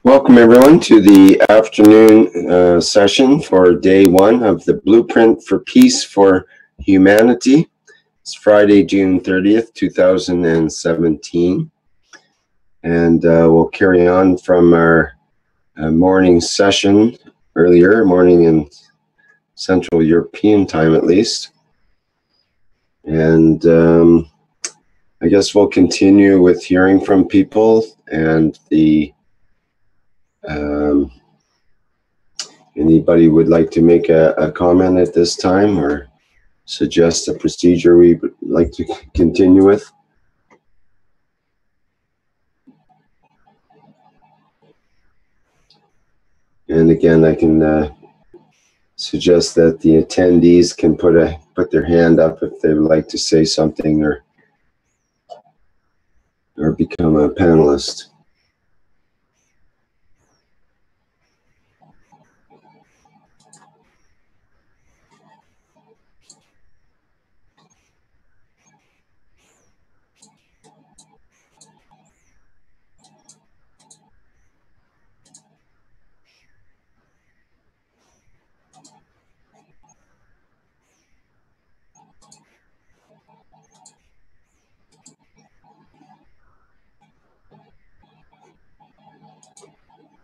Welcome everyone to the afternoon session for day one of the Blueprint for Peace for Humanity. It's Friday, June 30th, 2017. And we'll carry on from our morning session earlier, morning in Central European time at least. And I guess we'll continue with hearing from people and the anybody would like to make a comment at this time or suggest a procedure we would like to continue with? And again, I can suggest that the attendees can put their hand up if they would like to say something or become a panelist.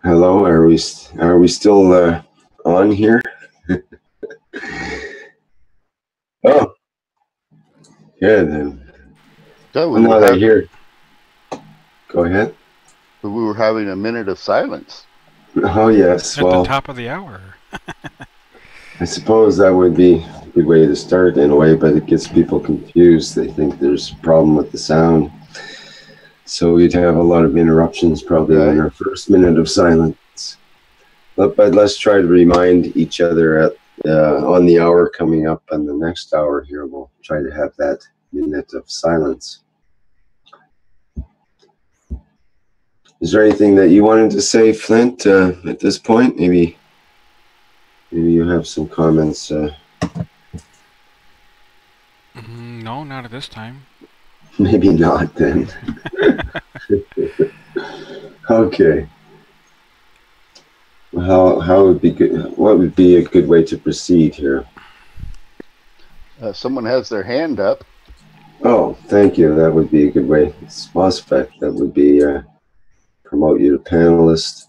Hello, are we still on here? Oh, good then. So I'm not here. Go ahead. We were having a minute of silence. Oh yes, at the top of the hour. I suppose that would be a good way to start in a way, but it gets people confused. They think there's a problem with the sound. So we'd have a lot of interruptions probably in our first minute of silence. But let's try to remind each other at on the hour coming up and the next hour here, we'll try to have that minute of silence. Is there anything that you wanted to say, Flint, at this point? Maybe you have some comments. No, not at this time. Maybe not then. Okay. How would be good? What would be a good way to proceed here? Someone has their hand up. Oh, thank you. That would be a good way. It's MOSFET. That would be promote you to panelist.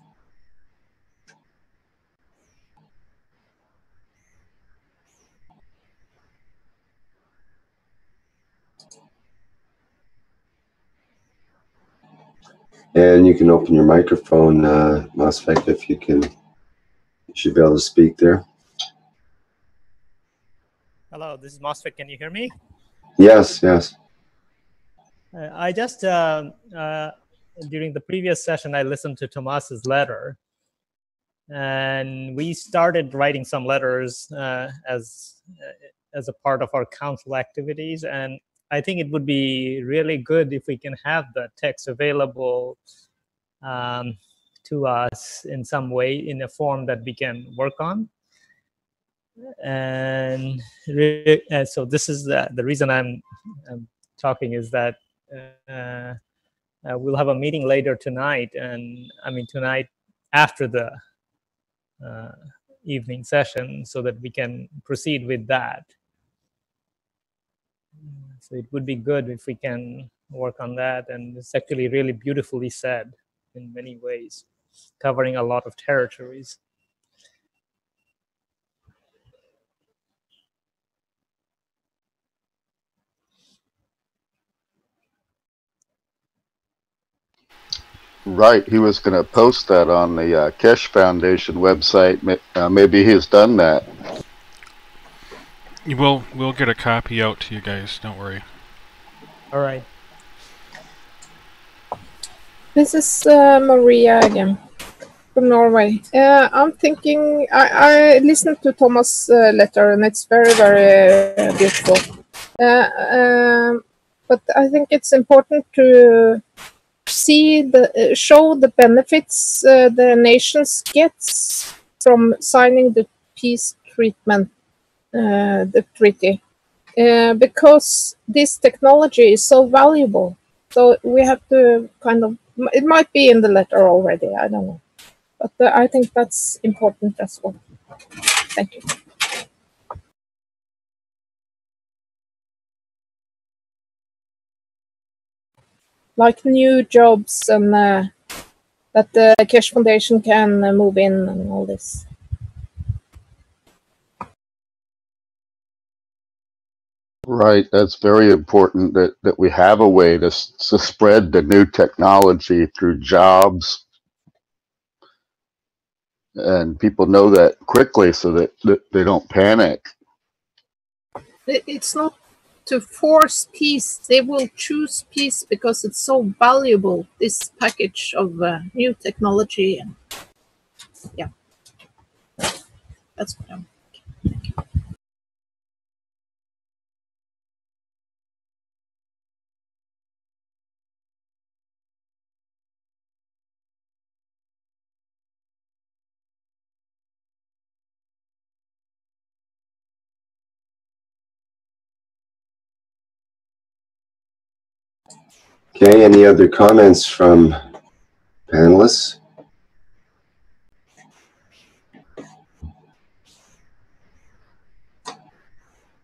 And you can open your microphone, MOSFET, if you can. You should be able to speak there. Hello, this is MOSFET. Can you hear me? Yes, yes. I just, during the previous session, I listened to Tomas's letter. And we started writing some letters as a part of our council activities. And I think it would be really good if we can have the text available to us in some way, in a form that we can work on. And so this is the reason I'm talking is that we'll have a meeting later tonight, and I mean tonight after the evening session, so that we can proceed with that. So it would be good if we can work on that, and it's actually really beautifully said in many ways, covering a lot of territories. Right, he was going to post that on the Keshe Foundation website. Maybe he's done that. We'll get a copy out to you guys. Don't worry. All right. This is Maria again from Norway. I'm thinking, I listened to Thomas' letter, and it's very, very beautiful. But I think it's important to show the benefits the nations gets from signing the peace treatment, the treaty, because this technology is so valuable. So we have to kind of It might be in the letter already, I don't know. But I think that's important as well. Thank you. Like new jobs and that the Keshe Foundation can move in and all this. Right, that's very important that we have a way to spread the new technology through jobs, and people know that quickly so that they don't panic. It's not to force peace. They will choose peace because it's so valuable, this package of new technology. And yeah, that's what I'm. Okay, any other comments from panelists?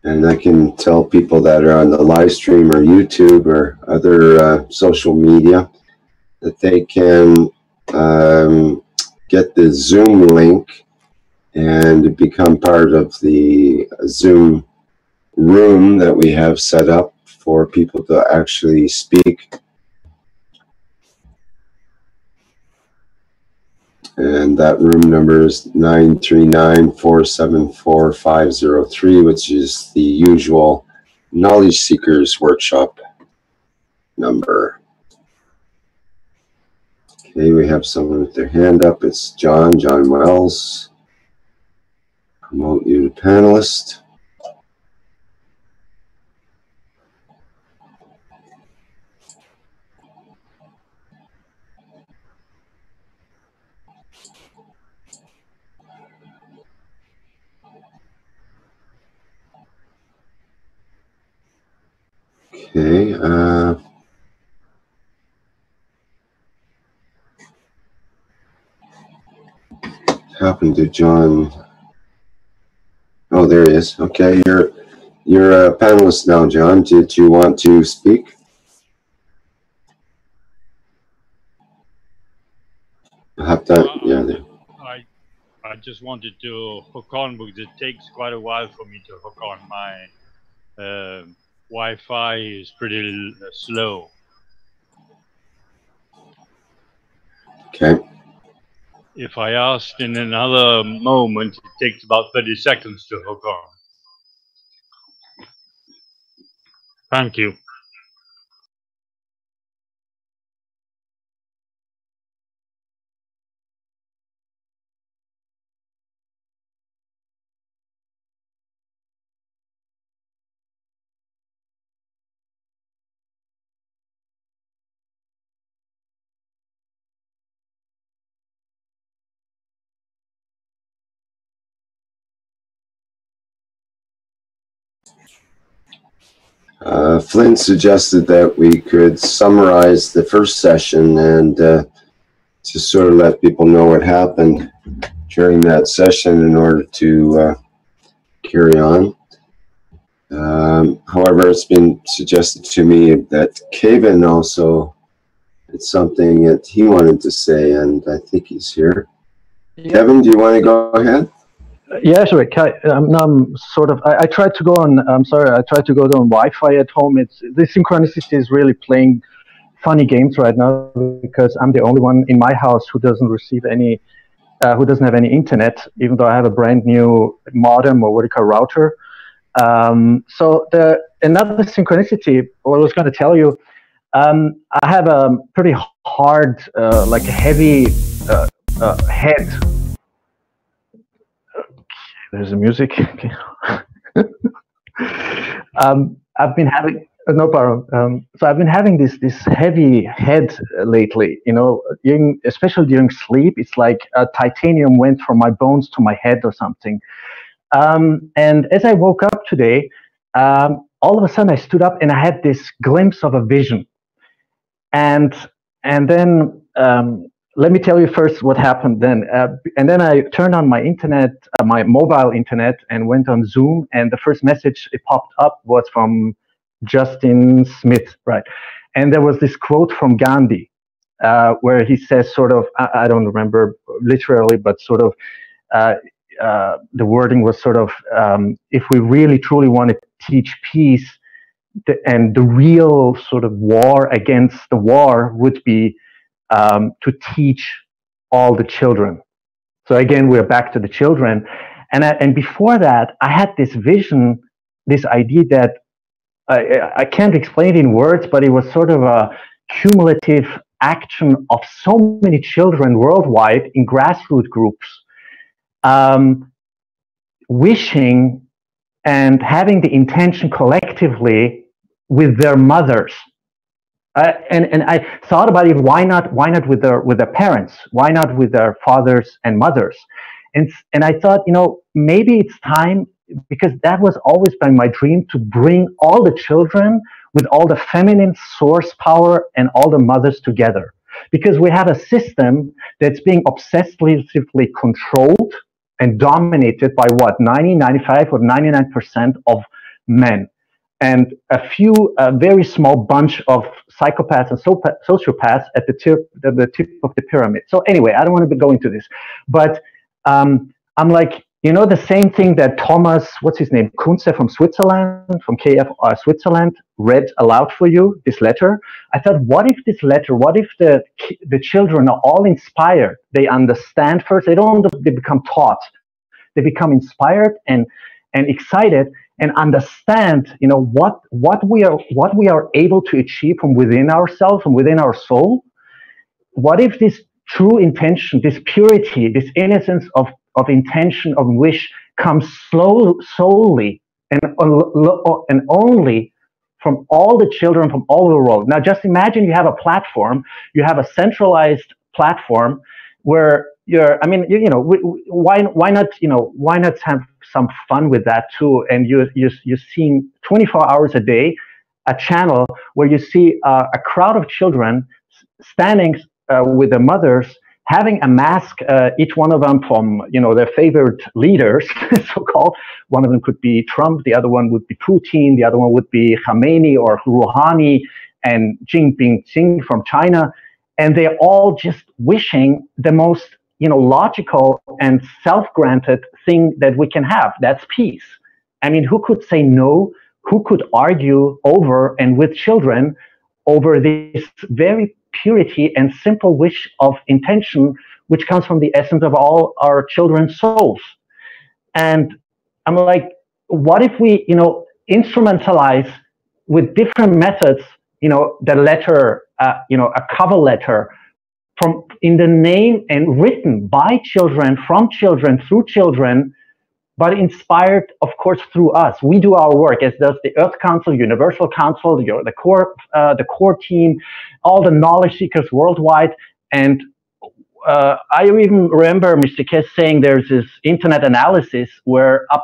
And I can tell people that are on the live stream or YouTube or other social media that they can get the Zoom link and become part of the Zoom room that we have set up for people to actually speak. And that room number is 939-474-503, which is the usual Knowledge Seekers Workshop number. Okay, we have someone with their hand up. It's John Wells. Promote you to panelist. Okay, what happened to John? Oh, there he is. Okay, you're a panelist now, John. Did you want to speak? I have that. Yeah, there. I just wanted to hook on because it takes quite a while for me to hook on. My Wi-Fi is pretty slow. Okay. If I asked in another moment, it takes about 30 seconds to hook on. Thank you. Flynn suggested that we could summarize the first session and just sort of let people know what happened during that session in order to carry on. However, it's been suggested to me that Kevin also had something that he wanted to say, and I think he's here. Yeah. Kevin, do you want to go ahead? Yeah, sure. I'm sort of. I tried to go on. I'm sorry. I tried to go on Wi-Fi at home. The synchronicity is really playing funny games right now because I'm the only one in my house who doesn't receive any, who doesn't have any internet, even though I have a brand new modem or what you call router. So another synchronicity. What I was going to tell you, I have a pretty hard, like a heavy head. There's the music. I've been having no problem. So I've been having this heavy head lately. You know, especially during sleep, it's like titanium went from my bones to my head or something. And as I woke up today, all of a sudden I stood up and I had this glimpse of a vision. And And then let me tell you first what happened then. And then I turned on my internet, my mobile internet, and went on Zoom. And the first message it popped up was from Justin Smith, right? And there was this quote from Gandhi, where he says sort of, I don't remember literally, but sort of, the wording was sort of, if we really truly want to teach peace, and the real sort of war against the war would be to teach all the children. So again, we're back to the children. And before that, I had this vision, this idea that I can't explain it in words, but it was sort of a cumulative action of so many children worldwide in grassroots groups, wishing and having the intention collectively with their mothers. And I thought about it, why not with their parents? Why not with their fathers and mothers? And I thought, you know, maybe it's time, because that was always been my dream, to bring all the children with all the feminine source power and all the mothers together. Because we have a system that's being obsessively controlled and dominated by what, 90, 95 or 99% of men. And a few, a very small bunch of psychopaths and sociopaths at the tip of the pyramid. So anyway, I don't want to go into this, but I'm like, you know, the same thing that Thomas, what's his name, Kunze from Switzerland, from KF Switzerland, read aloud for you, this letter. I thought, what if this letter, what if the children are all inspired? They understand first, they become taught. They become inspired and excited and understand, you know, what we are able to achieve from within ourselves, from within our soul. What if this true intention, this purity, this innocence of intention, of wish, comes solely and only from all the children from all over the world? Now, just imagine you have a platform, you have a centralized platform where I mean, you know, why not have some fun with that too? And you're seeing 24 hours a day, a channel where you see a crowd of children standing with their mothers, having a mask, each one of them from, you know, their favorite leaders, so-called. One of them could be Trump, the other one would be Putin, the other one would be Khamenei or Rouhani, and Jinping from China. And they're all just wishing the most, you know, logical and self-granted thing that we can have. That's peace. I mean, who could say no? Who could argue over and with children over this very purity and simple wish of intention, which comes from the essence of all our children's souls? And I'm like, what if we, you know, instrumentalize with different methods, you know, the letter, you know, a cover letter from in the name and written by children, from children, through children, but inspired, of course, through us. We do our work, as does the Earth Council, Universal Council, the core team, all the knowledge seekers worldwide. And I even remember Mr. Keshe saying there's this internet analysis where up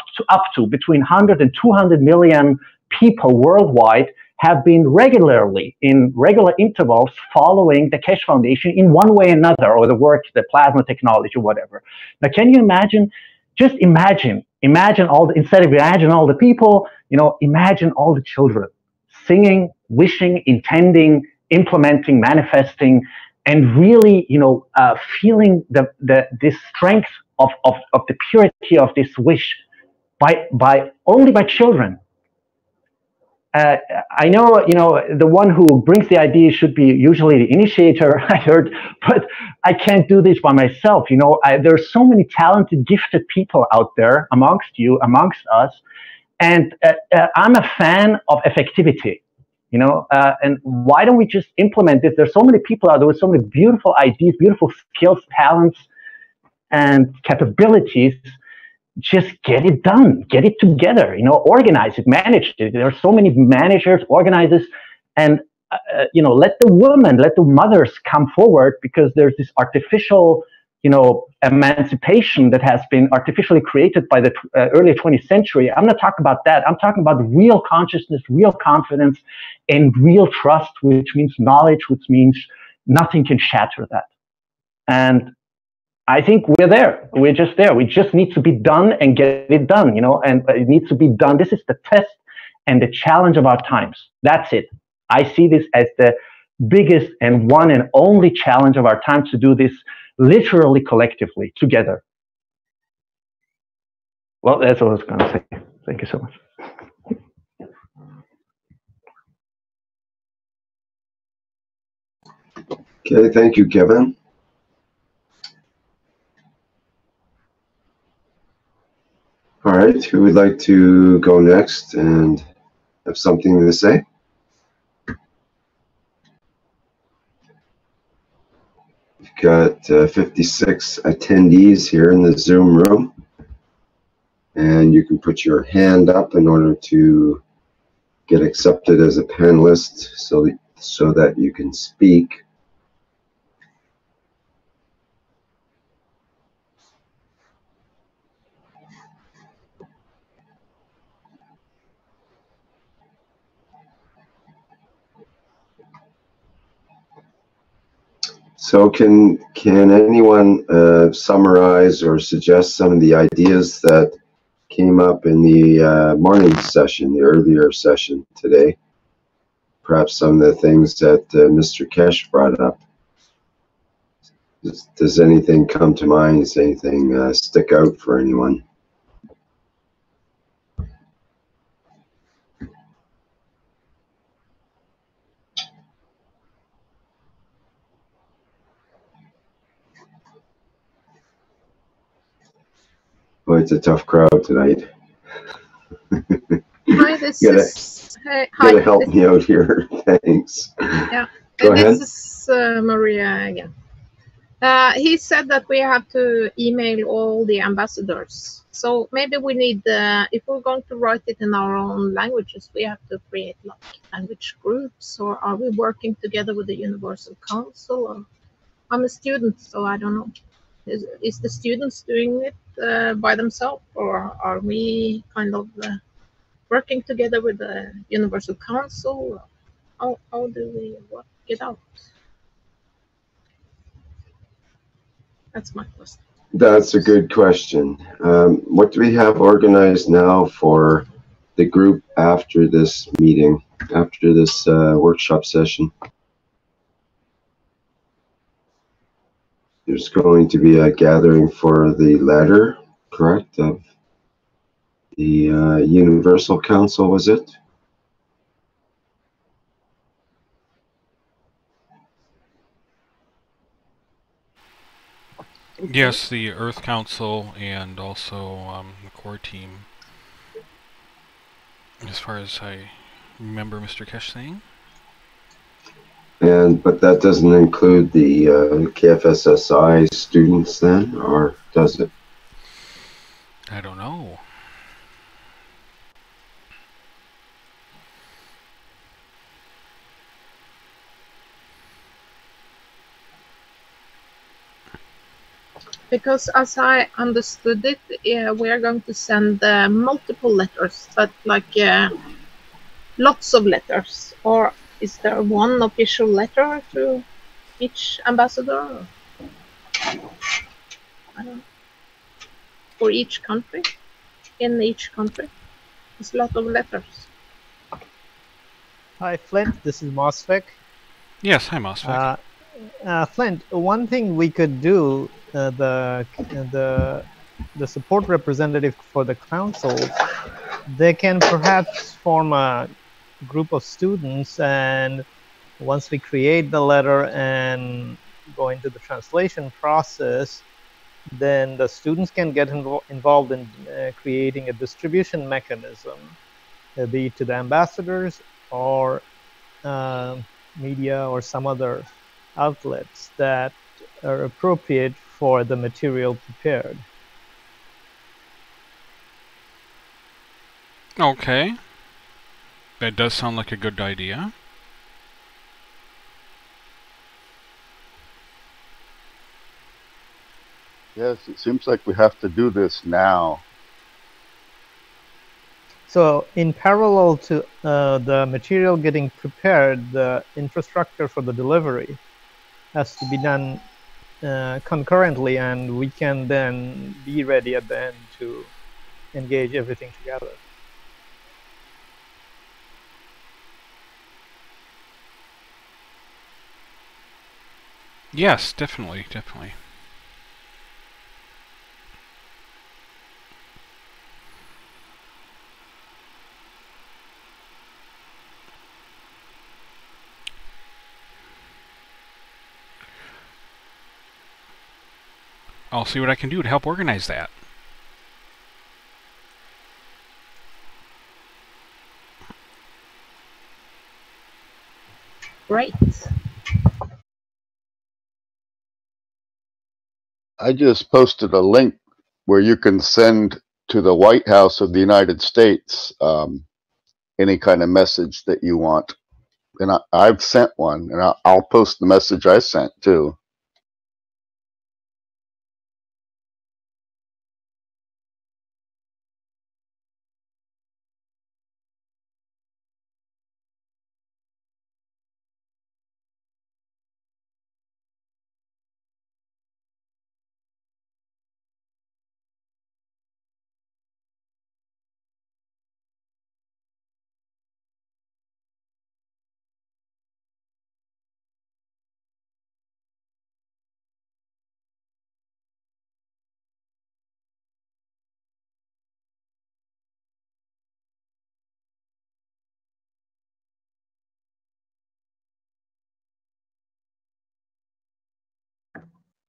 to between 100 and 200 million people worldwide have been regularly, in regular intervals, following the Keshe Foundation in one way or another, or the work, the plasma technology, or whatever. Now, can you imagine? Just imagine instead of imagine all the people, you know, imagine all the children singing, wishing, intending, implementing, manifesting, and really, you know, feeling this strength of the purity of this wish only by children. I know, you know, the one who brings the idea should be usually the initiator, I heard, but I can't do this by myself. You know, there are so many talented, gifted people out there amongst you, amongst us, and I'm a fan of effectivity, you know, and why don't we just implement this? There's so many people out there with so many beautiful ideas, beautiful skills, talents, and capabilities. Just get it done, get it together, you know, organize it, manage it. There are so many managers, organizers, and, you know, let the mothers come forward, because there's this artificial, you know, emancipation that has been artificially created by the early 20th century. I'm not talking about that. I'm talking about real consciousness, real confidence, and real trust, which means knowledge, which means nothing can shatter that. And I think we're there. We're just there. We just need to be done and get it done, you know, and it needs to be done. This is the test and the challenge of our times. That's it. I see this as the biggest and one and only challenge of our time, to do this literally collectively together. Well, that's what I was going to say. Thank you so much. Okay, thank you, Kevin. All right, who would like to go next and have something to say? We've got 56 attendees here in the Zoom room, and you can put your hand up in order to get accepted as a panelist so that you can speak. So can anyone summarize or suggest some of the ideas that came up in the morning session, the earlier session today? Perhaps some of the things that Mr. Keshe brought up. Does anything come to mind? Does anything stick out for anyone? Oh, it's a tough crowd tonight. Hi, this is... Hi. Gotta help me out here. Thanks. Yeah. Go ahead. This is Maria again. He said that we have to email all the ambassadors. So maybe we need, if we're going to write it in our own languages, we have to create like language groups, or are we working together with the Universal Council? Or, I'm a student, so I don't know. Is the students doing it by themselves, or are we kind of working together with the Universal Council? How do we work it out? That's my question. That's a good question. What do we have organized now for the group after this meeting, after this workshop session? There's going to be a gathering for the letter, correct, of the Universal Council, was it? Yes, the Earth Council and also the core team, as far as I remember Mr. Keshe saying. But that doesn't include the KF SSI students then, or does it? I don't know. Because as I understood it, we are going to send multiple letters, but like lots of letters. Or is there one official letter to each ambassador? I don't know. For each country? In each country? It's a lot of letters. Hi, Flint. This is Mosvik. Yes, hi, Mosvik. Flint, one thing we could do, the support representative for the council, they can perhaps form a group of students, and once we create the letter and go into the translation process, then the students can get involved in creating a distribution mechanism, be it to the ambassadors or media or some other outlets that are appropriate for the material prepared. Okay. That does sound like a good idea. Yes, it seems like we have to do this now. So in parallel to the material getting prepared, the infrastructure for the delivery has to be done concurrently, and we can then be ready at the end to engage everything together. Yes, definitely, definitely. I'll see what I can do to help organize that. Great. I just posted a link where you can send to the White House of the United States any kind of message that you want. And I've sent one, and I'll post the message I sent too.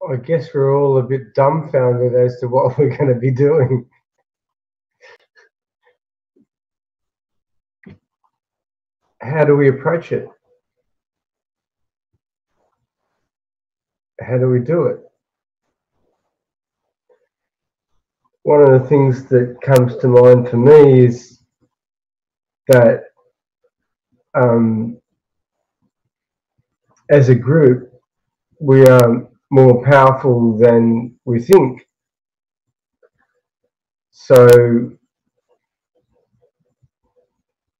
I guess we're all a bit dumbfounded as to what we're going to be doing. How do we approach it? How do we do it? One of the things that comes to mind for me is that as a group, we are more powerful than we think. So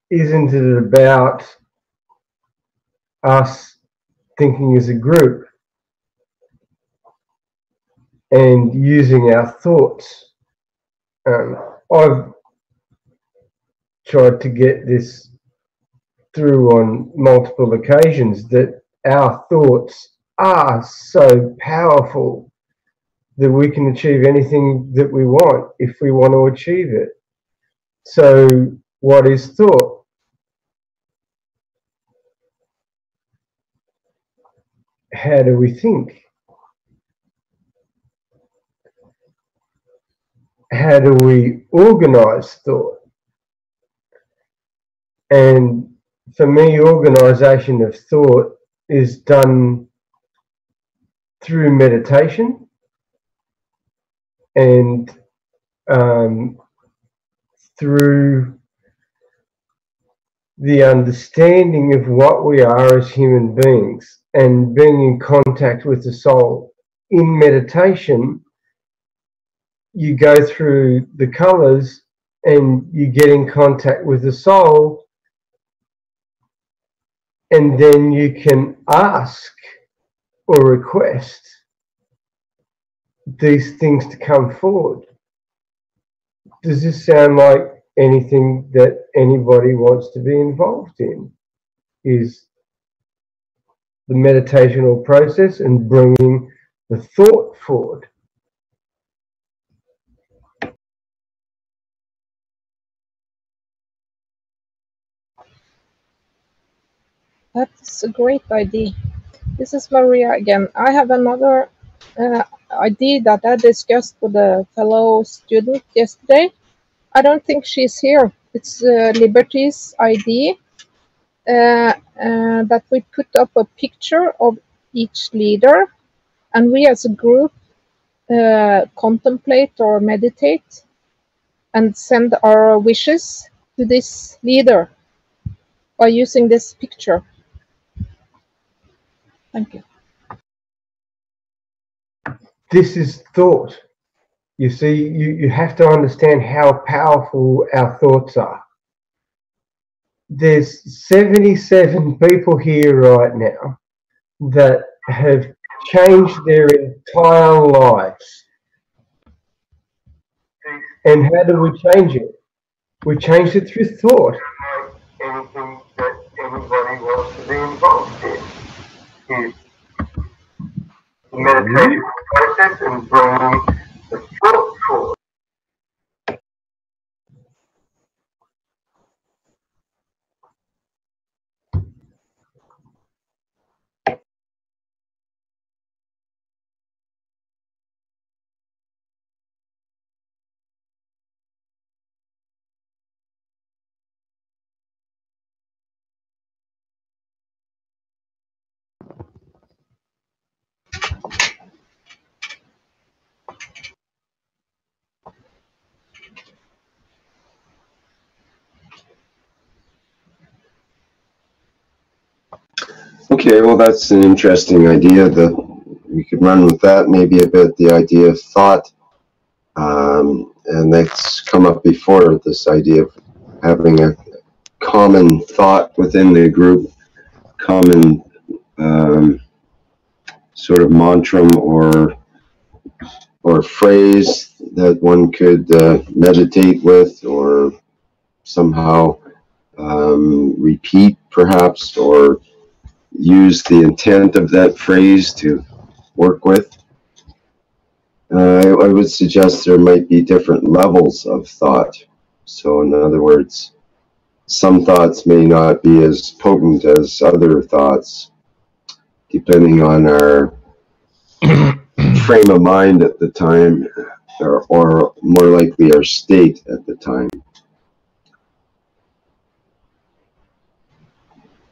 isn't it about us thinking as a group and using our thoughts? I've tried to get this through on multiple occasions, that our thoughts are so powerful that we can achieve anything that we want if we want to achieve it. So what is thought? How do we think? How do we organize thought? And for me, organization of thought is done through meditation and through the understanding of what we are as human beings and being in contact with the soul. In meditation, you go through the colors and you get in contact with the soul, and then you can ask or request these things to come forward. Does this sound like anything that anybody wants to be involved in? Is the meditational process and bringing the thought forward. That's a great idea. This is Maria again. I have another idea that I discussed with a fellow student yesterday. I don't think she's here. It's Liberty's idea that we put up a picture of each leader, and we as a group contemplate or meditate and send our wishes to this leader by using this picture. Thank you. This is thought. You see, you have to understand how powerful our thoughts are. There's 77 people here right now that have changed their entire lives. And how do we change it? We change it through thought. Anything that anybody wants to be involved in is the meditation process and bringing the thought forward. Okay, well, that's an interesting idea. We could run with that, maybe a bit, the idea of thought. And that's come up before, this idea of having a common thought within the group, common sort of mantra or phrase that one could meditate with, or somehow repeat perhaps, or use the intent of that phrase to work with. I would suggest there might be different levels of thought. So in other words, some thoughts may not be as potent as other thoughts, depending on our frame of mind at the time, or more likely our state at the time.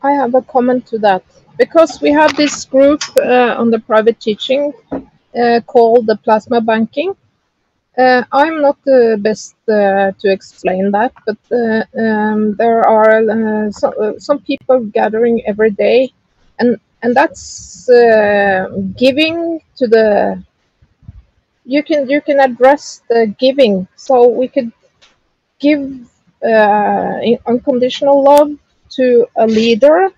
I have a comment to that. Because we have this group on the private teaching called the plasma banking. I'm not the best to explain that, but there are some people gathering every day, and that's giving to the. You can address the giving, so we could give unconditional love to a leader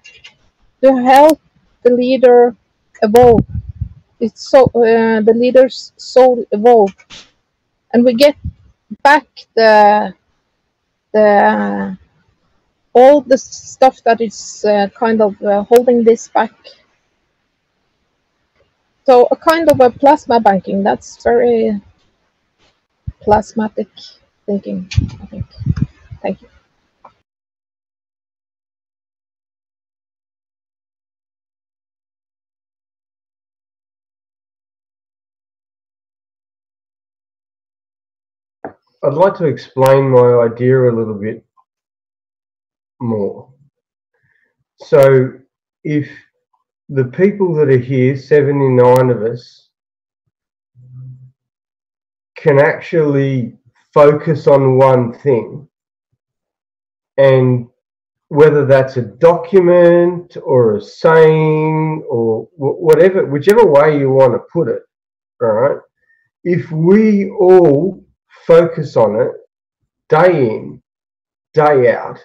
to help the leader evolve. It's so the leader's soul evolve, and we get back the all the stuff that is kind of holding this back. So a kind of a plasma banking. That's very plasmatic thinking, I think. Thank you. I'd like to explain my idea a little bit more. So if the people that are here, 79 of us, can actually focus on one thing, and whether that's a document or a saying or whatever, whichever way you want to put it, all right, if we all focus on it day in, day out,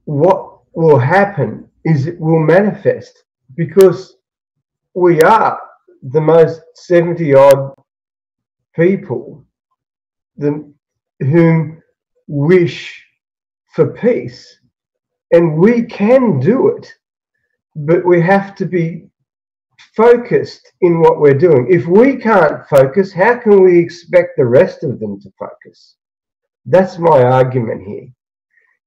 what will happen is it will manifest, because we are the most 70-odd people whom wish for peace, and we can do it, but we have to be focused in what we're doing. If we can't focus, how can we expect the rest of them to focus? That's my argument here,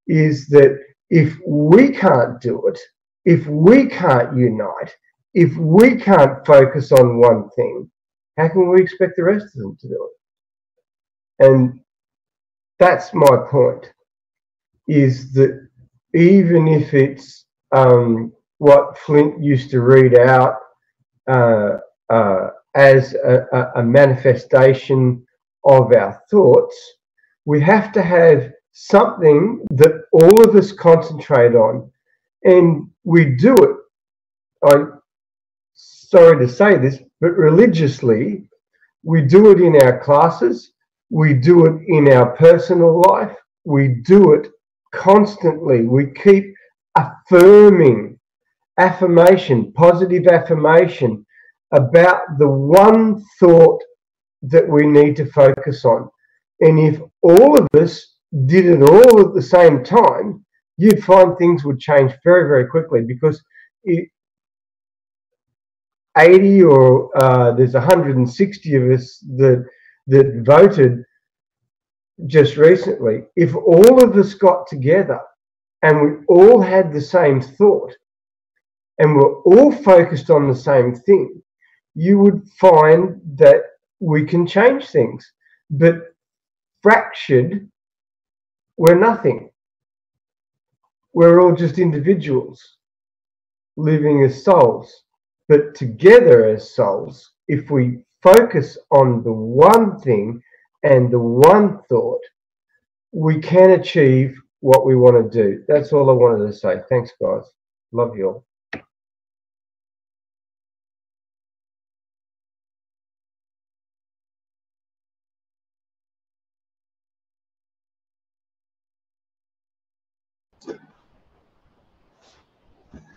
is that if we can't do it, if we can't unite, if we can't focus on one thing, how can we expect the rest of them to do it? And that's my point, is that even if it's what Flint used to read out as a manifestation of our thoughts, we have to have something that all of us concentrate on, and we do it. I'm sorry to say this, but religiously, we do it in our classes, we do it in our personal life, we do it constantly. We keep affirming affirmation, positive affirmation about the one thought that we need to focus on. And if all of us did it all at the same time, you'd find things would change very, very quickly, because 80 or there's 160 of us that voted just recently. If all of us got together and we all had the same thought and we're all focused on the same thing, you would find that we can change things. But fractured, we're nothing. We're all just individuals living as souls. But together as souls, if we focus on the one thing and the one thought, we can achieve what we want to do. That's all I wanted to say. Thanks, guys. Love you all.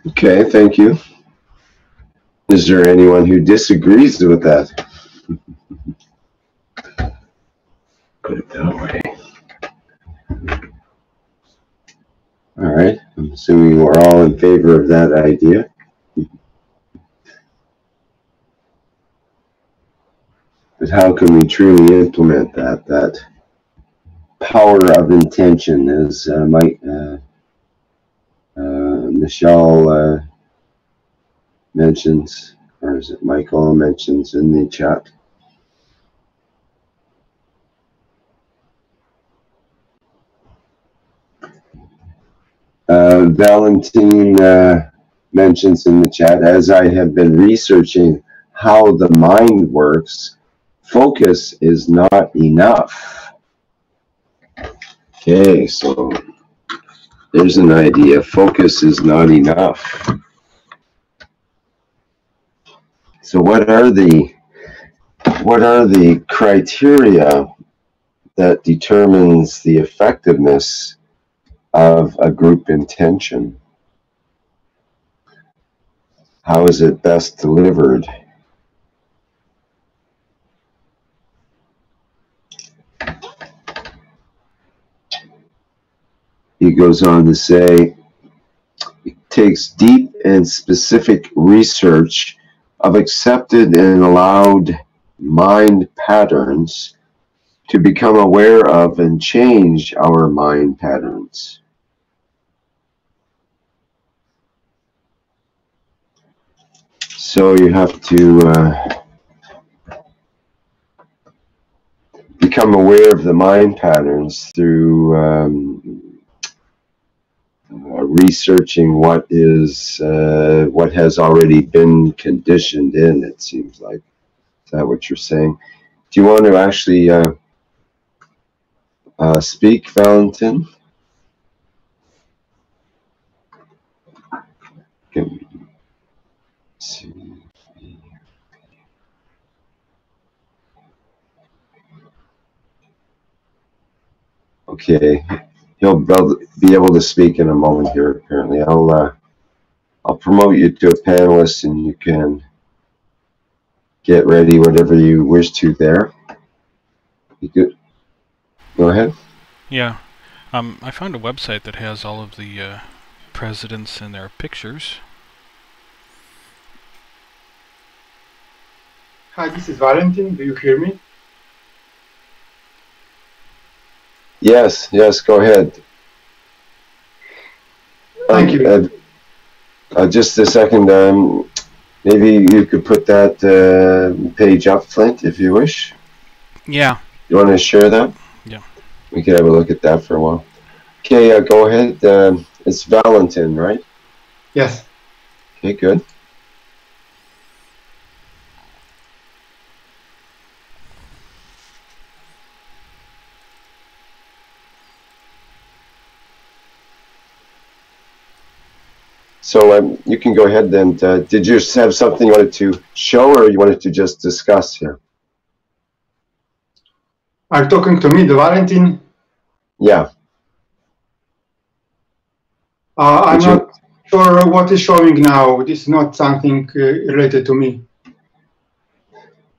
Okay, thank you. Is there anyone who disagrees with that? Put it that way. All right, I'm assuming we're all in favor of that idea. But how can we truly implement that power of intention, as Michelle mentions, or is it Michael mentions in the chat? Valentine mentions in the chat, as I have been researching how the mind works, focus is not enough. Okay, so there's an idea. Focus is not enough. So what are the criteria that determines the effectiveness of a group intention? How is it best delivered? He goes on to say, it takes deep and specific research of accepted and allowed mind patterns to become aware of and change our mind patterns. So you have to become aware of the mind patterns through researching what has already been conditioned in, it seems like. Is that what you're saying? Do you want to actually speak, Valentin? Okay, he'll be able to speak in a moment here. Apparently, I'll promote you to a panelist, and you can get ready whatever you wish to there. You good? Go ahead. Yeah, I found a website that has all of the presidents and their pictures. Hi, this is Valentin. Do you hear me? Yes, go ahead. Thank you. Just a second. Maybe you could put that page up, Flint, if you wish. Yeah. You want to share that? Yeah. We can have a look at that for a while. Okay, go ahead. It's Valentin, right? Yes. Okay, good. So you can go ahead and did you have something you wanted to show, or you wanted to just discuss here? Are you talking to me, the Valentin? Yeah. I'm not sure what is showing now. This is not something related to me.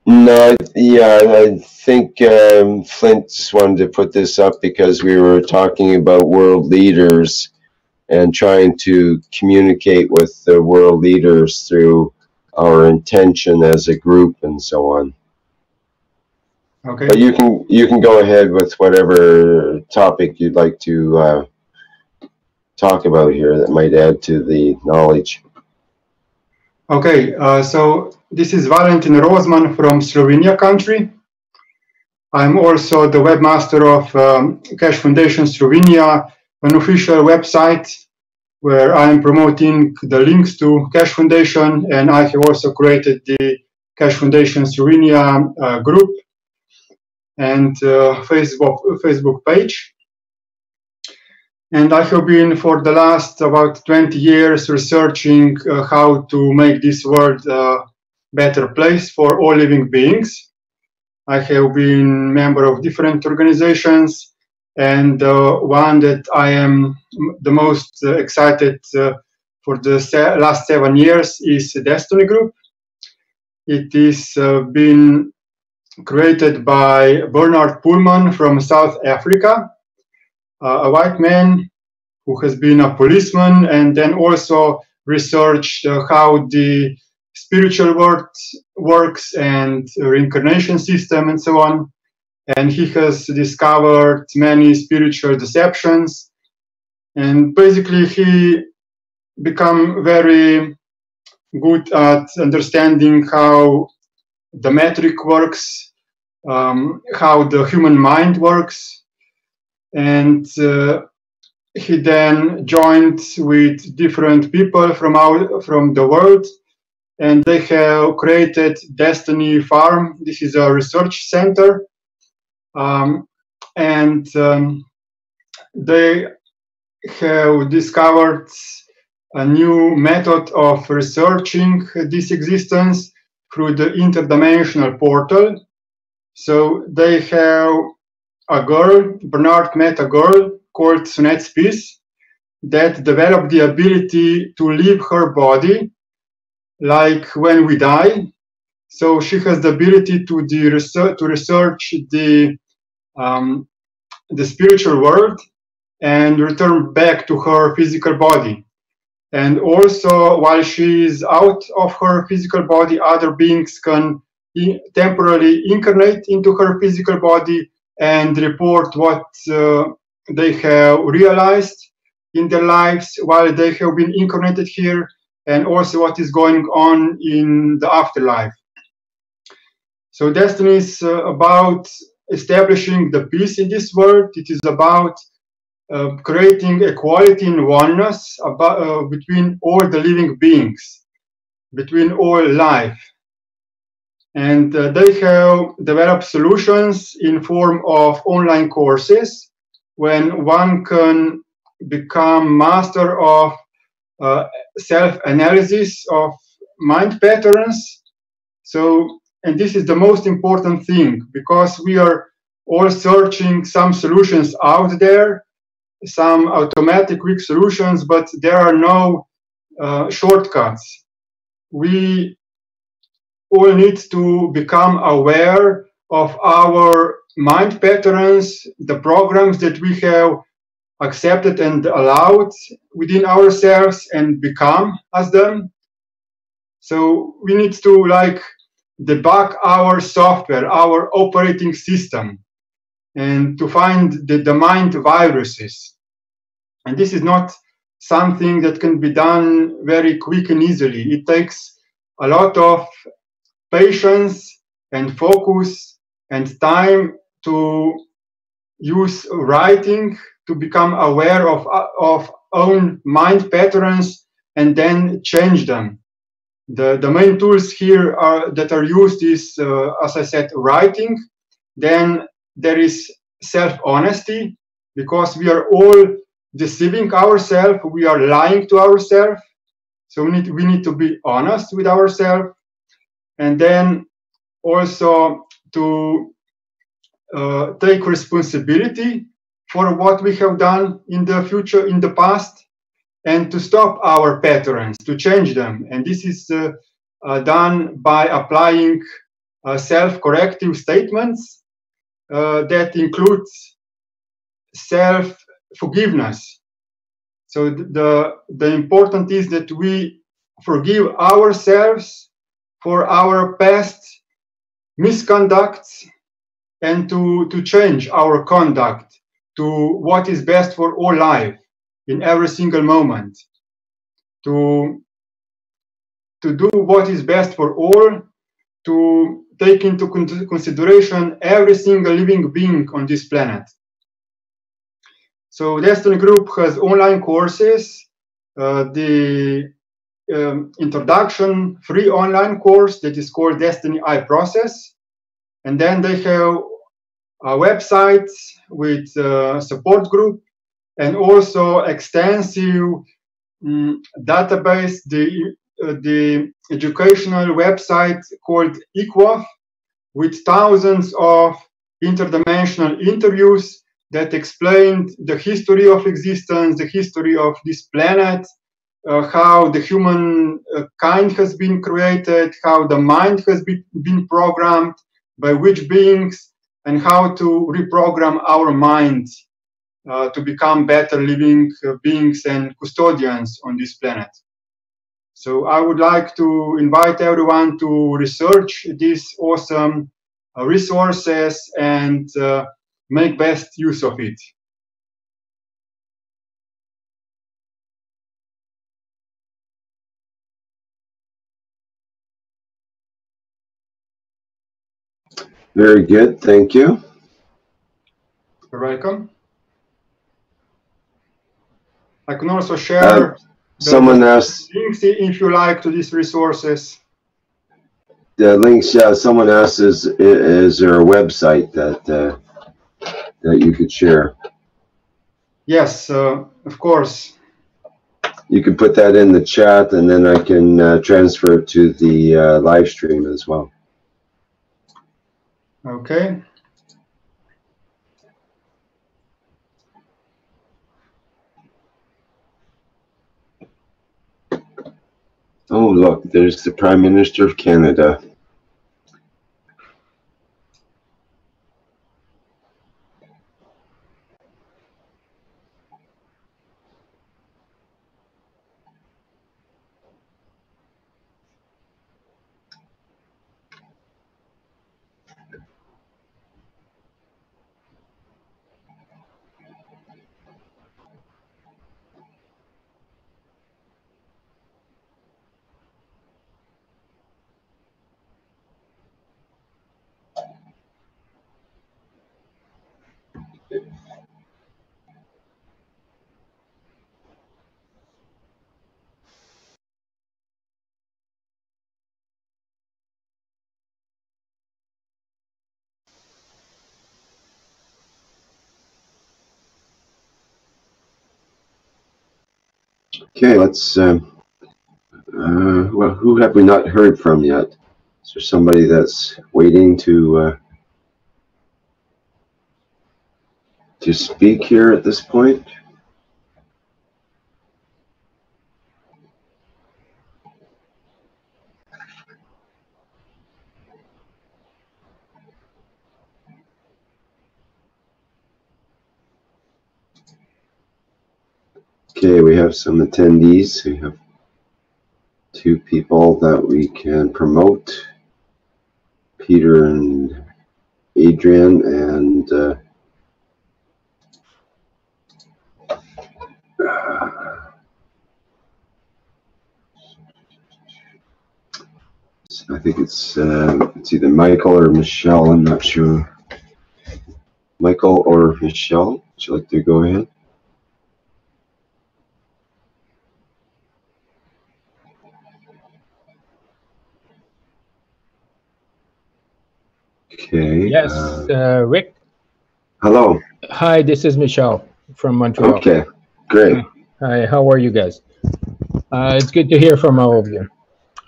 No, yeah, I think Flint's wanted to put this up because we were talking about world leaders and trying to communicate with the world leaders through our intention as a group and so on. Okay. But you can go ahead with whatever topic you'd like to talk about here that might add to the knowledge. Okay, so this is Valentin Rozman from Slovenia country. I'm also the webmaster of Keshe Foundation Slovenia, an official website where I'm promoting the links to Keshe Foundation, and I have also created the Keshe Foundation Slovenia group and Facebook page. And I have been for the last about 20 years researching how to make this world a better place for all living beings. I have been member of different organizations, and one that I am the most excited for the last 7 years is Destiny Group. It is been created by Bernard Pullman from South Africa, a white man who has been a policeman and then also researched how the spiritual world works and reincarnation system and so on. And he has discovered many spiritual deceptions. And basically he become very good at understanding how the metric works, how the human mind works. And he then joined with different people from the world, and they have created Destiny Farm. This is a research center, and they have discovered a new method of researching this existence through the interdimensional portal. So they have a girl, Bernard met a girl called Sunette Spies that developed the ability to leave her body like when we die. So she has the ability to research the spiritual world and return back to her physical body. And also, while she is out of her physical body, other beings can temporarily incarnate into her physical body and report what they have realized in their lives while they have been incarnated here, and also what is going on in the afterlife. So Destiny is about establishing the peace in this world. It is about creating equality and oneness between all the living beings, between all life. And they have developed solutions in form of online courses when one can become master of self-analysis of mind patterns. So, and this is the most important thing, because we are all searching some solutions out there, some automatic quick solutions, but there are no shortcuts. We all need to become aware of our mind patterns, the programs that we have accepted and allowed within ourselves, and become as them. So we need to debug our software, our operating system, and to find the mind viruses. And this is not something that can be done very quick and easily. It takes a lot of patience and focus and time to use writing to become aware of own mind patterns and then change them. The main tools here that are used is, as I said, writing. Then there is self-honesty, because we are all deceiving ourselves, we are lying to ourselves. So we need to be honest with ourselves. And then also to take responsibility for what we have done in the future, in the past, and to stop our patterns, to change them. And this is done by applying self-corrective statements that include self-forgiveness. So the important is that we forgive ourselves for our past misconducts and to change our conduct to what is best for all life in every single moment. To do what is best for all, to take into consideration every single living being on this planet. So Destiny Group has online courses, the introduction free online course that is called Destiny I Process. And then they have a website with a support group and also extensive database, the educational website called EQUAF, with thousands of interdimensional interviews that explained the history of existence, the history of this planet, how the human kind has been created, how the mind has been programmed, by which beings, and how to reprogram our mind to become better living beings and custodians on this planet. So I would like to invite everyone to research these awesome resources and make best use of it. Very good, thank you. You're welcome. I can also share someone asked links if you like to these resources. The links. Yeah, someone asked, is there a website that you could share? Yes, of course. You can put that in the chat, and then I can transfer it to the live stream as well. Okay. Oh, look, there's the Prime Minister of Canada. Okay, let's. Well, who have we not heard from yet? Is there somebody that's waiting to speak here at this point? Okay, we have some attendees. We have 2 people that we can promote, Peter and Adrian, and I think it's either Michael or Michelle. I'm not sure. Michael or Michelle, would you like to go ahead? Okay. Yes, Rick. Hello. Hi, this is Michelle from Montreal. Okay, great. Hi, how are you guys? It's good to hear from all of you.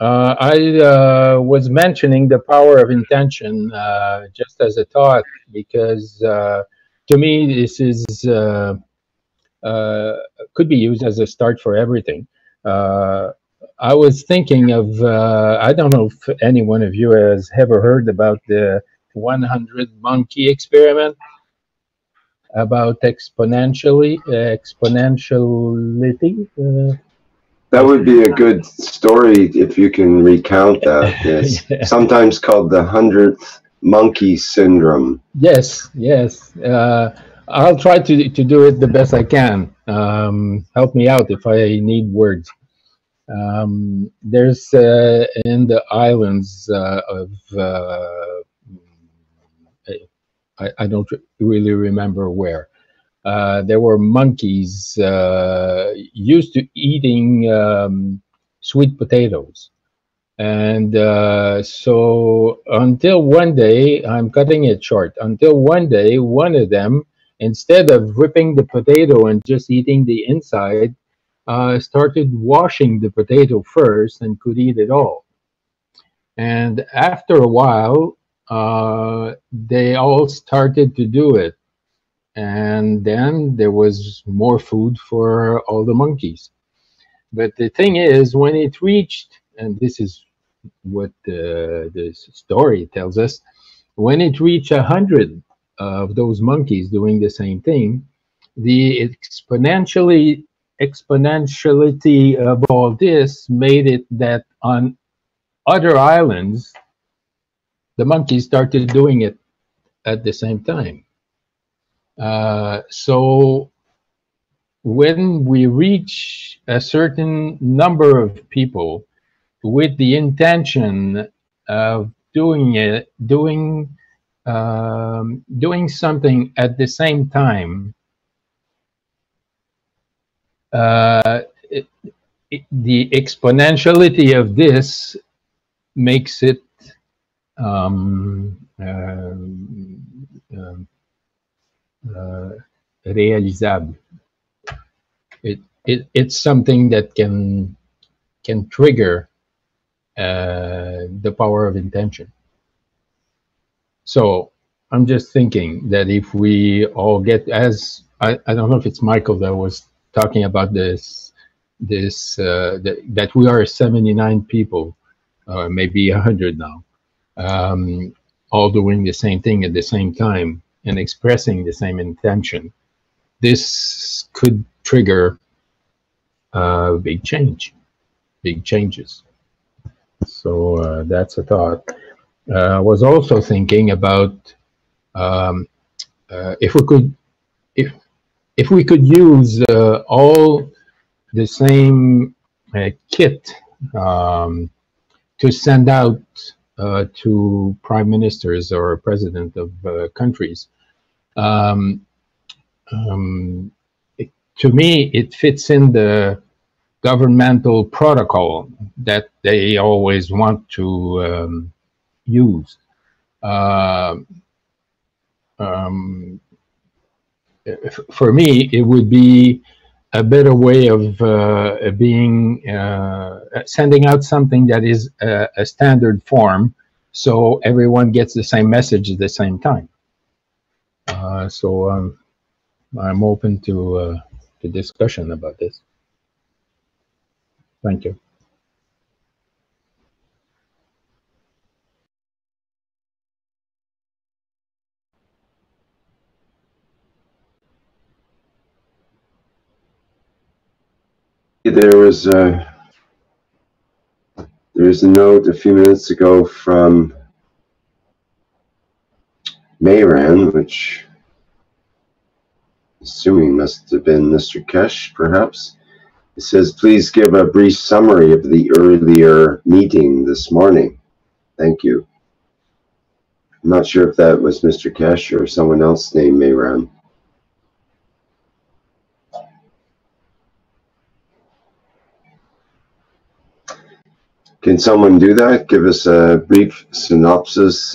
I was mentioning the power of intention just as a thought, because to me this is could be used as a start for everything. I was thinking of, I don't know if any one of you has ever heard about the 100 monkey experiment, about exponentiality. That would be a good story if you can recount that. It's Yeah. sometimes called the 100th monkey syndrome. Yes, yes. I'll try to do it the best I can. Help me out if I need words. There's in the islands of I don't really remember where. There were monkeys used to eating sweet potatoes. And so until one day, I'm cutting it short, until one day, one of them, instead of ripping the potato and just eating the inside, started washing the potato first and could eat it all. And after a while, they all started to do it. And then there was more food for all the monkeys. But the thing is, when it reached, and this is what the story tells us, when it reached 100 of those monkeys doing the same thing, the exponentiality of all this made it that on other islands, the monkeys started doing it at the same time. So when we reach a certain number of people with the intention of doing something at the same time, the exponentiality of this makes it réalisable. It's something that can trigger the power of intention. So I'm just thinking that if we all get, as I don't know if it's Michael that was talking about this, that we are 79 people, or maybe 100 now, all doing the same thing at the same time and expressing the same intention. This could trigger big changes. So that's a thought. I was also thinking about if we could use all the same kit to send out to prime ministers or president of countries. To me, it fits in the governmental protocol that they always want to use. For me, it would be a better way of sending out something that is a standard form, so everyone gets the same message at the same time. So I'm open to discussion about this. Thank you. There was a note a few minutes ago from Mehran, which assuming must have been Mr. Keshe, perhaps. It says, please give a brief summary of the earlier meeting this morning. Thank you. I'm not sure if that was Mr. Keshe or someone else named Mehran. Can someone do that? Give us a brief synopsis,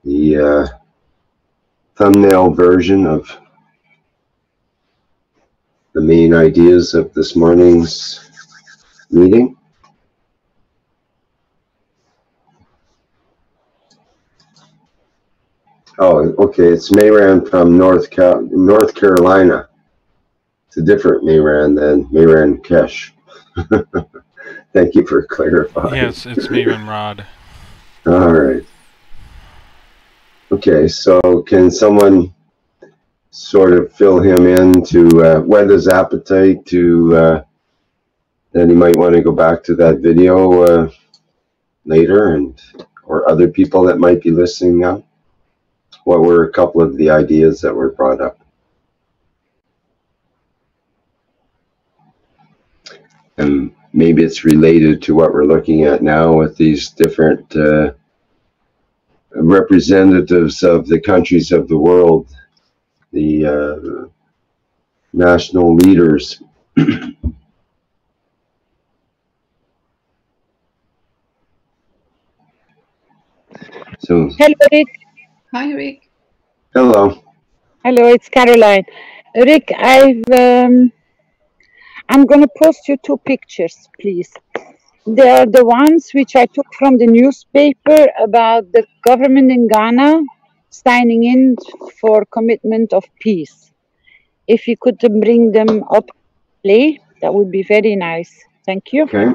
the thumbnail version of the main ideas of this morning's meeting? Oh, okay. It's Mehran from North Carolina. It's a different Mehran than Mehran Keshe. Thank you for clarifying. Yes, it's Mehran Rod. All right. Okay, so can someone sort of fill him in to whet his appetite to that he might want to go back to that video later, and or other people that might be listening now? What were a couple of the ideas that were brought up? And maybe it's related to what we're looking at now with these different representatives of the countries of the world, the national leaders. So, hello, Rick. Hi, Rick. hello. Hello, it's Caroline. Rick, I'm going to post you two pictures, please. They are the ones which I took from the newspaper about the government in Ghana signing in for commitment of peace. If you could bring them up, play, that would be very nice. Thank you. Okay.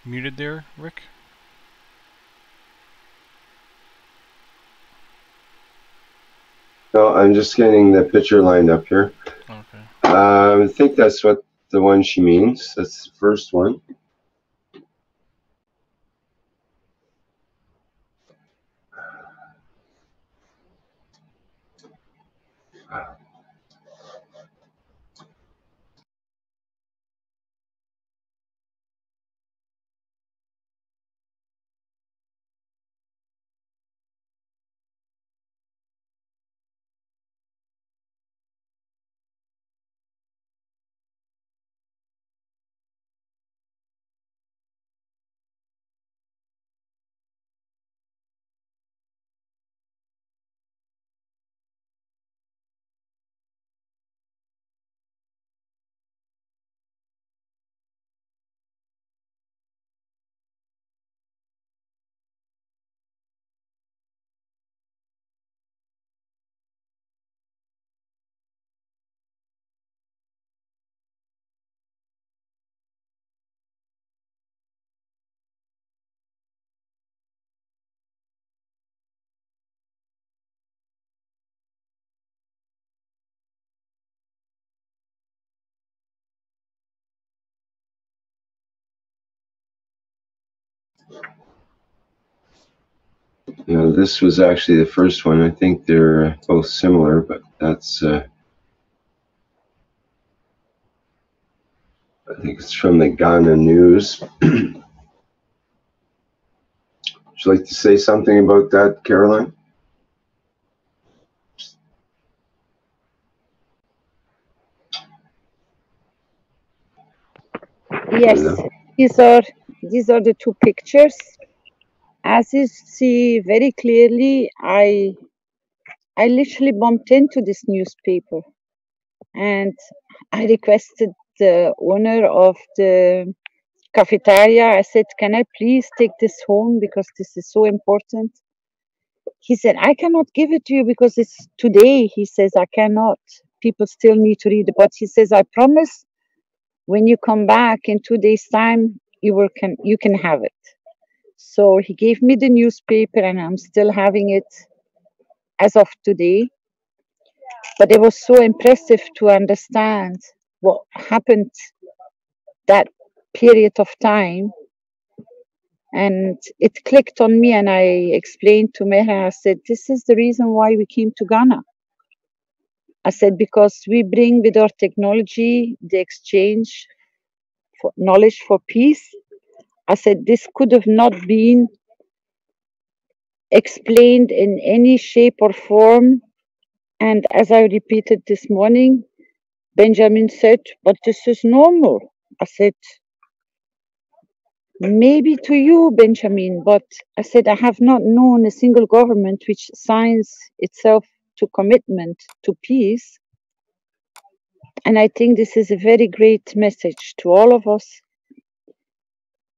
Muted there, Rick? No, I'm just getting the picture lined up here. Okay. I think that's what the one she means. That's the first one. You know, this was actually the first one. I think they're both similar, but that's I think it's from the Ghana News. Would you like to say something about that, Caroline? Yes, these are the two pictures. As you see very clearly, I literally bumped into this newspaper and I requested the owner of the cafeteria. I said, can I please take this home because this is so important? He said, I cannot give it to you because it's today. He says, I cannot. People still need to read it. But he says, I promise when you come back in 2 days' time, you can have it. So he gave me the newspaper and I'm still having it as of today. But it was so impressive to understand what happened that period of time. And it clicked on me and I explained to Mehran, I said, this is the reason why we came to Ghana. I said, because we bring with our technology the exchange for knowledge for peace. I said, this could have not been explained in any shape or form. And as I repeated this morning, Benjamin said, but this is normal. I said, maybe to you, Benjamin, but I said, I have not known a single government which signs itself to commitment to peace. And I think this is a very great message to all of us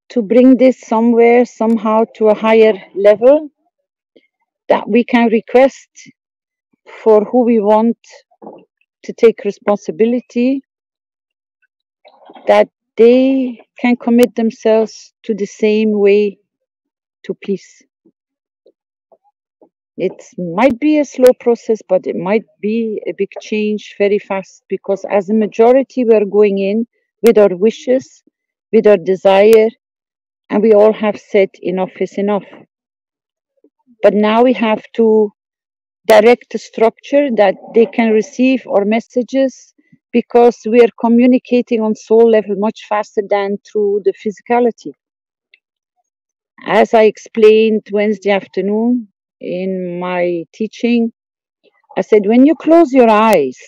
to bring this somewhere, somehow to a higher level, that we can request for who we want to take responsibility, that they can commit themselves to the same way to peace. It might be a slow process, but it might be a big change very fast, because as a majority, we're going in with our wishes, with our desire, and we all have said enough is enough. But now we have to direct the structure that they can receive our messages, because we are communicating on soul level much faster than through the physicality. As I explained Wednesday afternoon in my teaching, I said, when you close your eyes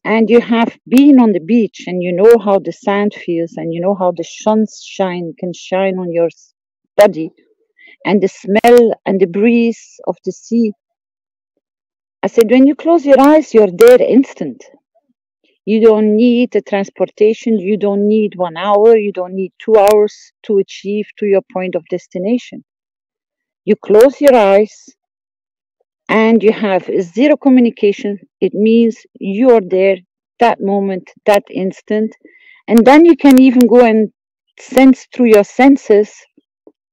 and you have been on the beach and you know how the sand feels and you know how the sunshine can shine on your body and the smell and the breeze of the sea, I said, when you close your eyes, you're there instant. You don't need a transportation. You don't need 1 hour. You don't need 2 hours to achieve to your point of destination. You close your eyes and you have zero communication. It means you are there that moment, that instant. And then you can even go and sense through your senses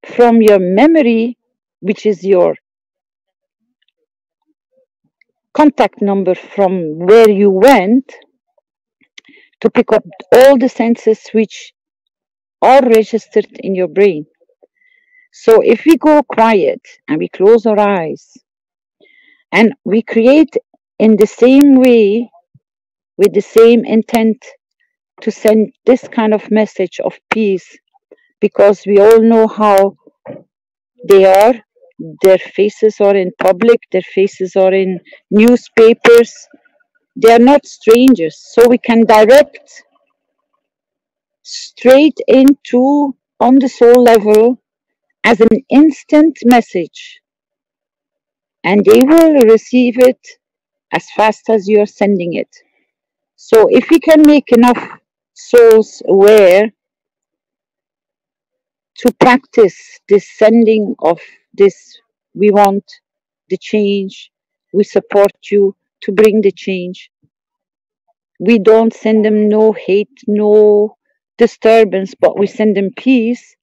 from your memory, which is your contact number from where you went, to pick up all the senses which are registered in your brain. So if we go quiet and we close our eyes and we create in the same way, with the same intent to send this kind of message of peace, because we all know how they are, their faces are in public, their faces are in newspapers, they are not strangers, so we can direct straight into on the soul level as an instant message, and they will receive it as fast as you're sending it. So if we can make enough souls aware to practice this sending of this, we want the change, we support you to bring the change. We don't send them no hate, no disturbance, but we send them peace,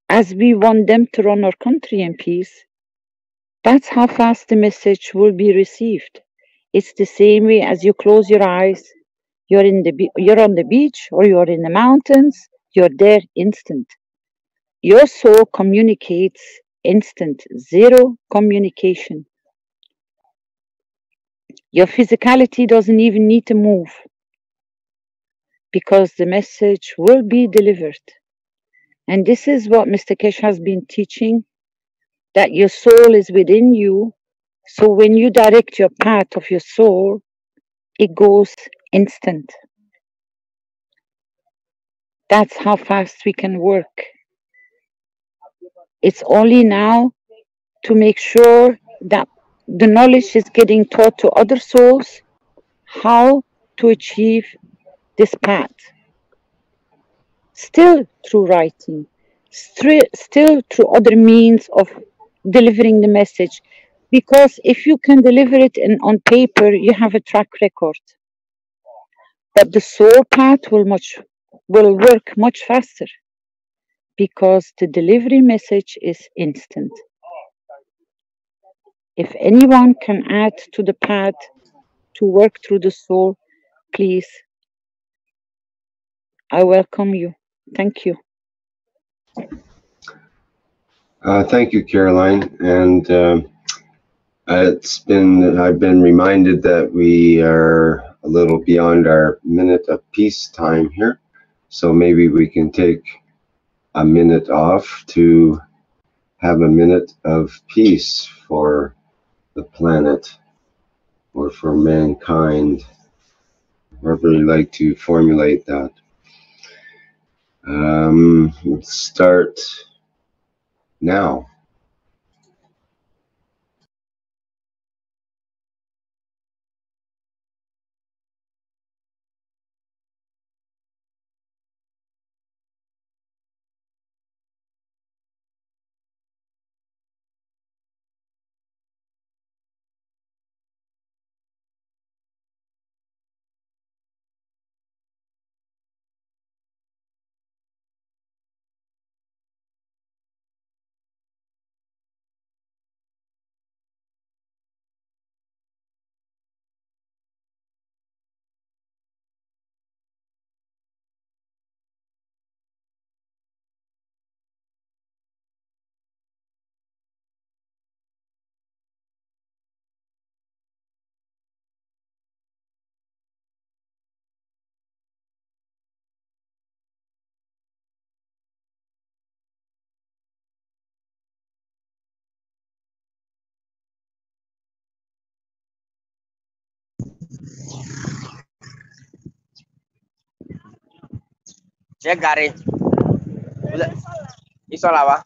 as we want them to run our country in peace. That's how fast the message will be received. It's the same way as you close your eyes, you're on the beach or you're in the mountains, you're there instant. Your soul communicates instant, zero communication. Your physicality doesn't even need to move, because the message will be delivered. And this is what Mr. Keshe has been teaching, that your soul is within you. So when you direct your path of your soul, it goes instant. That's how fast we can work. It's only now to make sure that the knowledge is getting taught to other souls how to achieve this path. Still through writing, still through other means of delivering the message. Because if you can deliver it on paper, you have a track record. But the soul path will work much faster because the delivery message is instant. If anyone can add to the path to work through the soul, please, I welcome you. Thank you. Thank you, Caroline. And I've been reminded that we are a little beyond our minute of peace time here. So maybe we can take a minute off to have a minute of peace for the planet or for mankind, however you like to formulate that. Let's start now. Cek garis. Iso lah, Pak.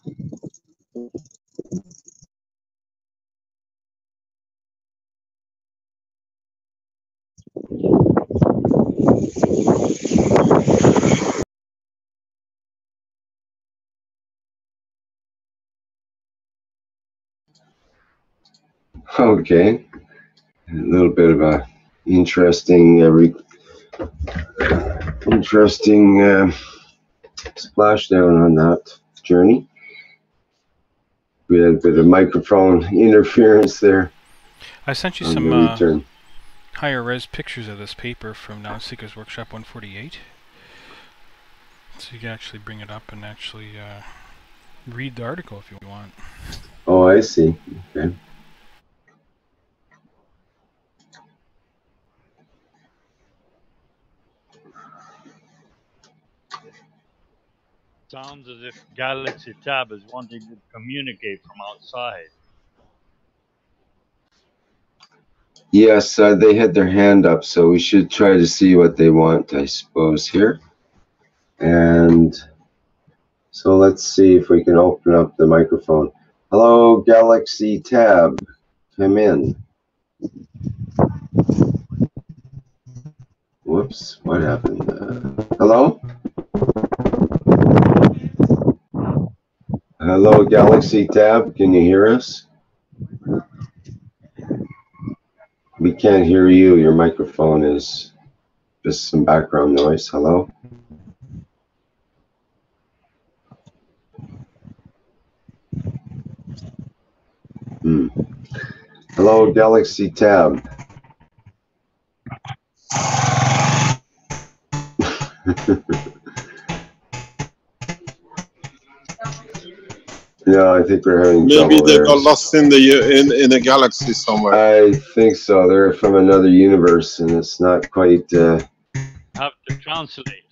Okay, a little bit of a interesting splashdown on that journey. We had a bit of microphone interference there. I sent you on some the return. higher res pictures of this paper from Knowledge Seekers Workshop 148. So you can actually bring it up and actually read the article if you want. Oh, I see. Okay. Sounds as if Galaxy Tab is wanting to communicate from outside. Yes, they had their hand up, so we should try to see what they want, I suppose, here. And so let's see if we can open up the microphone. Hello, Galaxy Tab. Come in. Whoops, what happened? Hello? Hello, Galaxy Tab. Can you hear us? We can't hear you. Your microphone is just some background noise. Hello? Hello, Galaxy Tab. Yeah, I think we're having trouble. Maybe they got lost in the galaxy somewhere. I think so. They're from another universe, and it's not quite. Have to translate.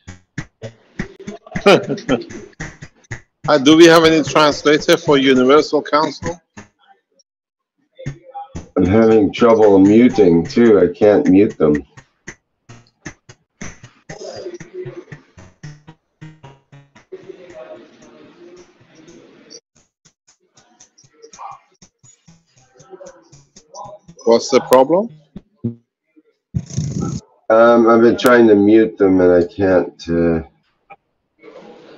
Do we have any translator for Universal Council? I'm having trouble muting too. I can't mute them. What's the problem? I've been trying to mute them and I can't.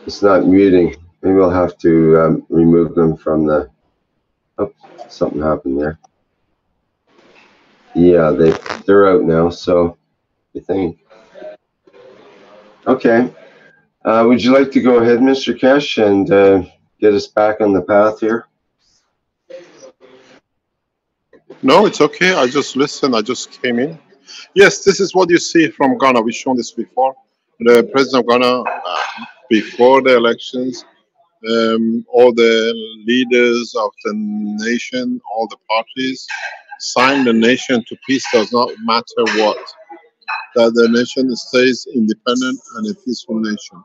It's not muting. Maybe we'll have to remove them from the. Oh, something happened there. Yeah, they're out now. So I think. Okay. Would you like to go ahead, Mr. Keshe, and get us back on the path here? No, it's okay. I just listened. I just came in. Yes, this is what you see from Ghana. We've shown this before. The president of Ghana, before the elections, all the leaders of the nation, all the parties, signed the nation to peace. Does not matter what. That the nation stays independent and a peaceful nation.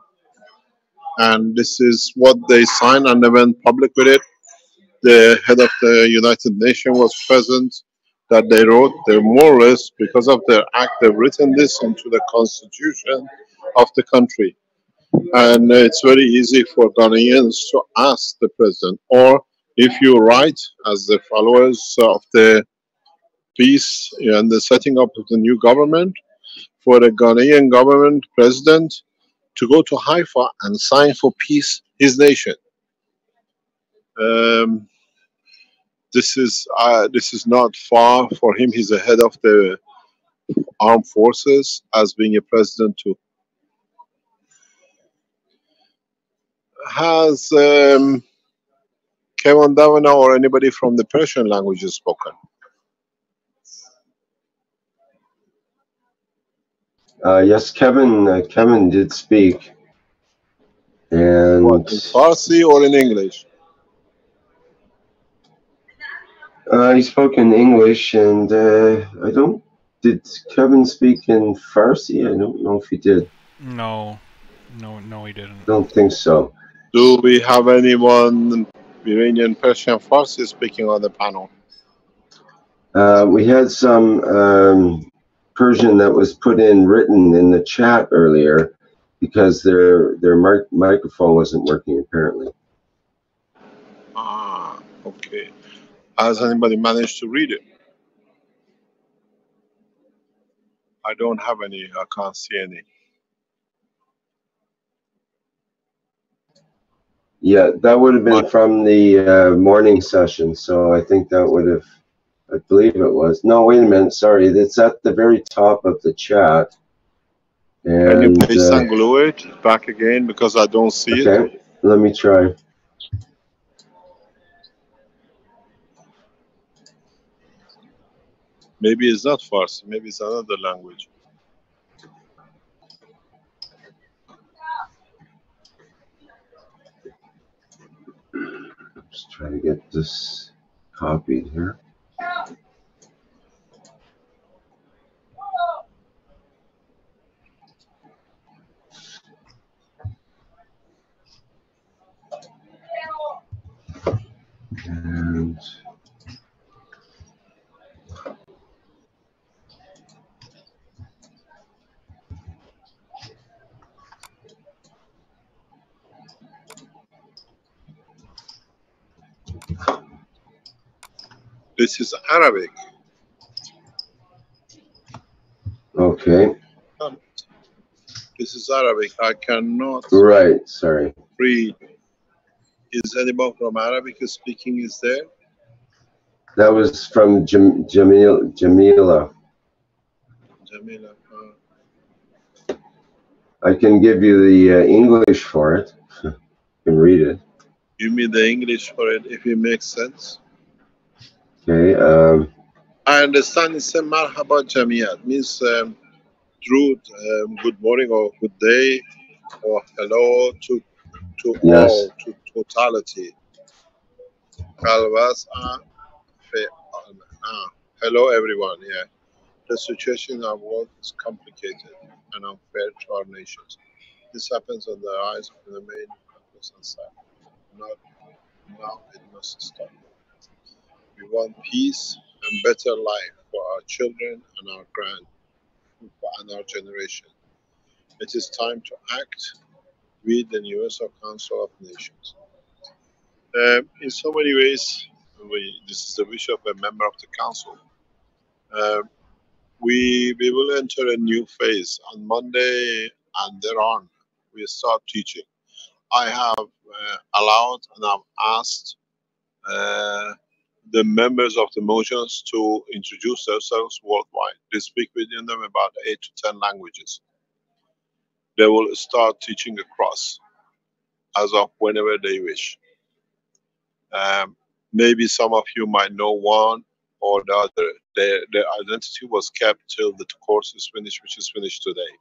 And this is what they signed, and they went public with it. The head of the United Nations was present, that they wrote. They're more or less, because of their act, they've written this into the constitution of the country. And it's very easy for Ghanaians to ask the president, or if you write as the followers of the peace and the setting up of the new government, for the Ghanaian government president to go to Haifa and sign for peace his nation. This is not far for him. He's the head of the armed forces, as being a president too. Has Kevin Davina or anybody from the Persian languages spoken? Yes, Kevin did speak. And what, in Farsi or in English? He spoke in English, and I don't. Did Kevin speak in Farsi? I don't know if he did. No, he didn't. Don't think so. Do we have anyone Iranian, Persian, Farsi speaking on the panel? We had some Persian that was put in written in the chat earlier because their microphone wasn't working apparently. Ah, okay. Has anybody managed to read it? I don't have any. I can't see any. Yeah, that would have been from the morning session, so I think that would have, I believe it was. No, wait a minute, sorry, it's at the very top of the chat. And, can you paste and glue it back again, because I don't see it? Okay, let me try. Maybe it's not Farsi, maybe it's another language. Just try to get this copied here. And this is Arabic. okay. This is Arabic. I cannot Sorry. read. Is anybody from Arabic speaking? Is there? That was from Jamila. Jamila. I can give you the English for it. You can read it. Give me the English for it, if it makes sense. Okay. I understand it's a marhaba jamia. It means good morning or good day or hello to yes. all, to totality. Hello everyone. Yeah, the situation in our world is complicated and unfair to our nations. This happens on the eyes of the main purpose and side. Now it must stop. We want peace and better life for our children and our generation. It is time to act with the Universal Council of Nations. In so many ways, this is the wish of a member of the council. we will enter a new phase on Monday, and thereon we start teaching. I have allowed and I've asked uh, the members of the motions to introduce themselves worldwide. They speak within them about 8 to 10 languages. They will start teaching across as of whenever they wish. Maybe some of you might know one or the other. Their identity was kept till the course is finished, which is finished today.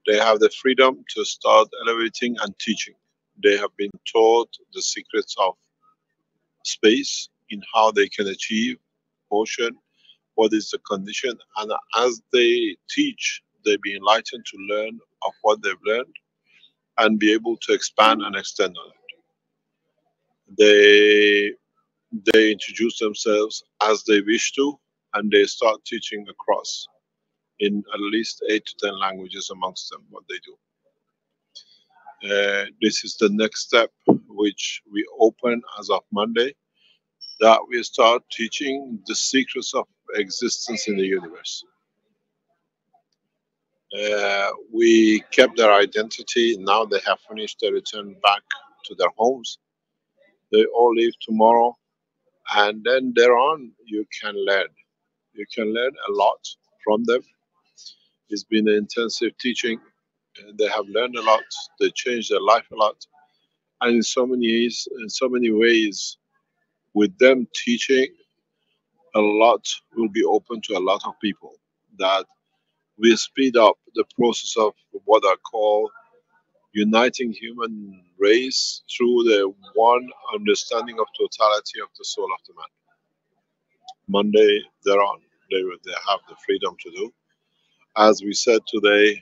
They have the freedom to start elevating and teaching. They have been taught the secrets of space, in how they can achieve ocean, what is the condition, and as they teach, they be enlightened to learn of what they've learned and be able to expand and extend on it. They introduce themselves as they wish to, and they start teaching across in at least 8 to 10 languages amongst them, what they do. This is the next step, which we open as of Monday, that we start teaching the secrets of existence in the universe. We kept their identity. Now they have finished. They return back to their homes. They all leave tomorrow, and then thereon you can learn. You can learn a lot from them. It's been an intensive teaching. They have learned a lot. They changed their life a lot, and in so many ways, with them teaching, a lot will be open to a lot of people. That will speed up the process of what I call uniting human race through the one understanding of totality of the soul of the man. Monday thereon, they have the freedom to do. As we said today,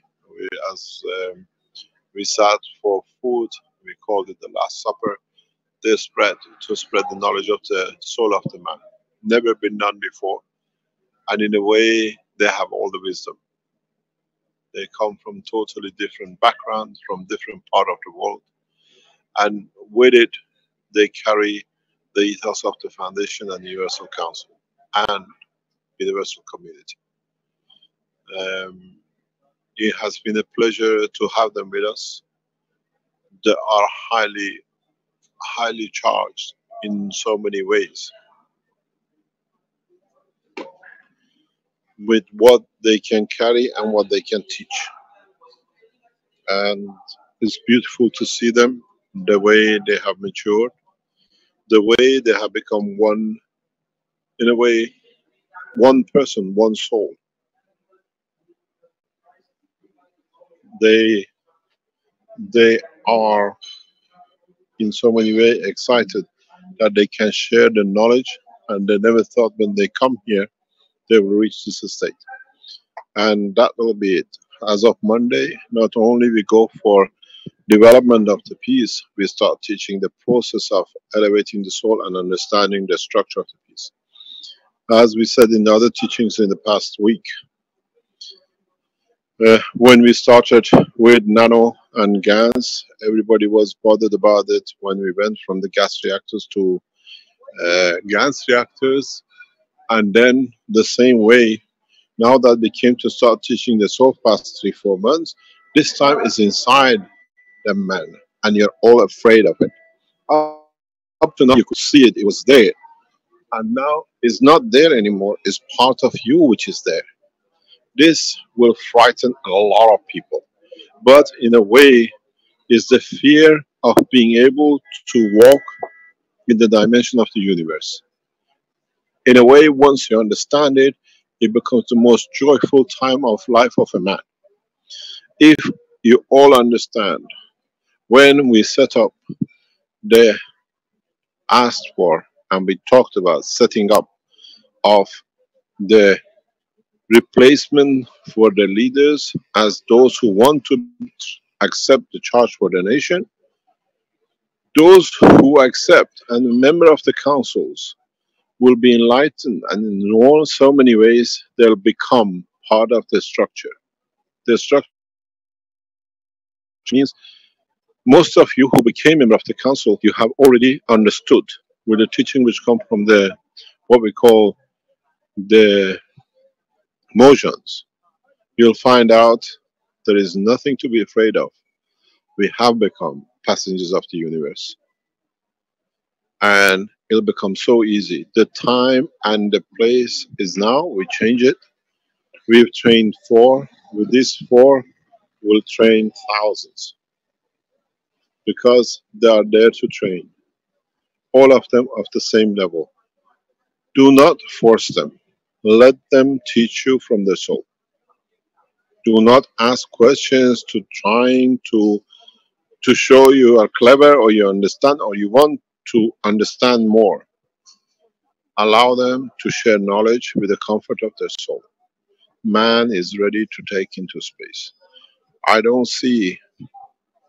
we sat for food, we called it the Last Supper. They spread the knowledge of the soul of the man. Never been done before. And in a way, they have all the wisdom. They come from totally different backgrounds, from different part of the world. And with it, they carry the ethos of the Foundation and the Universal Council and Universal Community. It has been a pleasure to have them with us. They are highly charged in so many ways with what they can carry and what they can teach. And it's beautiful to see them, the way they have matured, the way they have become one, in a way, one person, one soul. They are in so many ways excited that they can share the knowledge, and they never thought when they come here they will reach this state. And that will be it. As of Monday, not only we go for development of the peace, we start teaching the process of elevating the soul and understanding the structure of the peace. As we said in the other teachings in the past week, when we started with nano and gas, everybody was bothered about it. When we went from the gas reactors to gas reactors, and then the same way, now that we came to start teaching the soul past 3-4 months, this time is inside the man, and you're all afraid of it. Up to now, you could see it, it was there. And now it's not there anymore, it's part of you which is there. This will frighten a lot of people. But in a way, it's the fear of being able to walk in the dimension of the universe. In a way, once you understand it, it becomes the most joyful time of life of a man. If you all understand, when we set up the asked for and we talked about setting up of the replacement for the leaders as those who want to accept the charge for the nation, those who accept and a member of the councils will be enlightened, and in all so many ways they'll become part of the structure. The structure means most of you who became member of the council, you have already understood with the teaching which come from the what we call the motions, you'll find out there is nothing to be afraid of. We have become passengers of the universe. And it'll become so easy. The time and the place is now, we change it. We've trained 4, with these 4, we'll train thousands. Because they are there to train. All of them of the same level. Do not force them. Let them teach you from their soul. Do not ask questions to trying to show you are clever or you understand or you want to understand more. Allow them to share knowledge with the comfort of their soul. Man is ready to take into space. I don't see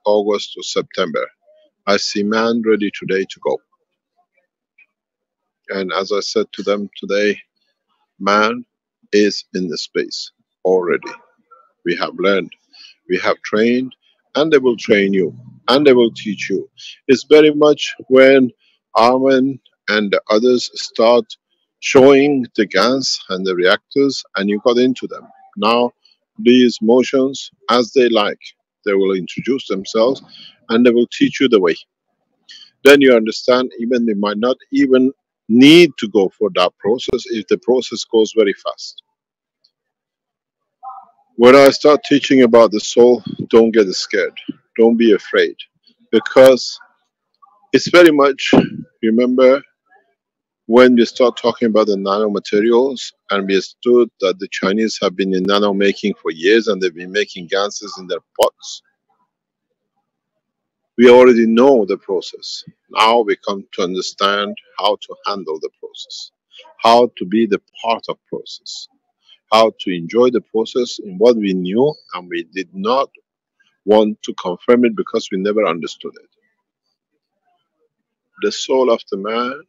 August or September. I see man ready today to go. And as I said to them today, man is in the space already. We have learned, we have trained, and they will train you, and they will teach you. It's very much when Armin and the others start showing the GANs and the reactors, and you got into them. Now, these motions, as they like, they will introduce themselves, and they will teach you the way. Then you understand, even they might not even need to go for that process if the process goes very fast. When I start teaching about the soul, don't get scared. Don't be afraid. Because it's very much, remember, when we start talking about the nanomaterials, and we understood that the Chinese have been in nano making for years and they've been making gases in their pots. We already know the process. Now we come to understand how to handle the process, how to be the part of process, how to enjoy the process in what we knew and we did not want to confirm it because we never understood it. The soul of the man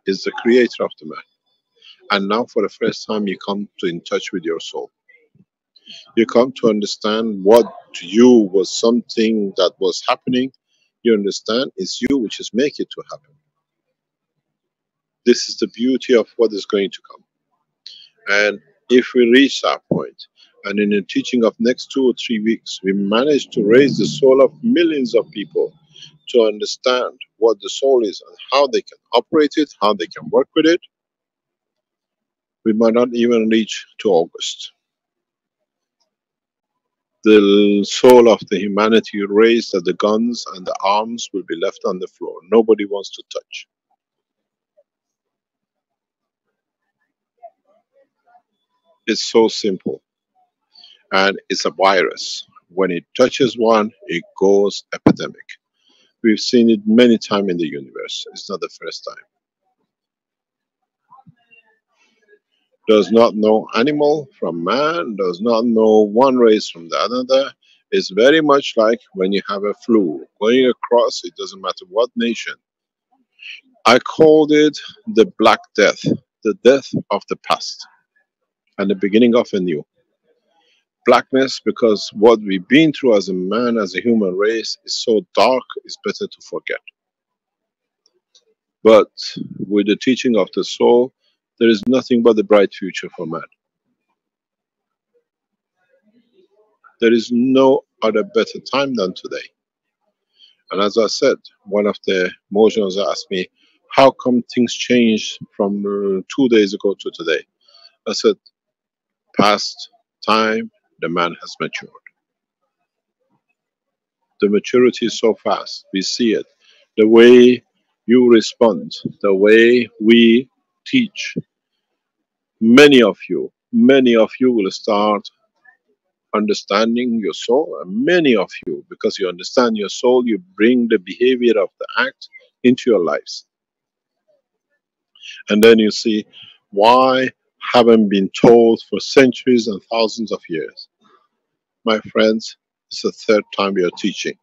is the creator of the man. And now for the first time you come to in touch with your soul. You come to understand what to you was something that was happening. You understand it's you which is make it to happen. This is the beauty of what is going to come. And if we reach that point, and in the teaching of next 2 or 3 weeks, we manage to raise the soul of millions of people to understand what the soul is and how they can operate it, how they can work with it, we might not even reach to August. The soul of the humanity raised that the guns and the arms will be left on the floor. Nobody wants to touch. It's so simple. And it's a virus. When it touches one, it goes epidemic. We've seen it many times in the universe. It's not the first time. Does not know animal from man, does not know one race from the other. It's very much like when you have a flu going across, it doesn't matter what nation. I called it the Black Death, the death of the past and the beginning of a new. Blackness, because what we've been through as a man, as a human race, is so dark, it's better to forget. But with the teaching of the soul, there is nothing but the bright future for man. There is no other better time than today. And as I said, one of the motions asked me, how come things changed from 2 days ago to today? I said, past time, the man has matured. The maturity is so fast, we see it. The way you respond, the way we teach, many of you will start understanding your soul, and many of you, because you understand your soul, you bring the behavior of the act into your lives. And then you see why haven't been told for centuries and thousands of years. My friends, it's the 3rd time we are teaching.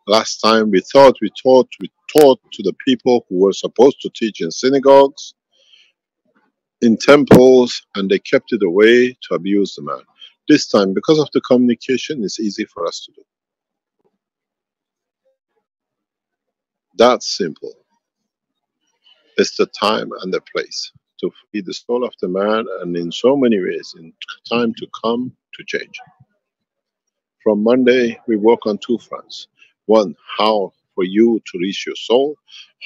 Last time we taught to the people who were supposed to teach in synagogues, in temples, and they kept it away to abuse the man. This time, because of the communication, it's easy for us to do. That's simple. It's the time and the place to feed the soul of the man, and in so many ways, in time to come, to change. From Monday, we work on two fronts. One, how for you to reach your soul,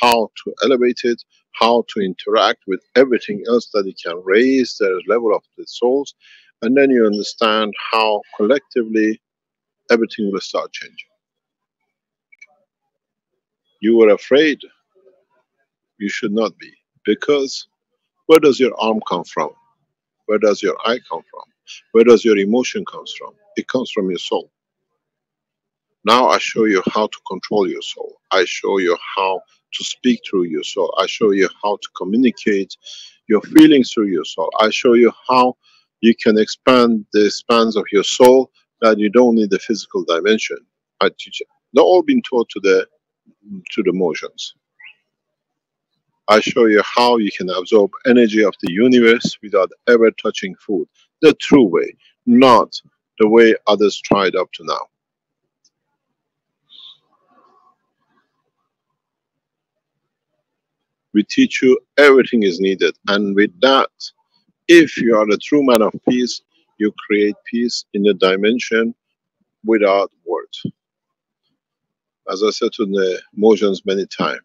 how to elevate it, how to interact with everything else that it can raise the level of the souls, and then you understand how collectively everything will start changing. You were afraid. You should not be. Because where does your arm come from? Where does your eye come from? Where does your emotion come from? It comes from your soul. Now I show you how to control your soul. I show you how to speak through your soul. I show you how to communicate your feelings through your soul. I show you how you can expand the spans of your soul, that you don't need the physical dimension. I teach it. They're all been taught to the motions. I show you how you can absorb energy of the universe without ever touching food. The true way, not the way others tried up to now. We teach you everything is needed, and with that, if you are the true man of peace, you create peace in the dimension without words. As I said to the motions many times,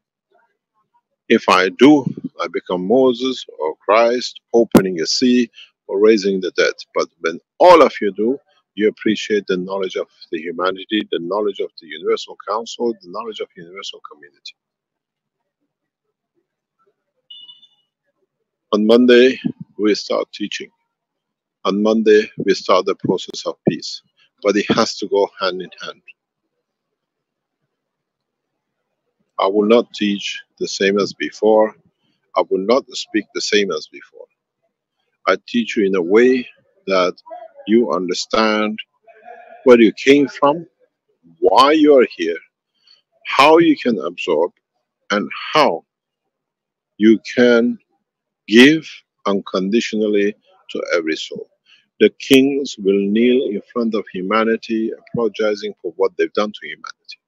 if I do, I become Moses or Christ, opening a sea or raising the dead. But when all of you do, you appreciate the knowledge of the humanity, the knowledge of the Universal Council, the knowledge of Universal Community. On Monday, we start teaching. On Monday, we start the process of peace. But it has to go hand in hand. I will not teach the same as before. I will not speak the same as before. I teach you in a way that you understand where you came from, why you are here, how you can absorb, and how you can give unconditionally to every soul. The kings will kneel in front of humanity, apologizing for what they've done to humanity.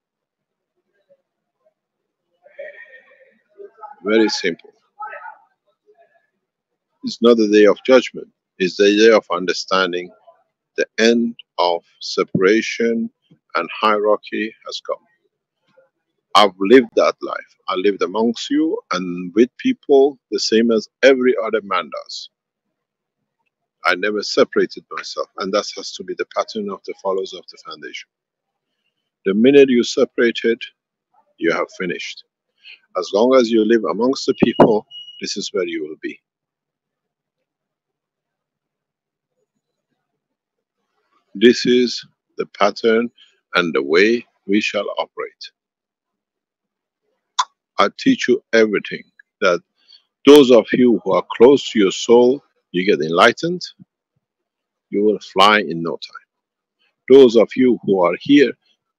Very simple. It's not the day of judgment. It's the day of understanding the end of separation and hierarchy has come. I've lived that life. I lived amongst you and with people the same as every other man does. I never separated myself, and that has to be the pattern of the followers of the foundation. The minute you separated, you have finished. As long as you live amongst the people, this is where you will be. This is the pattern and the way we shall operate. I teach you everything, that those of you who are close to your soul, you get enlightened, you will fly in no time. Those of you who are here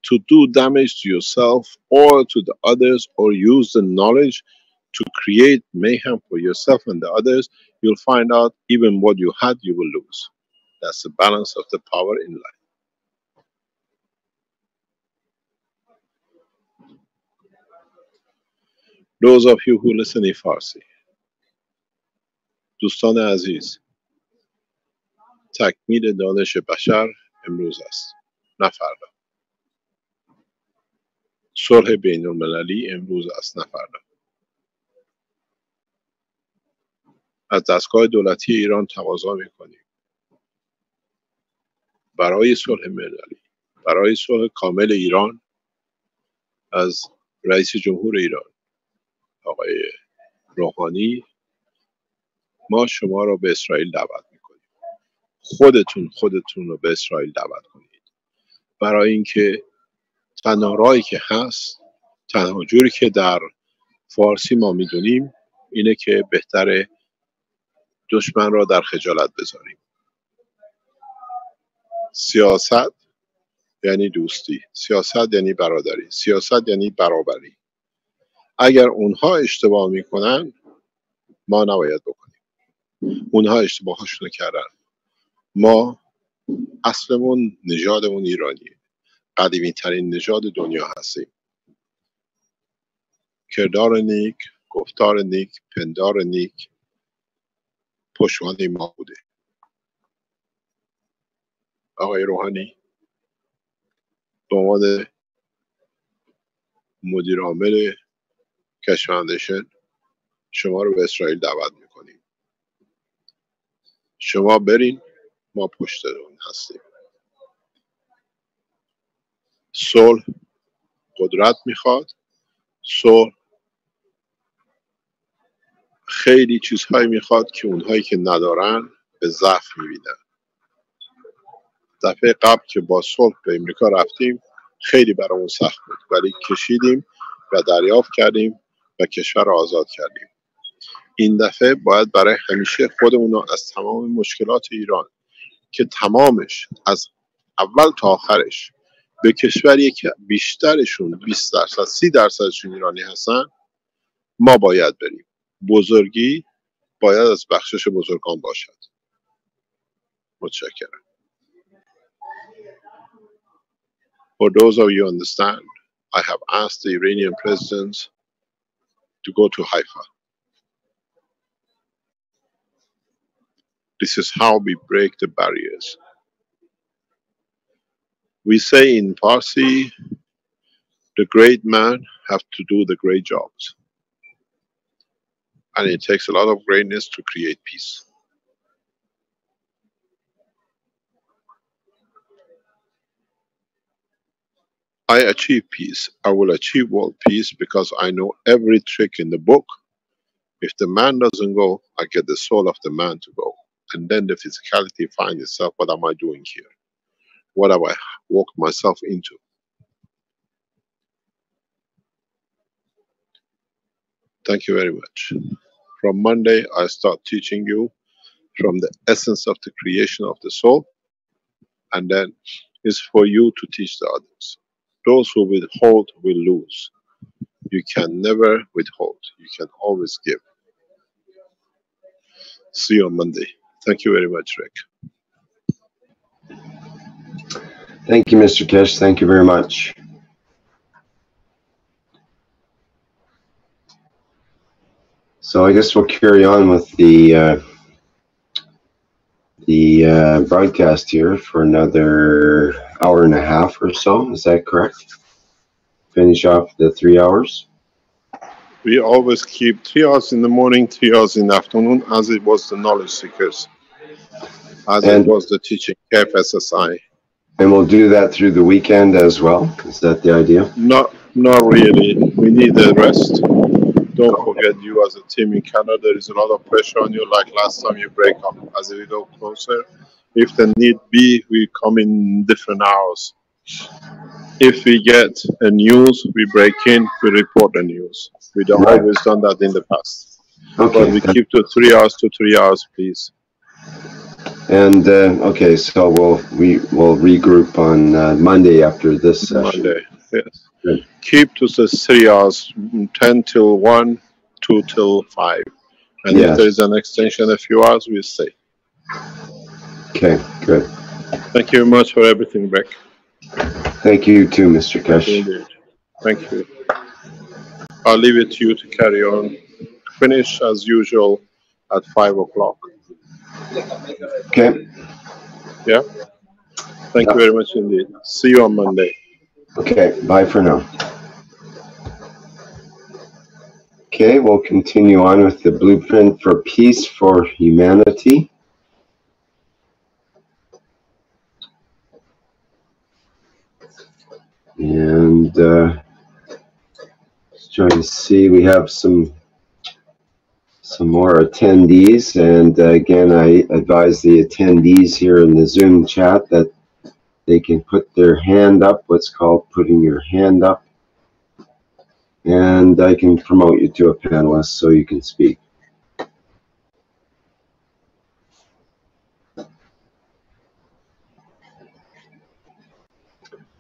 to do damage to yourself or to the others, or use the knowledge to create mayhem for yourself and the others, you'll find out even what you had, you will lose. That's the balance of the power in life. Those of you who listen in Farsi, دوستان عزیز، تکمیل دانش بشر امروز است، نه فردا. صلح بین المللی امروز است، نه فردا. از دستگاه دولتی ایران تقاضا میکنیم برای صلح مللی، برای صلح کامل ایران، از رئیس جمهور ایران آقای روحانی، ما شما را به اسرائیل دعوت میکنیم. خودتون رو به اسرائیل دعوت کنید، برای اینکه تنها راهی که هست، تنها جوری که در فارسی ما میدونیم اینه که بهتره دشمن را در خجالت بذاریم. سیاست یعنی دوستی، سیاست یعنی برادری، سیاست یعنی برابری. اگر اونها اشتباه میکنن ما نباید بکنیم. اونها اشتباهاشونو کردن. ما اصلمون نژادمون ایرانیه، قدیمی ترین نژاد دنیا هستیم. کردار نیک، گفتار نیک، پندار نیک، پشتوانه ما بوده. آقای روحانی به عنوان مدیر عامل کش فاندیشن شما رو به اسرائیل دعوت میکنیم. شما برین، ما پشتتون هستیم. صلح قدرت میخواد. صلح خیلی چیزهایی میخواد که اونهایی که ندارن به ضعف میبینن. دفعه قبل که با صلح به امریکا رفتیم خیلی برامون سخت بود، ولی کشیدیم و دریافت کردیم و کشور را آزاد کردیم. این دفعه باید برای همیشه خودمون رو از تمام مشکلات ایران که تمامش از اول تا آخرش به کشوری که بیشترشون 20% 30%شون ایرانی هستن ما باید بریم. بزرگی باید از بخشش بزرگان باشد. متشکرم. For those of you understand, I have asked the Iranian president to go to Haifa. This is how we break the barriers. We say in Farsi, the great man have to do the great jobs. And it takes a lot of greatness to create peace. I achieve peace. I will achieve world peace because I know every trick in the book. If the man doesn't go, I get the soul of the man to go. And then the physicality finds itself, what am I doing here? What have I walked myself into? Thank you very much. From Monday, I start teaching you from the essence of the creation of the soul. And then it's for you to teach the others. Those who withhold will lose. You can never withhold. You can always give. See you on Monday. Thank you very much, Rick. Thank you, Mr. Keshe. Thank you very much. So I guess we'll carry on with the broadcast here for another hour and a half or so. Is that correct? Finish off the 3 hours? We always keep 3 hours in the morning, 3 hours in the afternoon, as it was the knowledge seekers, as it was the teaching KF SSI. And we'll do that through the weekend as well? Is that the idea? Not really. We need the rest. Don't forget, you as a team in Canada, there is a lot of pressure on you, like last time you break up. As we go closer, if the need be, we come in different hours. If we get a news, we break in, we report the news. We've always done that in the past. Okay. But we keep to 3 hours to 3 hours, please. And okay, so we'll regroup on Monday after this session. Monday, yes. Good. Keep to the 3 hours, 10 till 1, 2 till 5. And Yes. if there is an extension a few hours, we'll stay. Okay, good. Thank you very much for everything, Beck. Thank you too, Mr. Keshe. Indeed. Thank you. I'll leave it to you to carry on. Finish as usual at 5 o'clock. Okay. Yeah? Thank you very much indeed. See you on Monday. Okay, bye for now. Okay, we'll continue on with the blueprint for peace for humanity. And just trying to see, we have some more attendees, and again, I advise the attendees here in the Zoom chat that they can put their hand up, what's called putting your hand up, and I can promote you to a panelist so you can speak.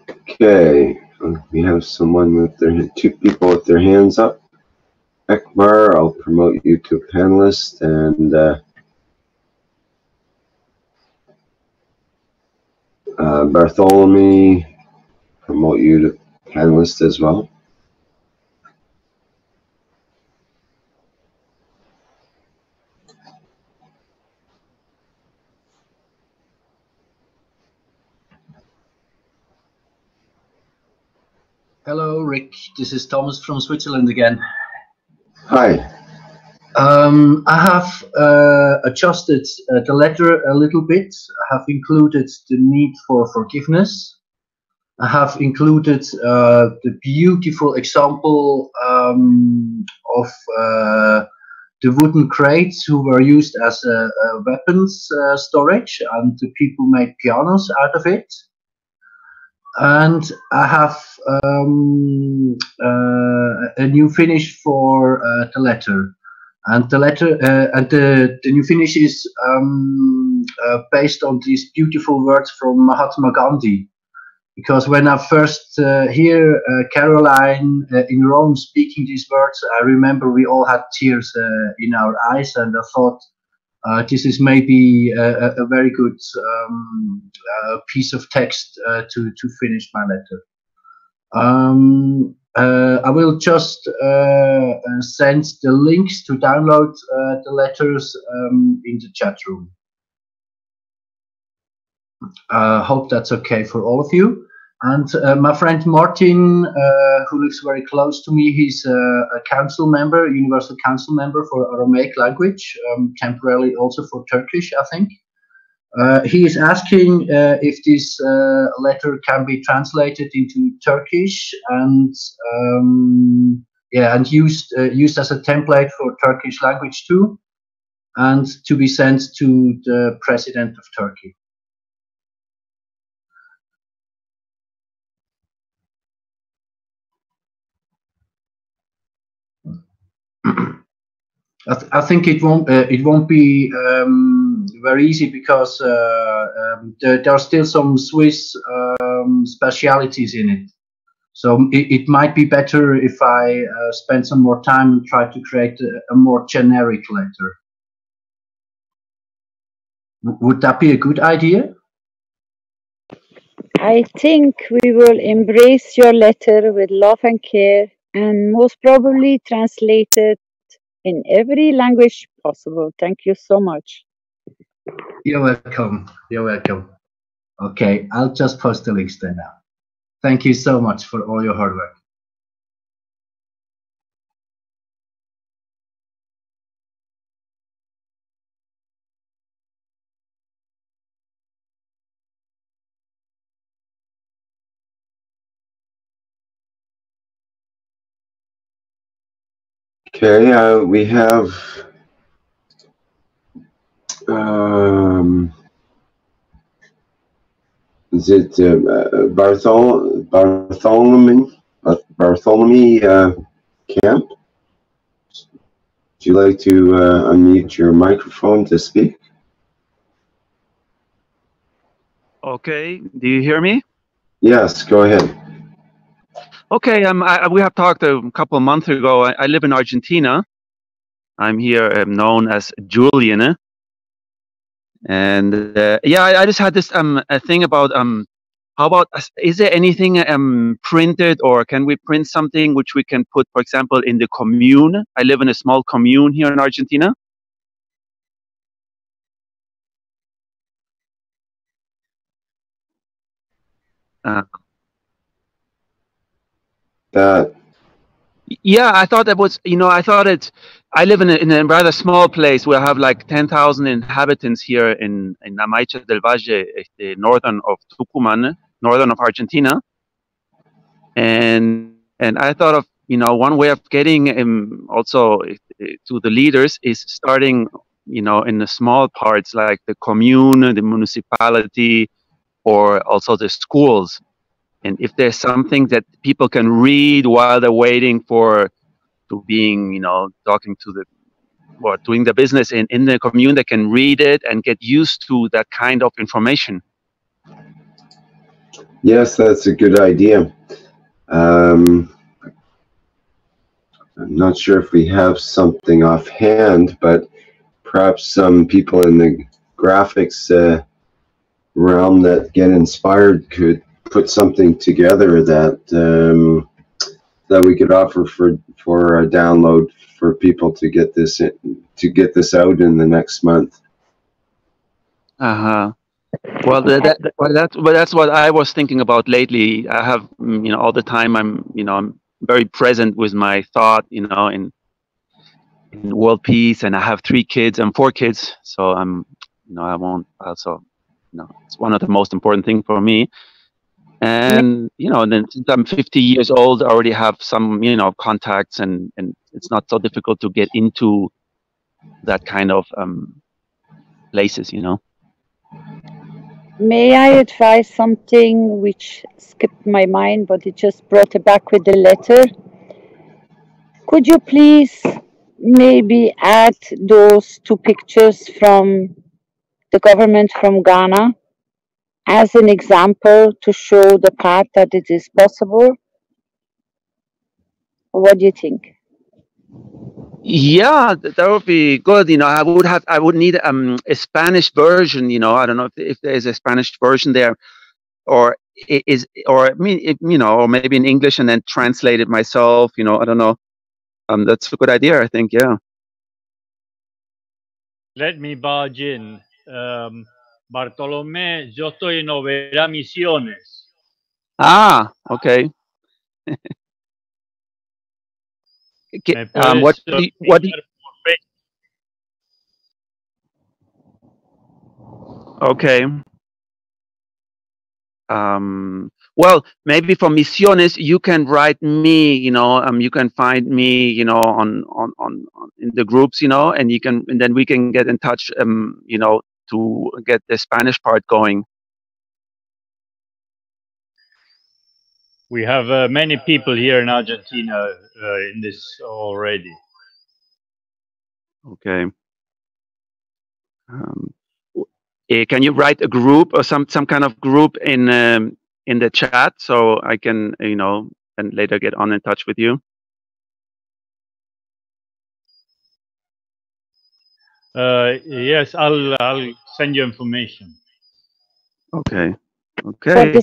Okay, we have someone with two people with their hands up. Ekbar, I'll promote you to a panelist, and Bartholomew, promote you to panelist as well. Hello, Rick. This is Thomas from Switzerland again. Hi. I have adjusted the letter a little bit. I have included the need for forgiveness. I have included the beautiful example of the wooden crates who were used as a weapons storage, and the people made pianos out of it. And I have a new finish for the letter. And the letter and the new finish is based on these beautiful words from Mahatma Gandhi. Because when I first hear Caroline in Rome speaking these words, I remember we all had tears in our eyes, and I thought this is maybe a very good piece of text to finish my letter. I will just send the links to download the letters in the chat room. Hope that's okay for all of you. And my friend Martin, who lives very close to me, he's a council member, universal council member for Aramaic language, temporarily also for Turkish, I think. He is asking if this letter can be translated into Turkish and and used as a template for Turkish language too, and to be sent to the President of Turkey. I think it won't be very easy because there are still some Swiss specialities in it. So it might be better if I spend some more time and try to create a more generic letter. Would that be a good idea? I think we will embrace your letter with love and care, and most probably translate it in every language possible. Thank you so much. You're welcome. You're welcome. Okay, I'll just post the links there now. Thank you so much for all your hard work. Okay, we have is it Bartholomew Camp? Would you like to unmute your microphone to speak? Okay, do you hear me? Yes, go ahead. Okay, we have talked a couple of months ago. I live in Argentina. I'm here known as Julian. And yeah, I just had this a thing about how about, is there anything printed, or can we print something which we can put, for example, in the commune? I live in a small commune here in Argentina. Yeah, I thought that was, I thought I live in a rather small place. We have like 10,000 inhabitants here in Amaicha del Valle, northern of Tucumán, northern of Argentina. And I thought of, one way of getting also to the leaders is starting, in the small parts like the commune, the municipality, or also the schools. And if there's something that people can read while they're waiting to being, talking to or doing the business in the commune, they can read it and get used to that kind of information. Yes, that's a good idea. I'm not sure if we have something offhand, but perhaps some people in the graphics realm that get inspired could put something together that that we could offer for a download for people to get this out in the next month. Well, that's what I was thinking about lately. I have, all the time I'm very present with my thought, in world peace, and I have 3 kids and 4 kids, so I won't also, it's one of the most important things for me. And and then since I'm 50 years old, I already have some contacts, and it's not so difficult to get into that kind of places. May I advise something which skipped my mind, but it just brought it back with the letter? Could you please maybe add those 2 pictures from the government from Ghana as an example to show the path that it is possible? What do you think? Yeah, that would be good. I would need a Spanish version. I don't know if there is a Spanish version there, or or maybe in English and then translate it myself. I don't know. That's a good idea, I think. Yeah. Let me barge in. Bartolomé, yo estoy en Oberá, Misiones. Ah, okay. What do you, okay. Well, maybe for Misiones, you can write me, you can find me, on in the groups, and then we can get in touch, to get the Spanish part going. We have many people here in Argentina in this already. Okay. Can you write a group or some kind of group in the chat, so I can, and later get in touch with you? Yes, I'll send you information. Okay. Okay.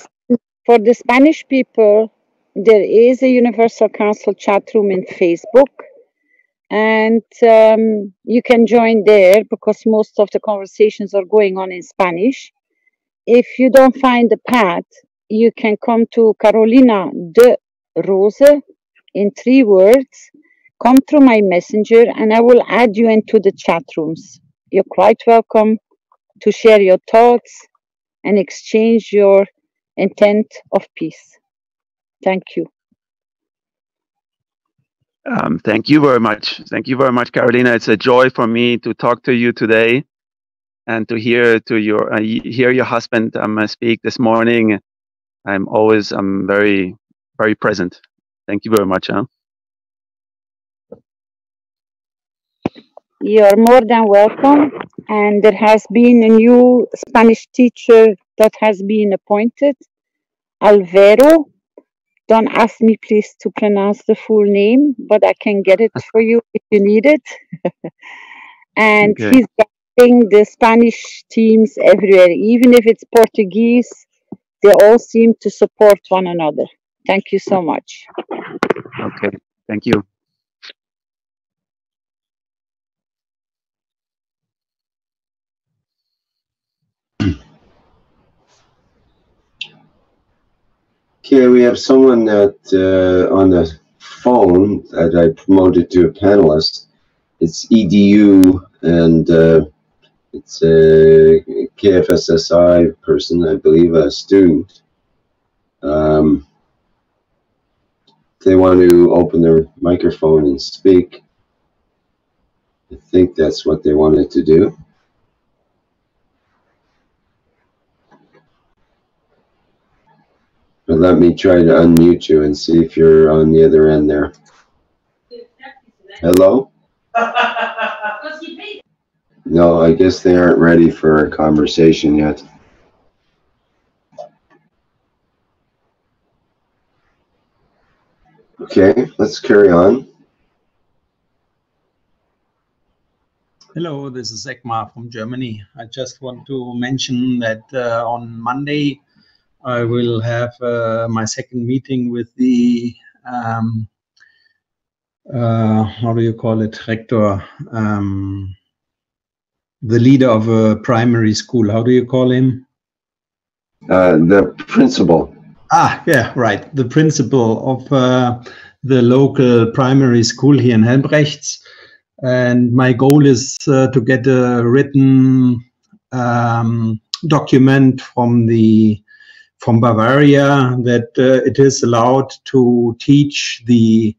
For the Spanish people, there is a Universal Council chat room in Facebook, and you can join there because most of the conversations are going on in Spanish. If you don't find the path, you can come to Carolina de Rose in 3 words. Come through my messenger and I will add you into the chat rooms. You're quite welcome to share your thoughts and exchange your intent of peace. Thank you. Thank you very much. Thank you very much, Carolina. It's a joy for me to talk to you today and to hear your husband speak this morning. I'm always very, very present. Thank you very much. You're more than welcome. And there has been a new Spanish teacher that has been appointed, Alvaro. Don't ask me, please, to pronounce the full name, but I can get it for you if you need it. And Okay. he's guiding the Spanish teams everywhere. Even if it's Portuguese, they all seem to support one another. Thank you so much. Okay. Thank you. Okay, we have someone that on the phone that I promoted to a panelist. It's EDU, and it's a KF SSI person, I believe, a student. They want to open their microphone and speak. I think that's what they wanted to do. But let me try to unmute you and see if you're on the other end there. Hello? No, I guess they aren't ready for a conversation yet. Okay, let's carry on. Hello, this is Ekmar from Germany. I just want to mention that on Monday I will have my second meeting with the how do you call it, rector, the leader of a primary school. How do you call him? The principal. Ah, yeah, right. The principal of the local primary school here in Helmbrechts. And my goal is to get a written document from Bavaria that it is allowed to teach the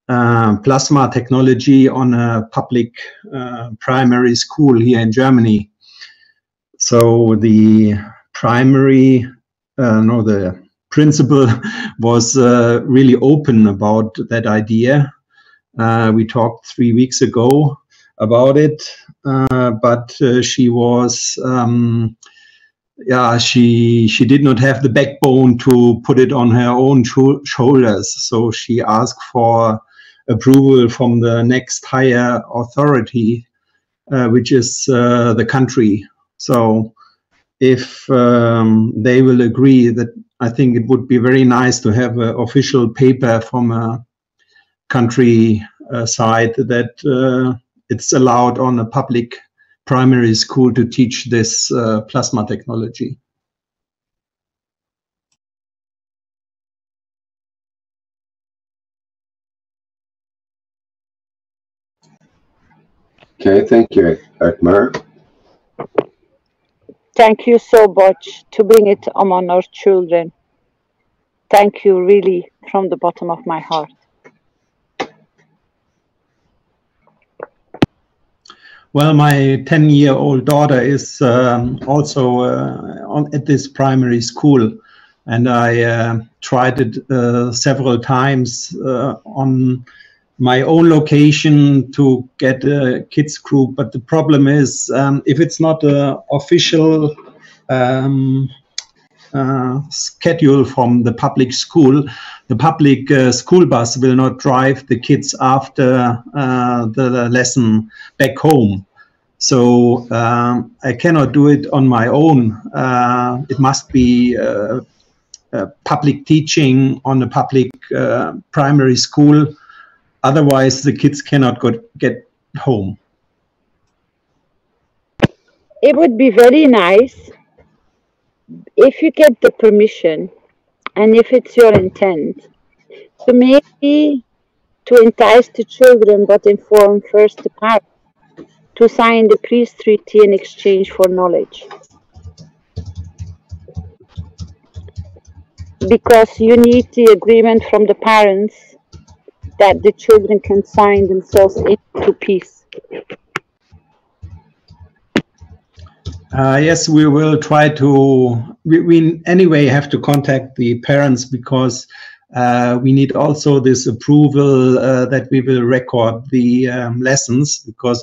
plasma technology on a public primary school here in Germany. So the the principal was really open about that idea. We talked 3 weeks ago about it, but she was, she did not have the backbone to put it on her own shoulders. So she asked for approval from the next higher authority, which is the country. So if they will agree, that I think it would be very nice to have an official paper from a country side that it's allowed on a public primary school to teach this plasma technology. Okay, thank you, Ekmar. Thank you so much to bring it among our children. Thank you really from the bottom of my heart. Well, my 10-year-old daughter is also at this primary school, and I tried it several times on my own location to get a kids group. But the problem is, if it's not an official schedule from the public school, the public school bus will not drive the kids after the lesson back home. So I cannot do it on my own. It must be public teaching on a public primary school. Otherwise, the kids cannot get home. It would be very nice if you get the permission, and if it's your intent, to maybe to entice the children, but inform first the parents, to sign the peace treaty in exchange for knowledge. Because you need the agreement from the parents that the children can sign themselves into peace. Yes, we will try to. We anyway have to contact the parents, because we need also this approval that we will record the lessons, because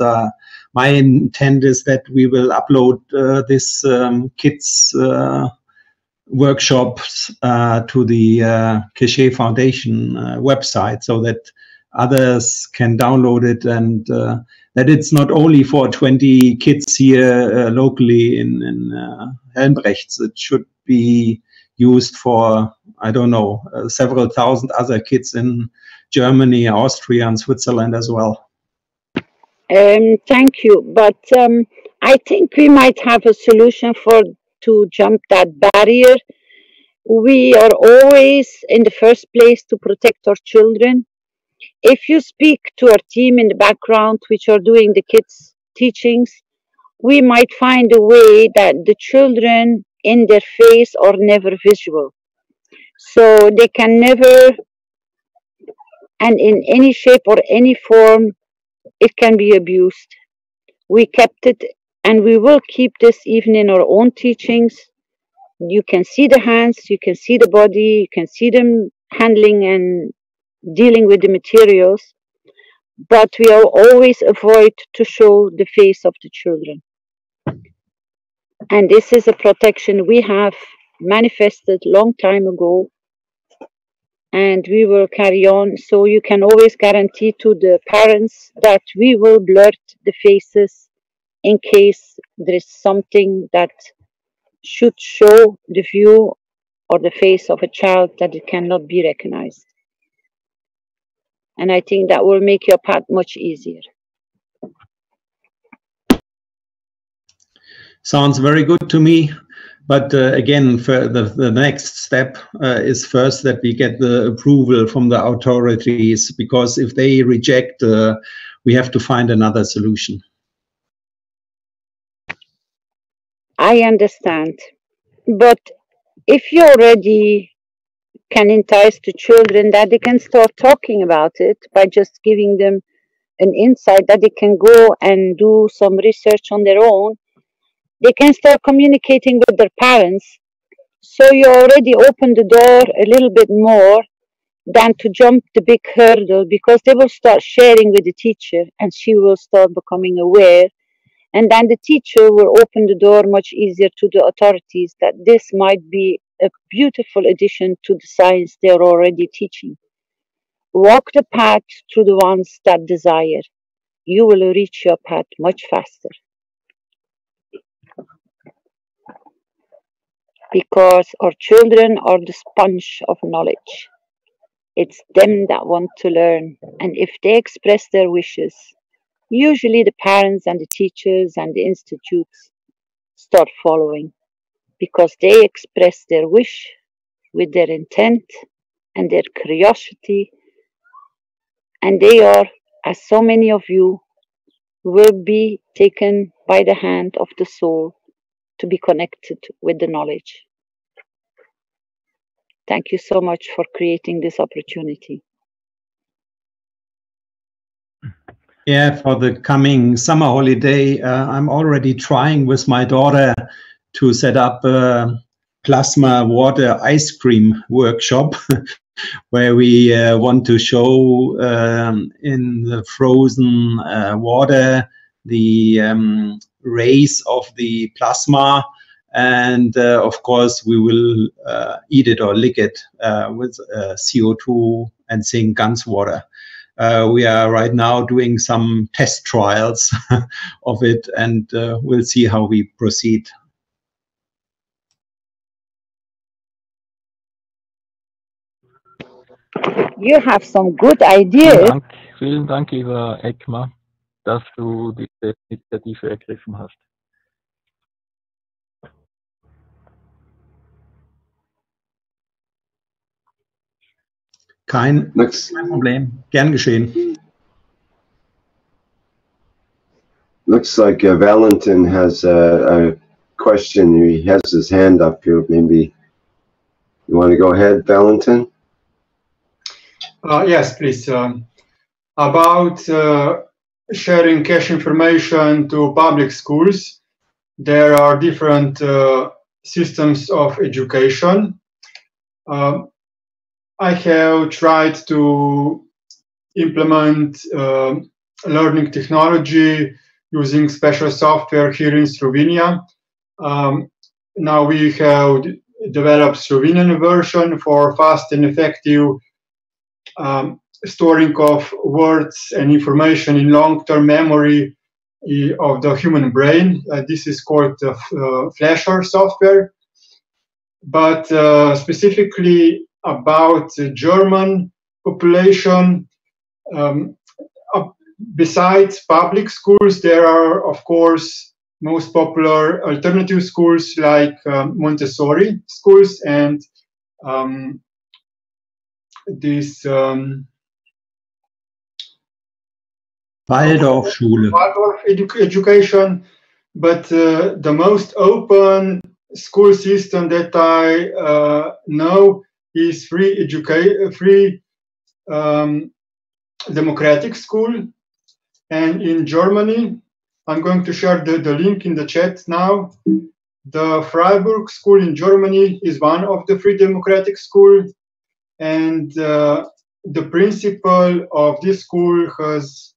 my intent is that we will upload this kids workshops to the Keshe Foundation website, so that others can download it, and that it's not only for 20 kids here locally in Helmbrechts. It should be used for, I don't know, several thousand other kids in Germany, Austria, and Switzerland as well. Thank you, but I think we might have a solution to jump that barrier. We are always in the first place to protect our children. If you speak to our team in the background, which are doing the kids' teachings, we might find a way that the children in their face are never visual. So they can never, and in any shape or any form, it can be abused. We kept it, and we will keep this even in our own teachings. You can see the hands, you can see the body, you can see them handling and dealing with the materials, but we will always avoid to show the face of the children. And this is a protection we have manifested long time ago, and we will carry on. So you can always guarantee to the parents that we will blur the faces in case there is something that should show the view or the face of a child that it cannot be recognized. And I think that will make your path much easier. Sounds very good to me. But again, for the next step is first that we get the approval from the authorities, because if they reject, we have to find another solution. I understand. But if you already can entice the children that they can start talking about it by just giving them an insight that they can go and do some research on their own, they can start communicating with their parents. So you already open the door a little bit more than to jump the big hurdle, because they will start sharing with the teacher and she will start becoming aware. And then the teacher will open the door much easier to the authorities that this might be a beautiful addition to the science they're already teaching. Walk the path to the ones that desire. You will reach your path much faster. Because our children are the sponge of knowledge. It's them that want to learn. And if they express their wishes, usually the parents and the teachers and the institutes start following, because they express their wish with their intent and their curiosity. And they are, as so many of you, will be taken by the hand of the soul to be connected with the knowledge. Thank you so much for creating this opportunity. Yeah, for the coming summer holiday, I'm already trying with my daughter to set up a plasma water ice cream workshop where we want to show in the frozen water the rays of the plasma. And of course, we will eat it or lick it with CO2 and zinc guns water. We are right now doing some test trials of it, and we'll see how we proceed. You have some good ideas. Vielen Dank, lieber Eckmar, dass du diese Initiative ergriffen hast. Kein Problem. Gern geschehen. Looks like Valentin has a question. He has his hand up here. Maybe you want to go ahead, Valentin? Yes, please. About sharing cache information to public schools, there are different systems of education. I have tried to implement learning technology using special software here in Slovenia. Now we have developed Slovenian version for fast and effective storing of words and information in long-term memory of the human brain. This is called Flasher software. But specifically about the German population, besides public schools, there are, of course, most popular alternative schools like Montessori schools and this Waldorfschule. Waldorf education, but the most open school system that I know is free democratic school. And in Germany, I'm going to share the link in the chat now. The Freiburg school in Germany is one of the free democratic school, and the principal of this school has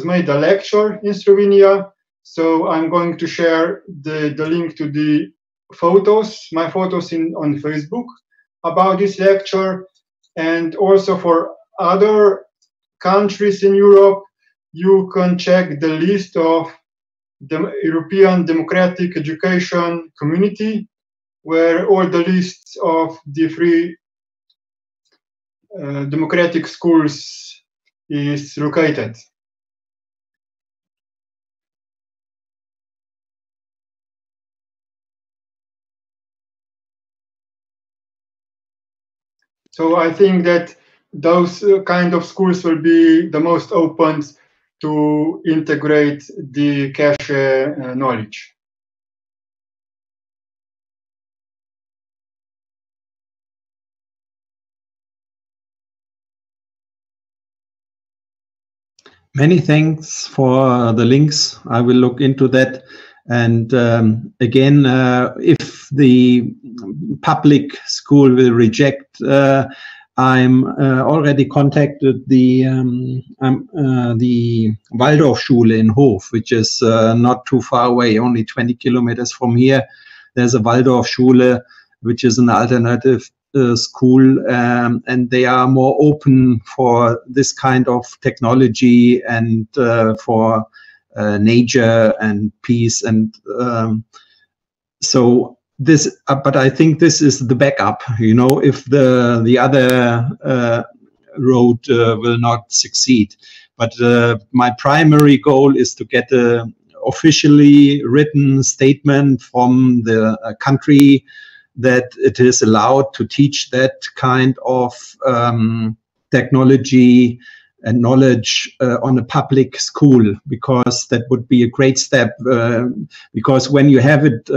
made a lecture in Slovenia. So I'm going to share the link to the photos, my photos on Facebook about this lecture. And also for other countries in Europe, you can check the list of the European Democratic Education Community, where all the lists of the free democratic schools is located. So I think that those kind of schools will be the most open to integrate the Keshe knowledge. Many thanks for the links. I will look into that. And again, if the public school will reject, I'm already contacted the Waldorfschule in Hof, which is not too far away, only 20 kilometers from here. There's a Waldorfschule, which is an alternative school, and they are more open for this kind of technology and for nature and peace. And so this, but I think this is the backup, you know, if the other road will not succeed. But my primary goal is to get a officially written statement from the country that it is allowed to teach that kind of technology and knowledge on a public school, because that would be a great step. Because when you have it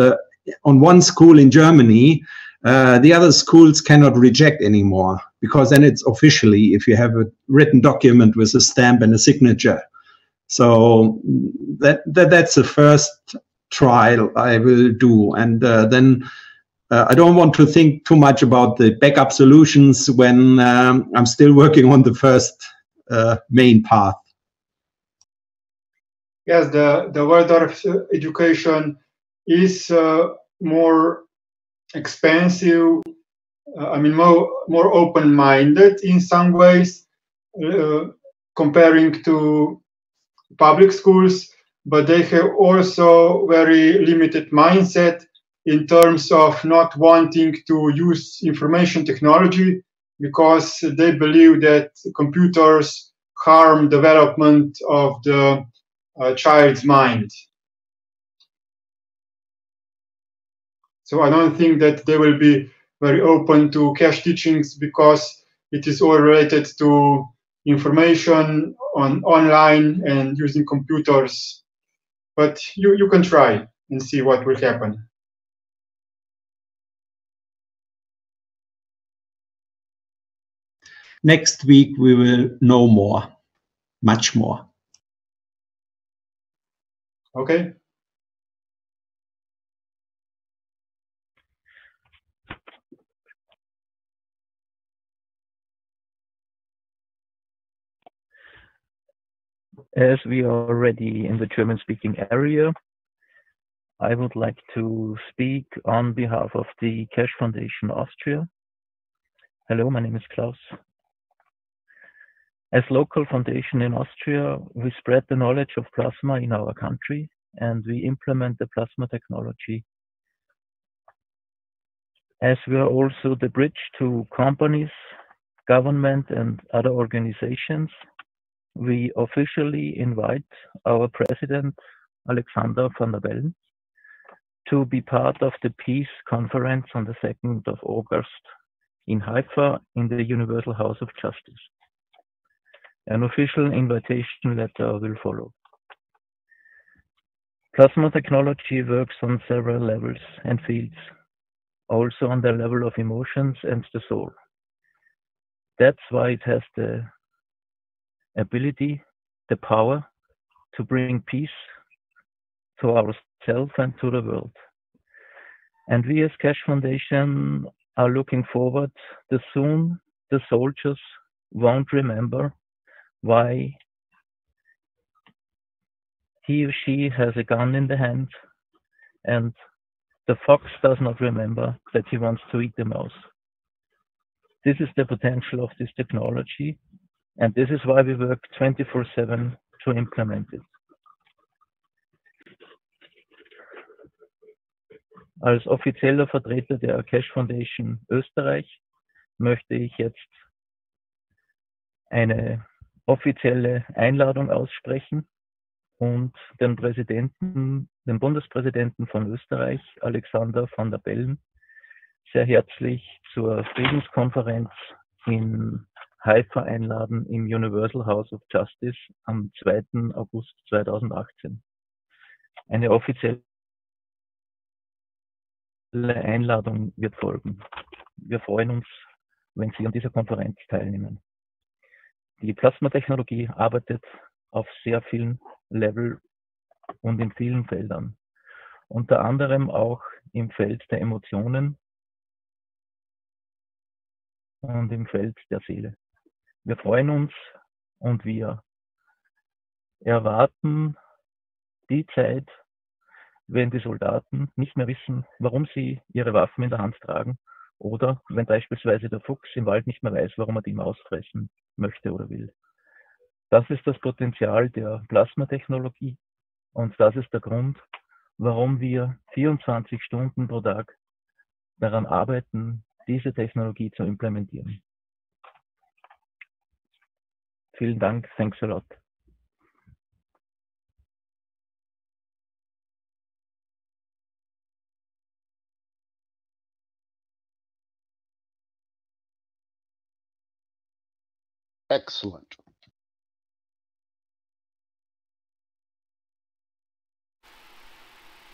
on one school in Germany, the other schools cannot reject anymore, because then it's officially, if you have a written document with a stamp and a signature. So that's the first trial I will do. And then I don't want to think too much about the backup solutions when I'm still working on the first main path. Yes, the Waldorf education is more expensive. I mean, more open-minded in some ways, comparing to public schools, but they have also very limited mindset in terms of not wanting to use information technology, because they believe that computers harm development of the child's mind. So I don't think that they will be very open to Keshe teachings, because it is all related to information online and using computers. But you can try and see what will happen. Next week we will know more, much more. Okay. As we are already in the German-speaking area, I would like to speak on behalf of the Keshe Foundation Austria. Hello, my name is Klaus. As local foundation in Austria, we spread the knowledge of plasma in our country, and we implement the plasma technology. As we are also the bridge to companies, government, and other organizations, we officially invite our president, Alexander van der Bellen, to be part of the Peace Conference on the 2nd of August in Haifa in the Universal House of Justice. An official invitation letter will follow. Plasma technology works on several levels and fields, also on the level of emotions and the soul. That's why it has the ability, the power to bring peace to ourselves and to the world. And we as Keshe Foundation are looking forward that soon the soldiers won't remember why he or she has a gun in the hand, and the fox does not remember that he wants to eat the mouse. This is the potential of this technology, and this is why we work 24/7 to implement it. Als offizieller Vertreter der Keshe Foundation Österreich möchte ich jetzt eine offizielle Einladung aussprechen und den Bundespräsidenten von Österreich, Alexander van der Bellen, sehr herzlich zur Friedenskonferenz in Haifa einladen im Universal House of Justice am 2. August 2018. Eine offizielle Einladung wird folgen. Wir freuen uns, wenn Sie an dieser Konferenz teilnehmen. Die Plasmatechnologie arbeitet auf sehr vielen Level und in vielen Feldern. Unter anderem auch im Feld der Emotionen und im Feld der Seele. Wir freuen uns und wir erwarten die Zeit, wenn die Soldaten nicht mehr wissen, warum sie ihre Waffen in der Hand tragen, oder wenn beispielsweise der Fuchs im Wald nicht mehr weiß, warum er die Maus fressen möchte oder will. Das ist das Potenzial der Plasmatechnologie und das ist der Grund, warum wir 24 Stunden pro Tag daran arbeiten, diese Technologie zu implementieren. Vielen Dank, thanks a lot. Excellent.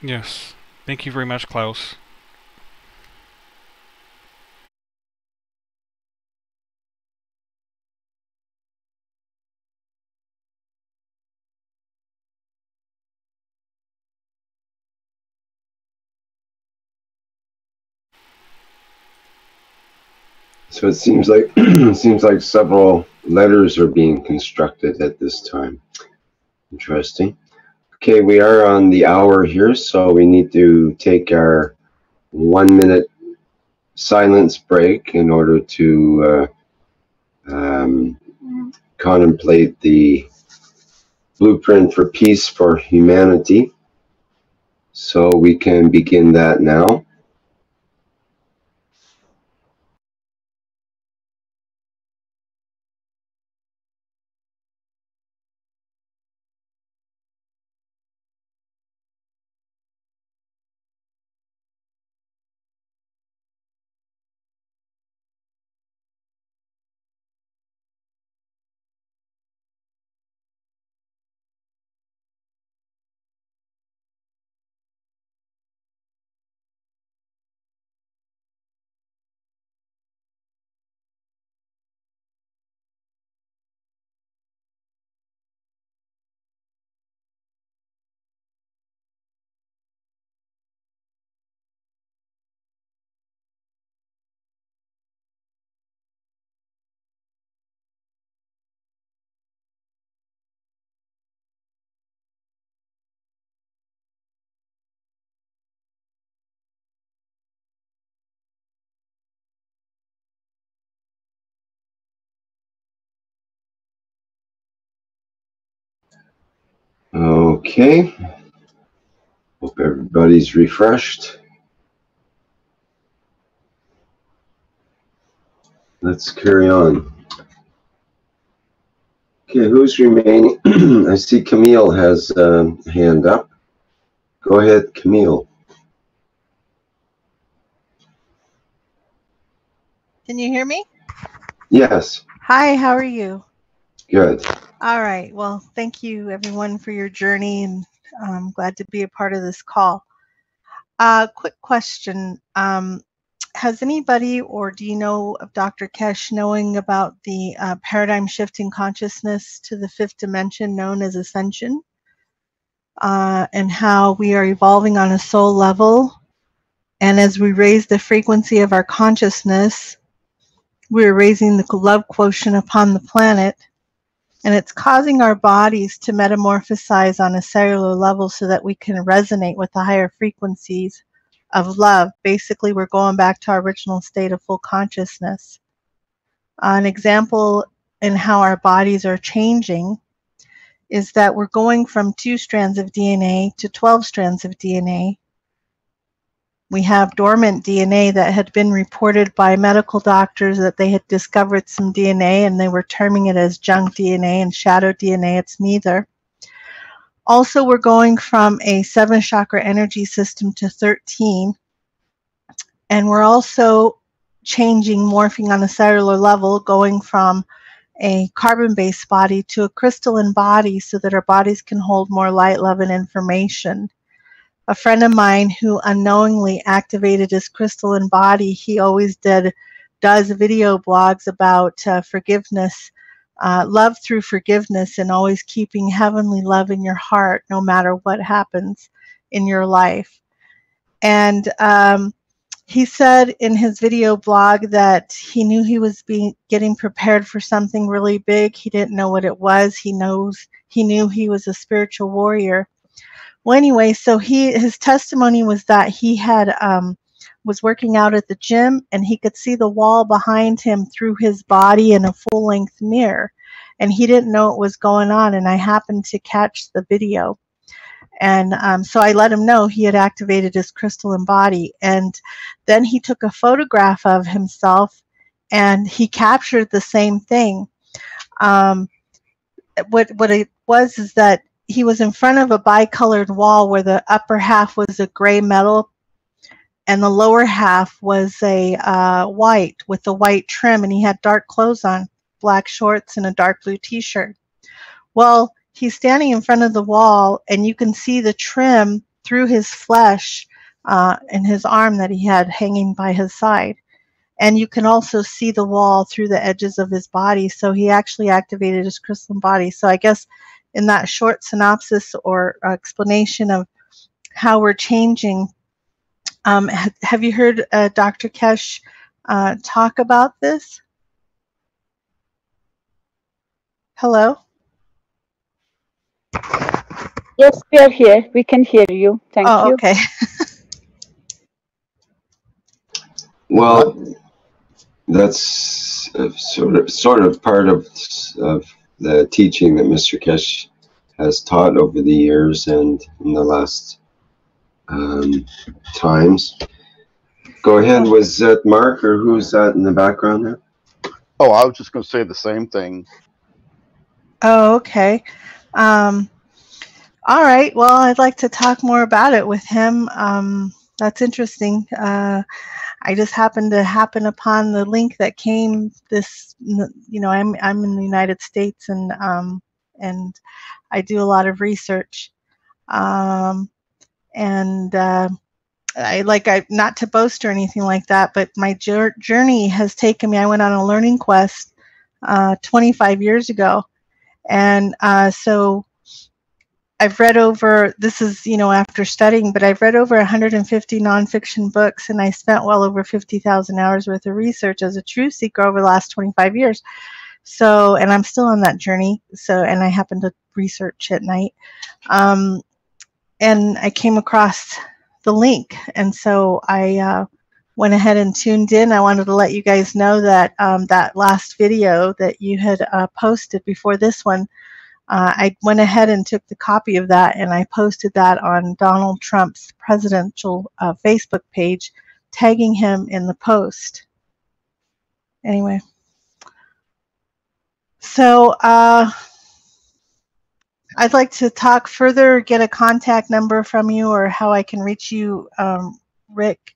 Yes. Thank you very much, Klaus. So it seems like several letters are being constructed at this time. Interesting. Okay, we are on the hour here, so we need to take our 1 minute silence break in order to contemplate the blueprint for peace for humanity. So we can begin that now. Okay. Hope everybody's refreshed. Let's carry on. Okay, who's remaining? I see Camille has a hand up. Go ahead, Camille. Can you hear me? Yes. Hi, how are you? Good. All right. Well, thank you everyone for your journey, and I'm glad to be a part of this call. Quick question. Has anybody, or do you know of Dr. Keshe knowing about the paradigm shift in consciousness to the fifth dimension known as ascension, and how we are evolving on a soul level, and as we raise the frequency of our consciousness, we're raising the love quotient upon the planet, and it's causing our bodies to metamorphosize on a cellular level so that we can resonate with the higher frequencies of love. Basically, we're going back to our original state of full consciousness. An example in how our bodies are changing is that we're going from 2 strands of DNA to 12 strands of DNA. We have dormant DNA that had been reported by medical doctors that they had discovered some DNA and they were terming it as junk DNA and shadow DNA. It's neither. Also, we're going from a 7 chakra energy system to 13. And we're also changing, morphing on a cellular level, going from a carbon-based body to a crystalline body so that our bodies can hold more light, love, and information. A friend of mine who unknowingly activated his crystalline body, he always does video blogs about forgiveness, love through forgiveness, and always keeping heavenly love in your heart no matter what happens in your life. And he said in his video blog that he knew he was getting prepared for something really big. He didn't know what it was. He knew he was a spiritual warrior. Well, anyway, so his testimony was that he had was working out at the gym, and he could see the wall behind him through his body in a full-length mirror, and he didn't know what was going on. And I happened to catch the video. And so I let him know he had activated his crystalline body. And then he took a photograph of himself, and he captured the same thing. What it was is that he was in front of a bicolored wall where the upper half was a gray metal and the lower half was a white with a white trim, and he had dark clothes on, black shorts and a dark blue t-shirt. Well, he's standing in front of the wall, and you can see the trim through his flesh in his arm that he had hanging by his side. And you can also see the wall through the edges of his body. So he actually activated his crystalline body. So I guess in that short synopsis or explanation of how we're changing, have you heard Dr. Keshe talk about this? Hello? Yes, we are here. We can hear you. Thank you. Okay. Well, that's sort of part of the teaching that Mr. Keshe has taught over the years and in the last times. Go ahead. Was that Mark, or who's that in the background there? Oh, I was just going to say the same thing. Oh, okay. All right. Well, I'd like to talk more about it with him. That's interesting. I just happened to happen upon the link that came this, I'm in the United States, and I do a lot of research. Not to boast or anything like that, but my journey has taken me, I went on a learning quest 25 years ago. And so I've read over, this is, after studying, but I've read over 150 nonfiction books, and I spent well over 50,000 hours worth of research as a truth seeker over the last 25 years. So, and I'm still on that journey. So, and I happen to research at night. And I came across the link. And so I went ahead and tuned in. I wanted to let you guys know that that last video that you had posted before this one, I went ahead and took the copy of that, and I posted that on Donald Trump's presidential Facebook page, tagging him in the post. Anyway, so I'd like to talk further, get a contact number from you, or how I can reach you, Rick,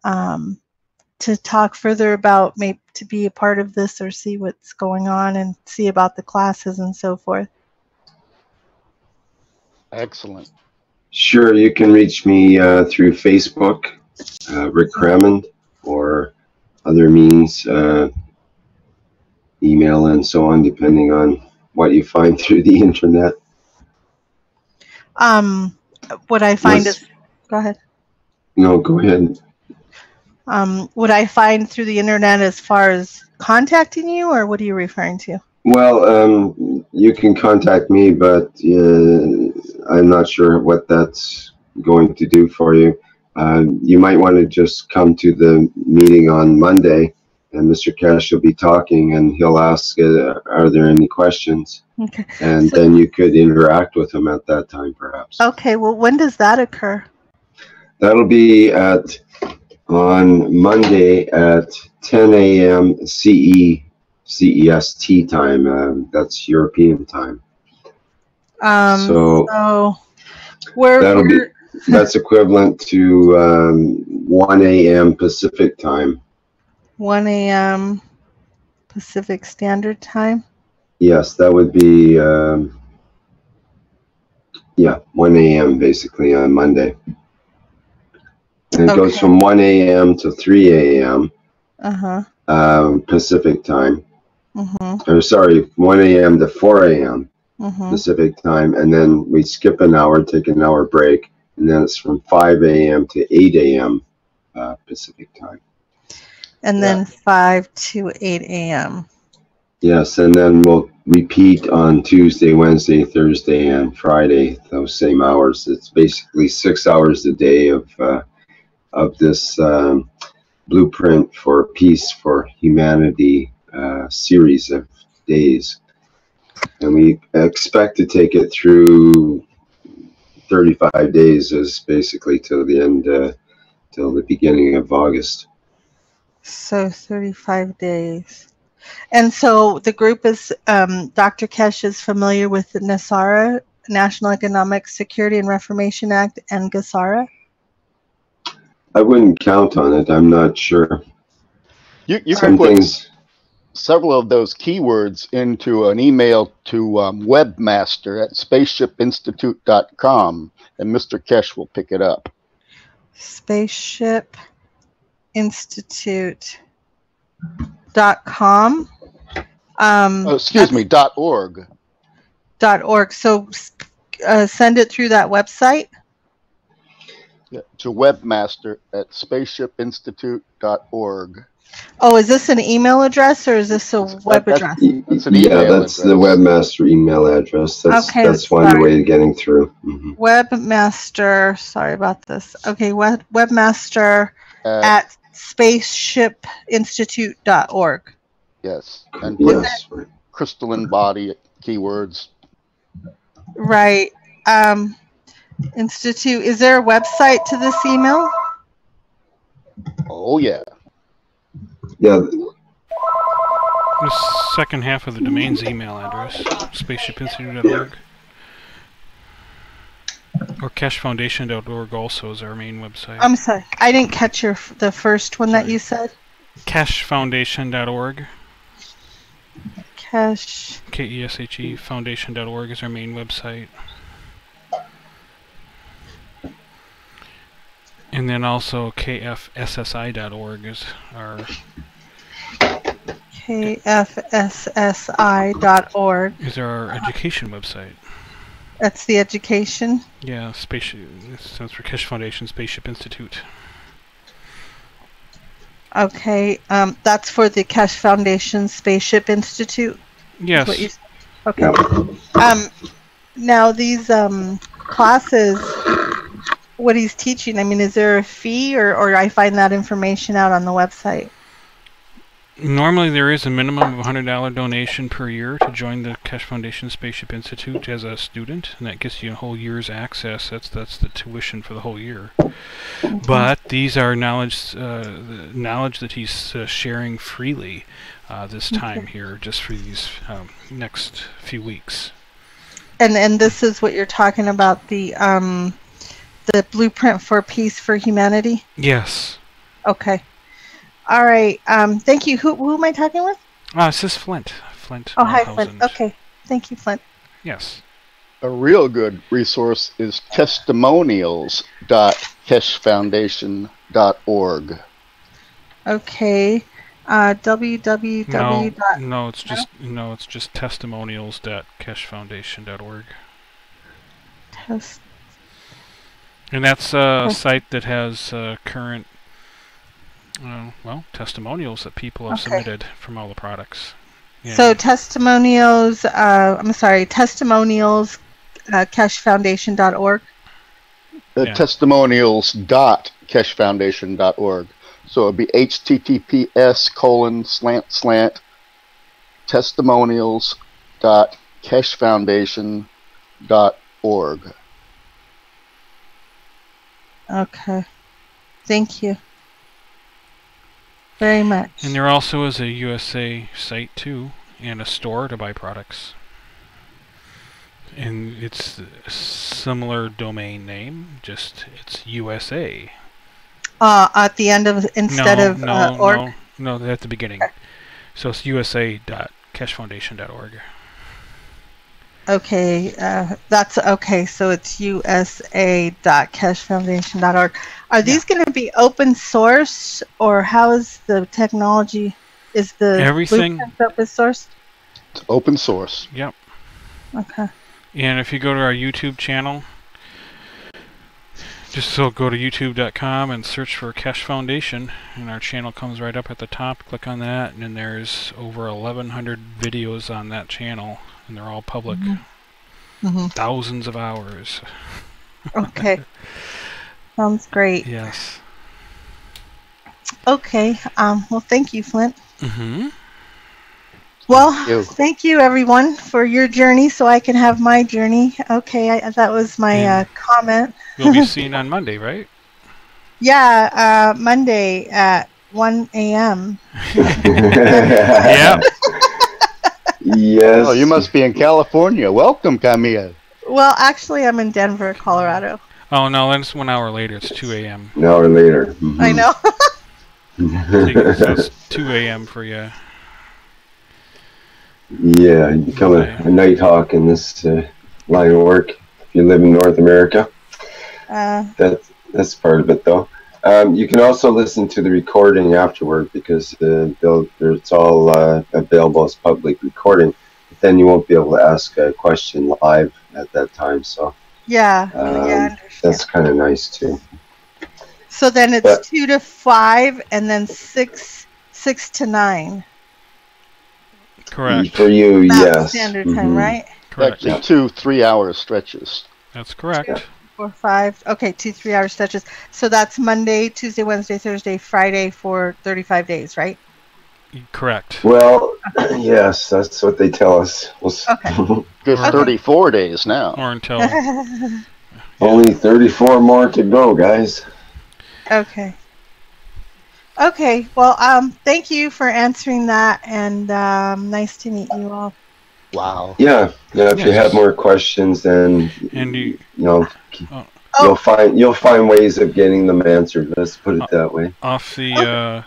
to talk further about, maybe to be a part of this or see what's going on and see about the classes and so forth. Excellent. Sure, you can reach me through Facebook, Rick Crammond, or other means, email and so on, depending on what you find through the internet. What I find is, go ahead. No, go ahead. What I find through the internet as far as contacting you, or what are you referring to? Well, you can contact me, but I'm not sure what that's going to do for you. You might want to just come to the meeting on Monday, and Mr. Keshe will be talking, and he'll ask, are there any questions? Okay. And then you could interact with him at that time, perhaps. Okay, well, when does that occur? That'll be on Monday at 10 a.m. CEST time. That's European time. So that's equivalent to 1 a.m. Pacific time. 1 a.m. Pacific Standard Time? Yes, that would be, yeah, 1 a.m. basically on Monday. And it goes from 1 a.m. to 3 a.m. Pacific time. Or sorry, 1 a.m. to 4 a.m. Pacific time. And then we skip an hour, take an hour break. And then it's from 5 a.m. to 8 a.m. Pacific time. And then 5 to 8 a.m. Yes, and then we'll repeat on Tuesday, Wednesday, Thursday, and Friday, those same hours. It's basically 6 hours a day of this Blueprint for Peace for Humanity series of days. And we expect to take it through 35 days, is basically till the end, till the beginning of August. So 35 days. And so the group is, Dr. Keshe is familiar with the NESARA, National Economic Security and Reformation Act, and GESARA? I wouldn't count on it. I'm not sure. You can put several of those keywords into an email to webmaster@spaceshipinstitute.com, and Mr. Keshe will pick it up. Spaceshipinstitute.com. Excuse me, .org. .org. So send it through that website? Yeah, to webmaster@spaceshipinstitute.org. Oh, is this an email address or is this a web address? That's an email that's address. the webmaster email address. That's one way of getting through. Webmaster, sorry about this. Okay, webmaster at spaceshipinstitute.org. Yes, and put crystalline body keywords. Right. Institute, is there a website to this email? Oh, yeah. Yeah. The second half of the domain's email address, spaceshipinstitute.org. Or keshefoundation.org also is our main website. I'm sorry, I didn't catch the first one that you said. Keshefoundation.org. Keshe. Keshe Foundation.org is our main website. And then also KF is our... KFSSI.org is our education website. That's the education? Yeah, Spaceship. It stands for Keshe Foundation Spaceship Institute. Okay, that's for the Keshe Foundation Spaceship Institute? Yes. What you, okay. Now these classes, what he's teaching, I mean, is there a fee or I find that information out on the website? Normally there is a minimum of $100 donation per year to join the Keshe Foundation Spaceship Institute as a student, and that gets you a whole year's access. That's the tuition for the whole year. But these are knowledge that he's sharing freely this time here, just for these next few weeks. And this is what you're talking about, the Blueprint for Peace for Humanity? Yes. Okay. All right. Thank you. Who am I talking with? This is Flint. Oh, hi, Flint. Okay. Thank you, Flint. Yes. A real good resource is testimonials.keshefoundation.org. Okay. www. No, it's just testimonials.keshefoundation.org. And that's a site that has current testimonials that people have submitted from all the products. Yeah. So testimonials, testimonials, keshefoundation.org. Testimonials.keshefoundation.org. So it'd be https://testimonials.keshefoundation.org. Okay. Thank you very much. And there also is a USA site too, and a store to buy products. And it's a similar domain name, just it's USA. At the end of org? No, at the beginning. So it's usa.keshefoundation.org. Okay, that's okay. So it's usa.keshefoundation.org. Are these going to be open source, or how is the technology? Is the Everything blueprint open source? It's open source. Yep. Okay. And if you go to our YouTube channel, just go to youtube.com and search for Keshe Foundation, and our channel comes right up at the top. Click on that, and then there's over 1,100 videos on that channel, and they're all public. Thousands of hours. Okay. Sounds great. Yes. Okay. Well, thank you, Flint. Well, thank you, everyone, for your journey so I can have my journey. Okay, that was my comment. You'll be seen on Monday, right? Yeah, Monday at 1 a.m. Yeah. Yes. Oh, you must be in California. Welcome, Camille. Well, actually, I'm in Denver, Colorado. Oh, no, that's 1 hour later. It's 2 a.m. An hour later. I know. So it's 2 a.m. for you. Yeah, you become a nighthawk in this line of work if you live in North America. That's part of it, though. You can also listen to the recording afterward because it's all available as public recording. But then you won't be able to ask a question live at that time. So yeah, I understand. That's kind of nice too. So then it's 2 to 5, and then 6 to 9. Correct. For you, yes. Standard time, right? Correct. Actually, 2 3-hour stretches. That's correct. 4, 5. Okay, 2 3-hour stretches. So that's Monday, Tuesday, Wednesday, Thursday, Friday for 35 days, right? Correct. Well, yes, that's what they tell us. Okay. Just 34 days now. Or until only 34 more to go, guys. Okay. Okay. Well, thank you for answering that, and nice to meet you all. Wow. Yeah. If you have more questions, then you'll find ways of getting them answered. Let's put it that way. Off the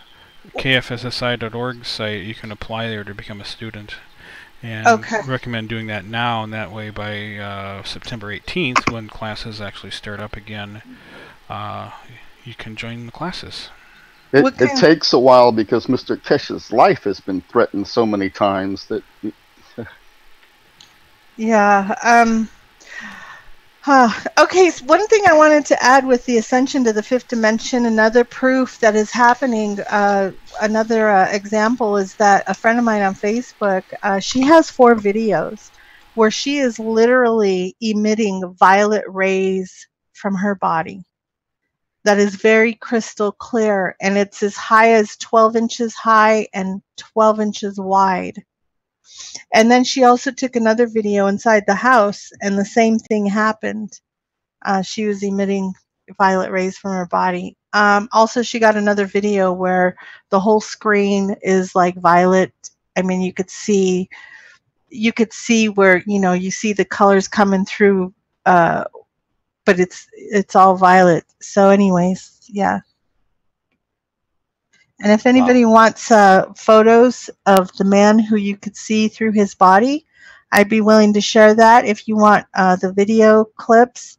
kfssi.org site, you can apply there to become a student. And recommend doing that now, and that way by September 18th, when classes actually start up again, you can join the classes. It takes a while because Mr. Keshe's life has been threatened so many times that... Yeah. Okay, so one thing I wanted to add with the ascension to the fifth dimension, another proof that is happening, another example is that a friend of mine on Facebook, she has 4 videos where she is literally emitting violet rays from her body. That is very crystal clear, and it's as high as 12 inches high and 12 inches wide. And then she also took another video inside the house, and the same thing happened. She was emitting violet rays from her body. Also, she got another video where the whole screen is like violet. I mean, you could see where, you see the colors coming through, but it's all violet. So anyways, yeah. And if anybody wants photos of the man who you could see through his body, I'd be willing to share that. If you want the video clips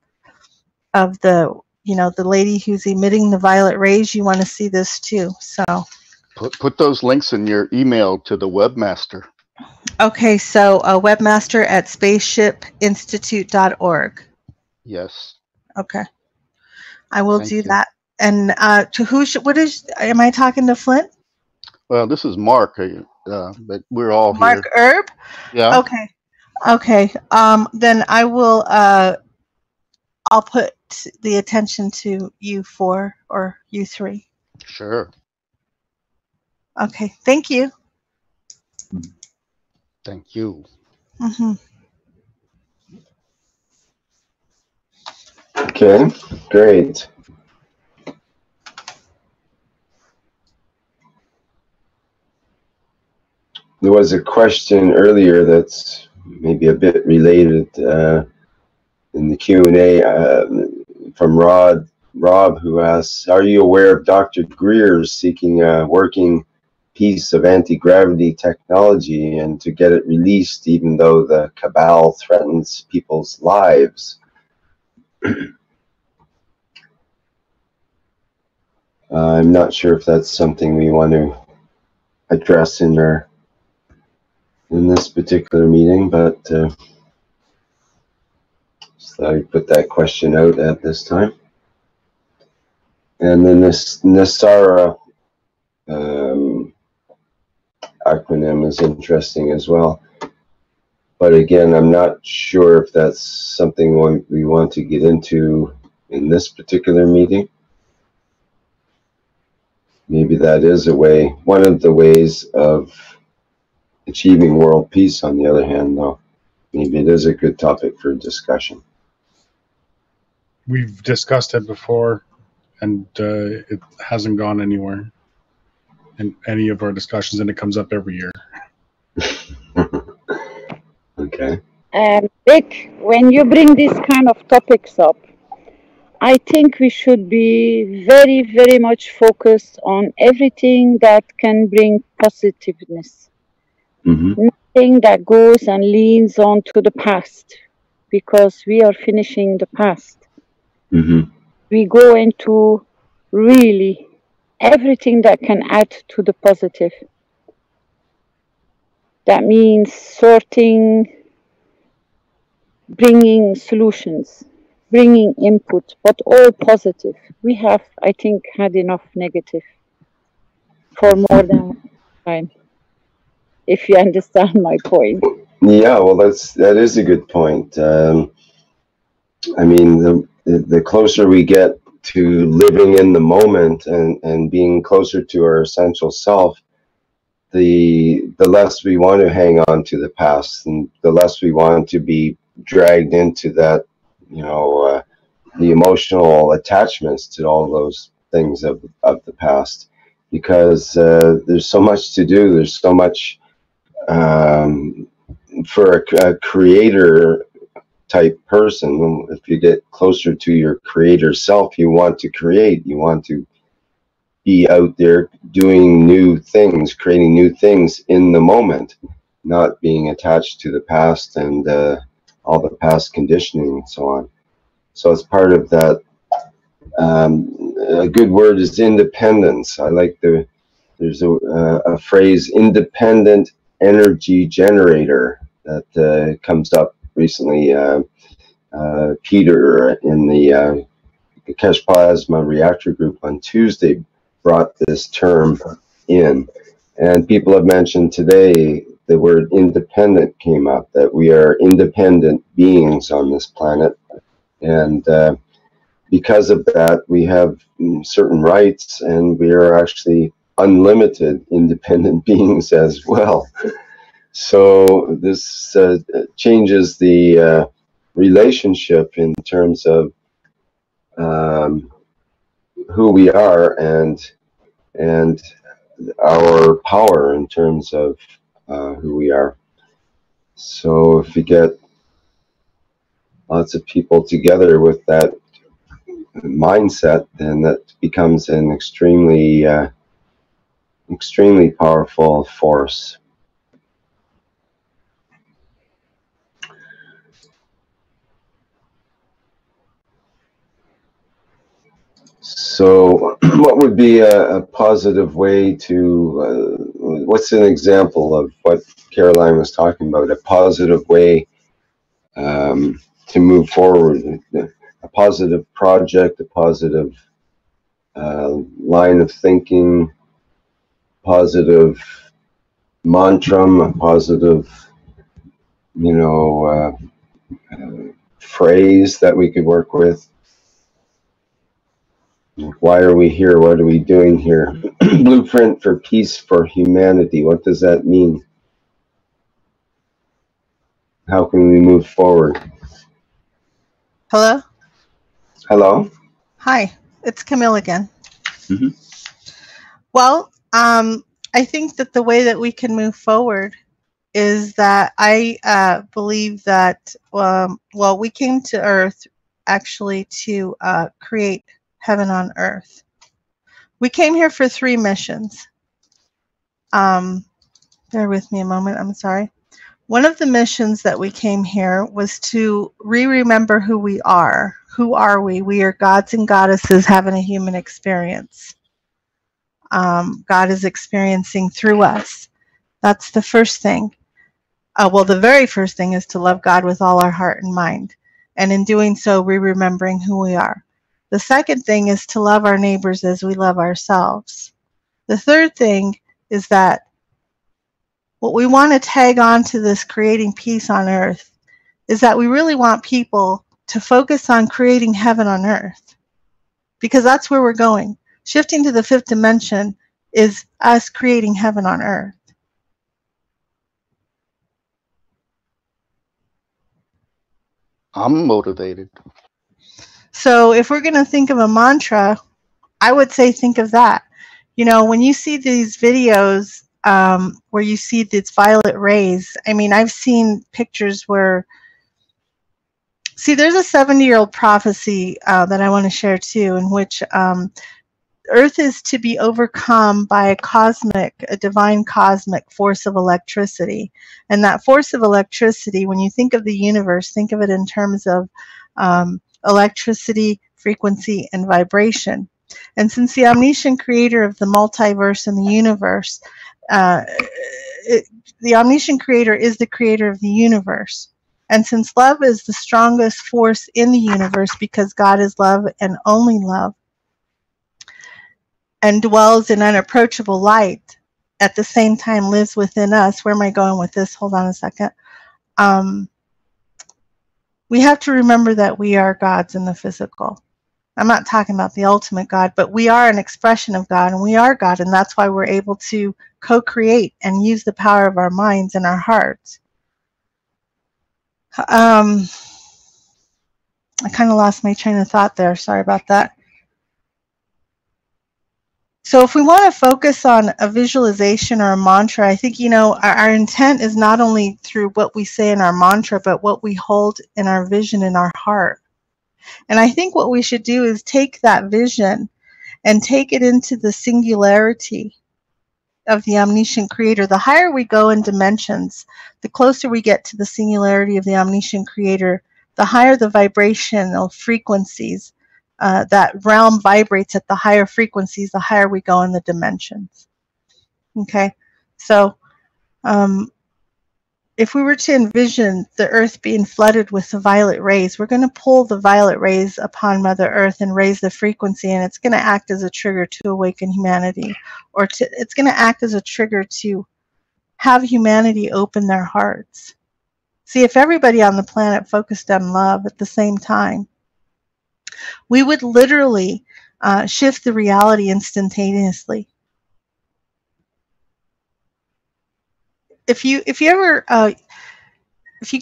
of the lady who's emitting the violet rays, you want to see this too. So put those links in your email to the webmaster. Okay, so webmaster at spaceshipinstitute.org. Yes. Okay. I will do that. And to who am I talking to, Flint? Well, this is Mark, but we're all here. Mark Erb? Yeah. Okay. Okay. Then I will, I'll put the attention to you 4 or you 3. Sure. Okay. Thank you. Thank you. Okay, great. There was a question earlier that's maybe a bit related in the Q&A from Rob, who asks, are you aware of Dr. Greer's seeking working piece of anti-gravity technology and to get it released even though the cabal threatens people's lives. I'm not sure if that's something we want to address in this particular meeting, but so I put that question out at this time. And then this NESARA acronym is interesting as well. But again, I'm not sure if that's something we want to get into in this particular meeting. Maybe that is a way, one of the ways of achieving world peace. On the other hand, though, maybe it is a good topic for discussion. We've discussed it before, and it hasn't gone anywhere in any of our discussions, and it comes up every year. Okay. Rick, when you bring these kind of topics up, I think we should be very, very much focused on everything that can bring positiveness. Nothing that goes and leans on to the past, because we are finishing the past. We go into really everything that can add to the positive. That means sorting, bringing solutions, bringing input, but all positive. We have, I think, had enough negative for more than time, if you understand my point. Yeah, well, that is a good point. I mean, the closer we get to living in the moment and being closer to our essential self, the less we want to hang on to the past, and the less we want to be dragged into that, you know, the emotional attachments to all those things of the past, because there's so much to do. There's so much for a creator type person. If you get closer to your creator self, you want to create, you want to be out there doing new things, creating new things in the moment, not being attached to the past and all the past conditioning and so on. So it's part of that. A good word is independence. I like there's a phrase, independent energy generator, that comes up recently. Peter in the Keshe Plasma Reactor group on Tuesday brought this term in, and people have mentioned today the word independent came up, that we are independent beings on this planet, and because of that we have certain rights, and we are actually unlimited independent beings as well. So this changes the relationship in terms of who we are and our power in terms of who we are. So if you get lots of people together with that mindset, then that becomes an extremely extremely powerful force. So what would be a positive way to, what's an example of what Caroline was talking about, a positive way to move forward, a positive project, a positive line of thinking, positive mantra, a positive, you know, phrase that we could work with? Why are we here? What are we doing here? Blueprint for peace for humanity. What does that mean? How can we move forward? Hello? Hello? Hi, it's Camille again. Mm-hmm. Well, I think that the way that we can move forward is that I believe that, well, we came to Earth actually to create heaven on Earth. We came here for 3 missions. Bear with me a moment, I'm sorry. One of the missions that we came here was to remember who we are. Who are we? We are gods and goddesses having a human experience. God is experiencing through us. That's the first thing. Well, the very first thing is to love God with all our heart and mind. And in doing so, we're remembering who we are. The second thing is to love our neighbors as we love ourselves. The third thing is that what we want to tag on to this creating peace on earth is that we really want people to focus on creating heaven on earth, because that's where we're going. Shifting to the fifth dimension is us creating heaven on earth. I'm motivated. So if we're going to think of a mantra, I would say think of that. You know, when you see these videos where you see these violet rays, I mean, I've seen pictures where, see, there's a 70-year-old prophecy that I want to share too, in which Earth is to be overcome by a divine cosmic force of electricity. And that force of electricity, when you think of the universe, think of it in terms of electricity, frequency, and vibration. And since the omniscient creator of the multiverse and the universe, the omniscient creator is the creator of the universe. And since love is the strongest force in the universe, because God is love and only love, and dwells in unapproachable light, at the same time lives within us. Where am I going with this? Hold on a second. We have to remember that we are gods in the physical. I'm not talking about the ultimate God, but we are an expression of God, and we are God, and that's why we're able to co-create and use the power of our minds and our hearts. I kind of lost my train of thought there. Sorry about that. So if we want to focus on a visualization or a mantra, I think, you know, our intent is not only through what we say in our mantra, but what we hold in our vision in our heart. And I think what we should do is take that vision and take it into the singularity of the omniscient creator. The higher we go in dimensions, the closer we get to the singularity of the omniscient creator, the higher the vibrational frequencies. That realm vibrates at the higher frequencies, the higher we go in the dimensions. Okay, so if we were to envision the earth being flooded with the violet rays, we're going to pull the violet rays upon Mother Earth and raise the frequency, and it's going to act as a trigger to awaken humanity, or it's going to act as a trigger to have humanity open their hearts. See, if everybody on the planet focused on love at the same time, we would literally shift the reality instantaneously. If you can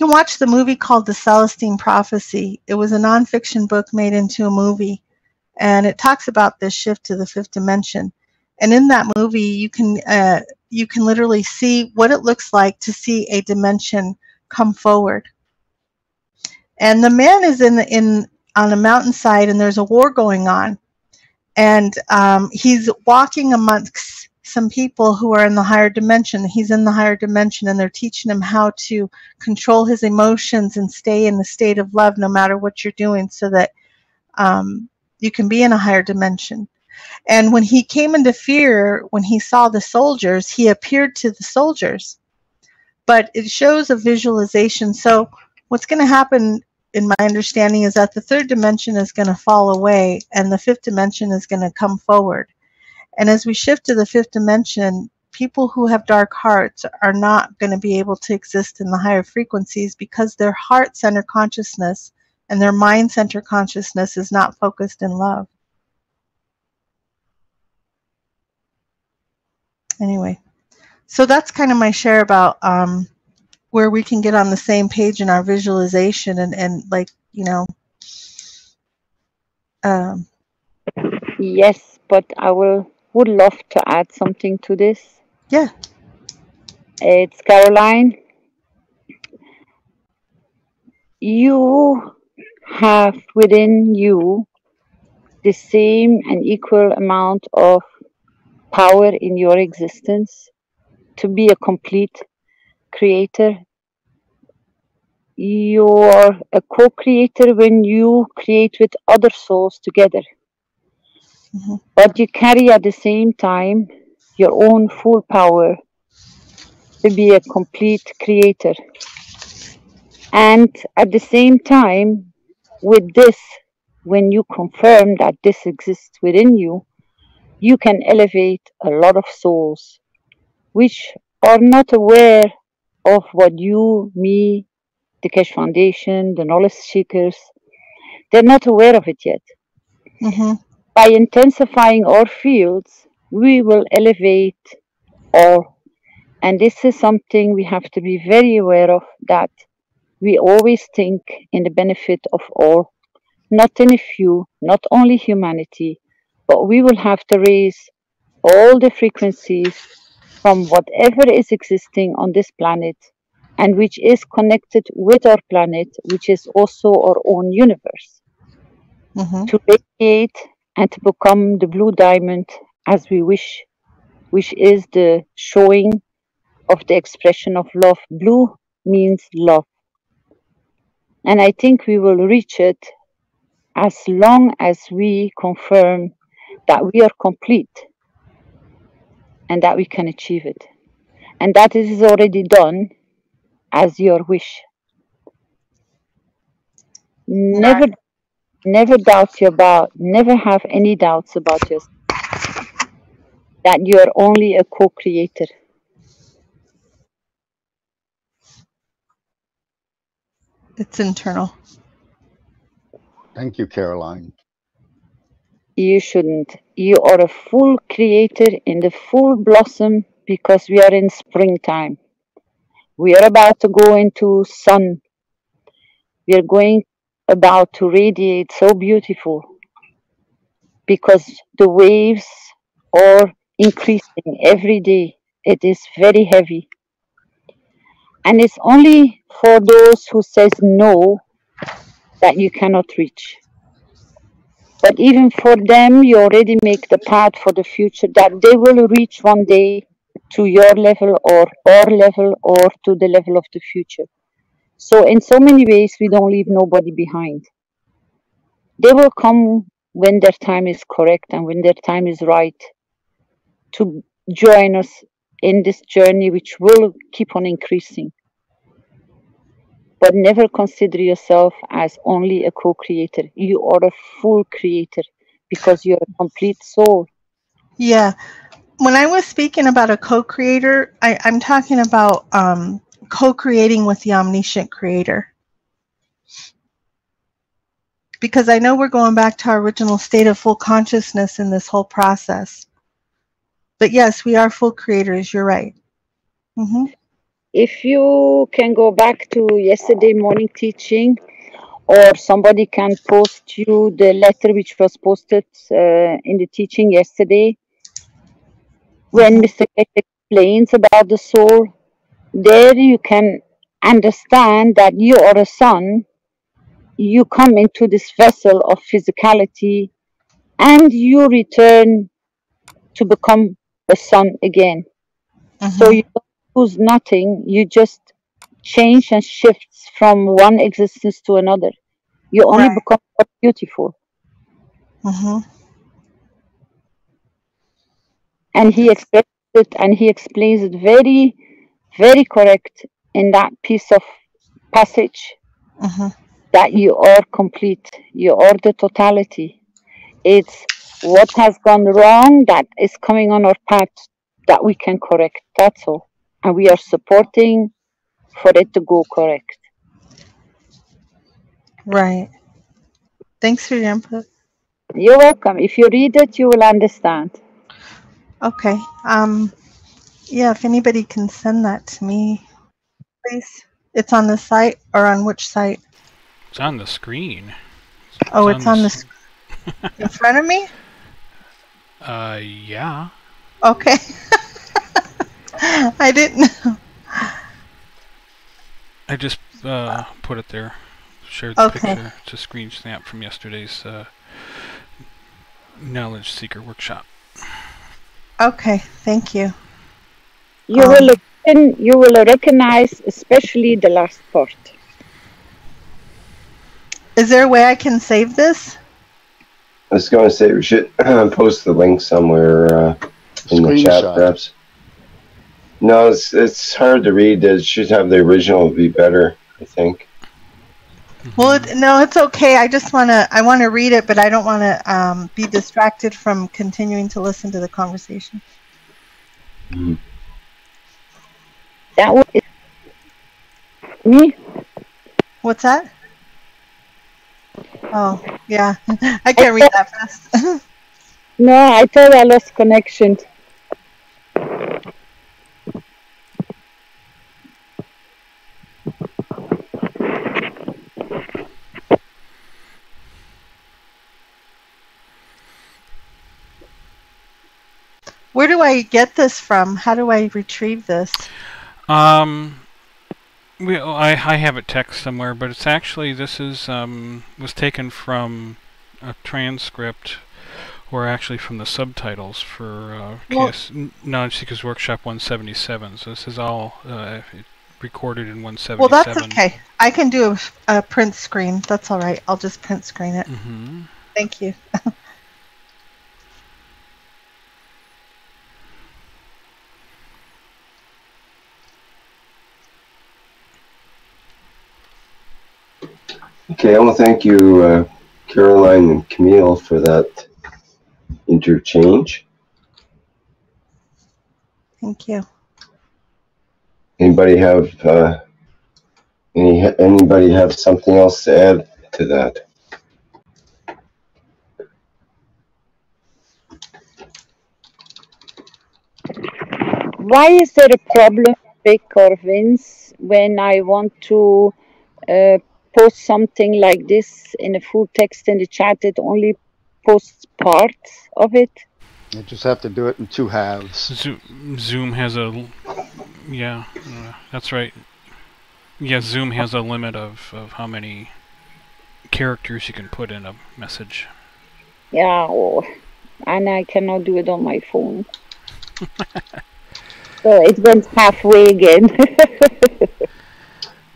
watch the movie called The Celestine Prophecy, it was a nonfiction book made into a movie, and it talks about this shift to the fifth dimension. And in that movie, you can literally see what it looks like to see a dimension come forward. And the man is on a mountainside, and there's a war going on, and he's walking amongst some people who are in the higher dimension. He's in the higher dimension, and they're teaching him how to control his emotions and stay in the state of love no matter what you're doing, so that you can be in a higher dimension. And when he came into fear, when he saw the soldiers, he appeared to the soldiers. But it shows a visualization. So what's going to happen, in my understanding, is that the third dimension is going to fall away and the fifth dimension is going to come forward. And as we shift to the fifth dimension, people who have dark hearts are not going to be able to exist in the higher frequencies, because their heart center consciousness and their mind center consciousness is not focused in love. Anyway, so that's kind of my share about where we can get on the same page in our visualization and like, you know. Yes, but I would love to add something to this. Yeah. It's Caroline. You have within you the same and equal amount of power in your existence to be a complete creator. You're a co-creator when you create with other souls together. But you carry at the same time your own full power to be a complete creator. And at the same time, with this, when you confirm that this exists within you, you can elevate a lot of souls which are not aware of what you, me, the Keshe Foundation, the knowledge seekers, they're not aware of it yet. By intensifying our fields, we will elevate all. And this is something we have to be very aware of, that we always think in the benefit of all, not in a few, not only humanity, but we will have to raise all the frequencies from whatever is existing on this planet and which is connected with our planet, which is also our own universe, to radiate and to become the blue diamond as we wish, which is the showing of the expression of love. Blue means love. And I think we will reach it as long as we confirm that we are complete and that we can achieve it. And that is already done as your wish. Never never have any doubts about yourself, that you are only a co-creator. It's internal. Thank you, Caroline. You shouldn't. You are a full creator in the full blossom, because we are in springtime. We are about to go into sun. We are going about to radiate so beautiful, because the waves are increasing every day. It is very heavy. And it's only for those who says no that you cannot reach. But even for them, you already make the path for the future, that they will reach one day to your level or our level or to the level of the future. So in so many ways, we don't leave nobody behind. They will come when their time is correct and when their time is right to join us in this journey, which will keep on increasing. But never consider yourself as only a co-creator. You are a full creator, because you're a complete soul. Yeah. When I was speaking about a co-creator, I'm talking about co-creating with the omniscient creator. Because I know we're going back to our original state of full consciousness in this whole process. But yes, we are full creators. You're right. If you can go back to yesterday morning teaching, or somebody can post you the letter which was posted in the teaching yesterday, when Mr. Keshe explains about the soul, there you can understand that you are a son. You come into this vessel of physicality and you return to become a son again. So you don't lose nothing, you just change and shifts from one existence to another. You only become more beautiful. And he expresses it, and he explains it very, very correct in that piece of passage, that you are complete. You are the totality. It's what has gone wrong that is coming on our path that we can correct. That's all. And we are supporting for it to go correct. Right. Thanks for your input. You're welcome. If you read it, you will understand. Okay. Yeah, if anybody can send that to me, please. It's on the site, or on which site? It's on the screen. Oh, it's on the in front of me? Yeah. Okay. I didn't know. I just put it there. Shared the picture. It's a screen snap from yesterday's Knowledge Seeker workshop. Okay, thank you. You will recognize especially the last part. Is there a way I can save this? I was going to say we should post the link somewhere in the chat, perhaps. No, it's hard to read. It should have the original be better, I think. Well, no, it's okay. I just want to read it, but I don't want to be distracted from continuing to listen to the conversation. Mm. That was me. What's that? Oh, yeah. I can't read that fast. No, I thought I lost connection. Where do I get this from? How do I retrieve this? I have it text somewhere, but it's actually, this is was taken from a transcript, or actually from the subtitles for KS Knowledge Seekers Workshop 177. So this is all recorded in 177. Well, that's okay. I can do a print screen. That's all right. I'll just print screen it. Mm-hmm. Thank you. Okay, I want to thank you, Caroline and Camille, for that interchange. Thank you. Anybody have anybody have something else to add to that? Why is there a problem, Rick or Vince, when I want to post something like this in a full text in the chat? It only posts parts of it. You just have to do it in 2 halves. Zoom has a, yeah, that's right. Yeah, Zoom has a limit of how many characters you can put in a message. Yeah, and I cannot do it on my phone. So it went halfway again.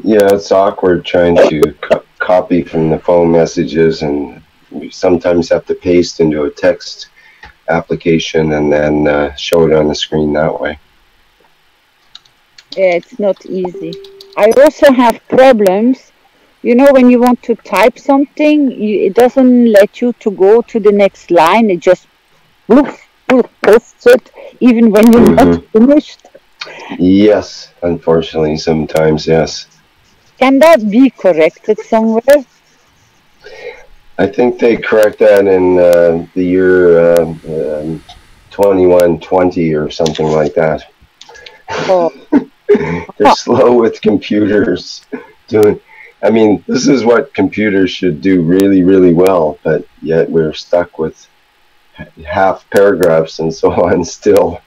Yeah, it's awkward trying to copy from the phone messages, and you sometimes have to paste into a text application and then show it on the screen that way. Yeah, it's not easy. I also have problems. You know, when you want to type something, it doesn't let you to go to the next line. It just posts it even when you're not finished. Yes, unfortunately, sometimes, yes. Can that be corrected somewhere? I think they correct that in the year 2120 or something like that. Oh. They're slow with computers doing. I mean, this is what computers should do really, really well, but yet we're stuck with half paragraphs and so on still.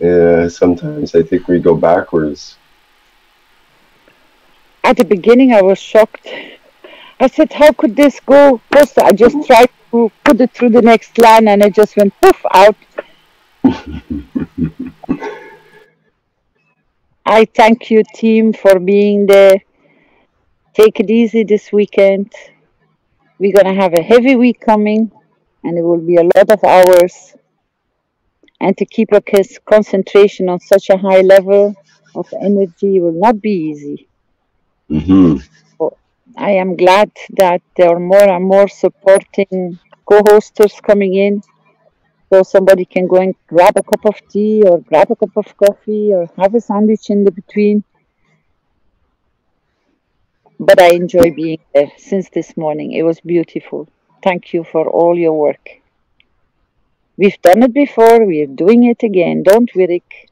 Sometimes I think we go backwards. At the beginning, I was shocked. I said, how could this go? First, I just tried to put it through the next line, and it just went poof out. I thank you, team, for being there. Take it easy this weekend. We're going to have a heavy week coming, and it will be a lot of hours. And to keep our concentration on such a high level of energy will not be easy. Mm-hmm. So I am glad that there are more and more supporting co-hosters coming in, so somebody can go and grab a cup of tea or grab a cup of coffee or have a sandwich in the between. But I enjoy being there since this morning. It was beautiful. Thank you for all your work. We've done it before. We're doing it again. Don't we, Rick?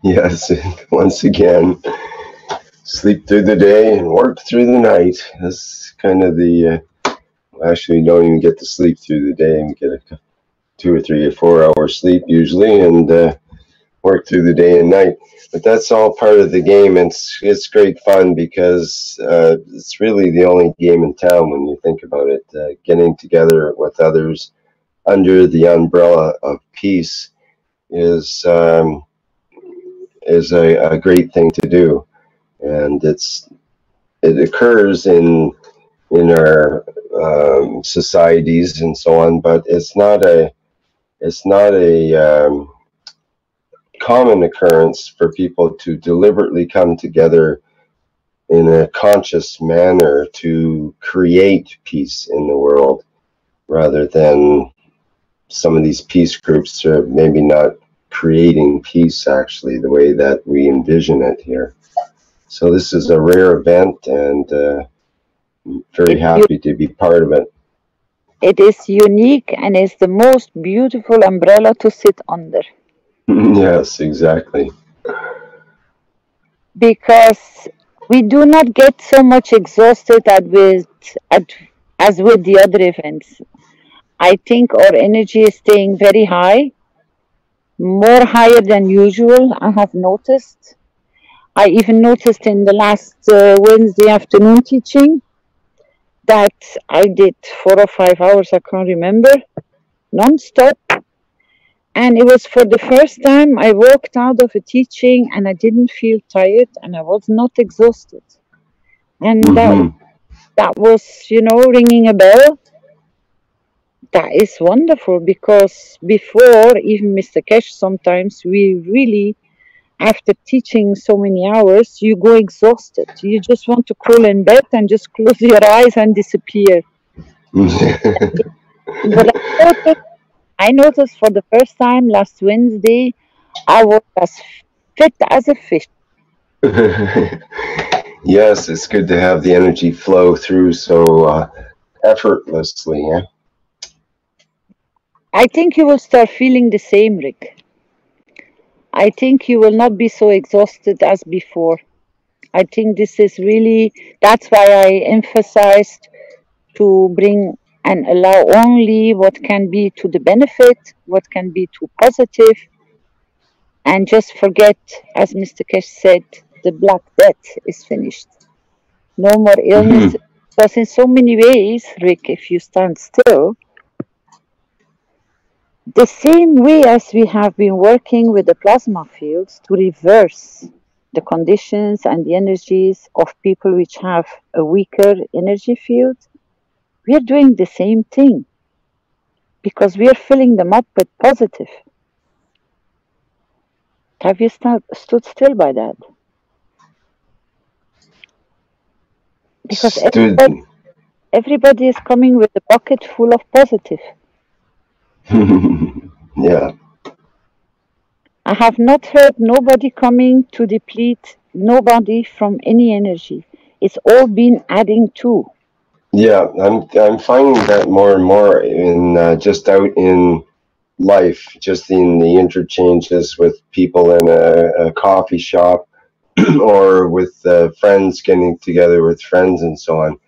Yes, once again, sleep through the day and work through the night. That's kind of the, actually, you don't even get to sleep through the day, and get a 2 or 3 or 4 hours sleep usually, and work through the day and night. But that's all part of the game. It's great fun because it's really the only game in town when you think about it. Getting together with others under the umbrella of peace is a great thing to do, and it occurs in our societies and so on, but it's not a common occurrence for people to deliberately come together in a conscious manner to create peace in the world, rather than some of these peace groups are maybe not creating peace actually the way that we envision it here. So this is a rare event, and very happy to be part of it. It is unique and is the most beautiful umbrella to sit under. Yes, exactly. Because we do not get so much exhausted as with the other events. I think our energy is staying very high, more higher than usual, I have noticed. I even noticed in the last Wednesday afternoon teaching that I did 4 or 5 hours, I can't remember, non-stop. And it was for the first time I walked out of a teaching and I didn't feel tired and I was not exhausted. And that was, ringing a bell. That is wonderful, because before, even Mr. Keshe, sometimes we really, after teaching so many hours, you go exhausted. You just want to crawl in bed and just close your eyes and disappear. But I noticed for the first time last Wednesday, I was as fit as a fish. Yes, it's good to have the energy flow through so effortlessly. Yeah? I think you will start feeling the same, Rick. I think you will not be so exhausted as before. I think this is really, that's why I emphasized to bring and allow only what can be to the benefit, what can be too positive, and just forget, as Mr. Keshe said, the Black Death is finished. No more illnesses. Because in so many ways, Rick, if you stand still, the same way as we have been working with the plasma fields to reverse the conditions and the energies of people which have a weaker energy field, we are doing the same thing, because we are filling them up with positive. Have you stood still by that? Because everybody is coming with a bucket full of positive. Yeah. I have not heard nobody coming to deplete nobody from any energy. It's all been adding to. Yeah, I'm finding that more and more in just out in life, just in the interchanges with people in a coffee shop or with friends getting together with friends and so on.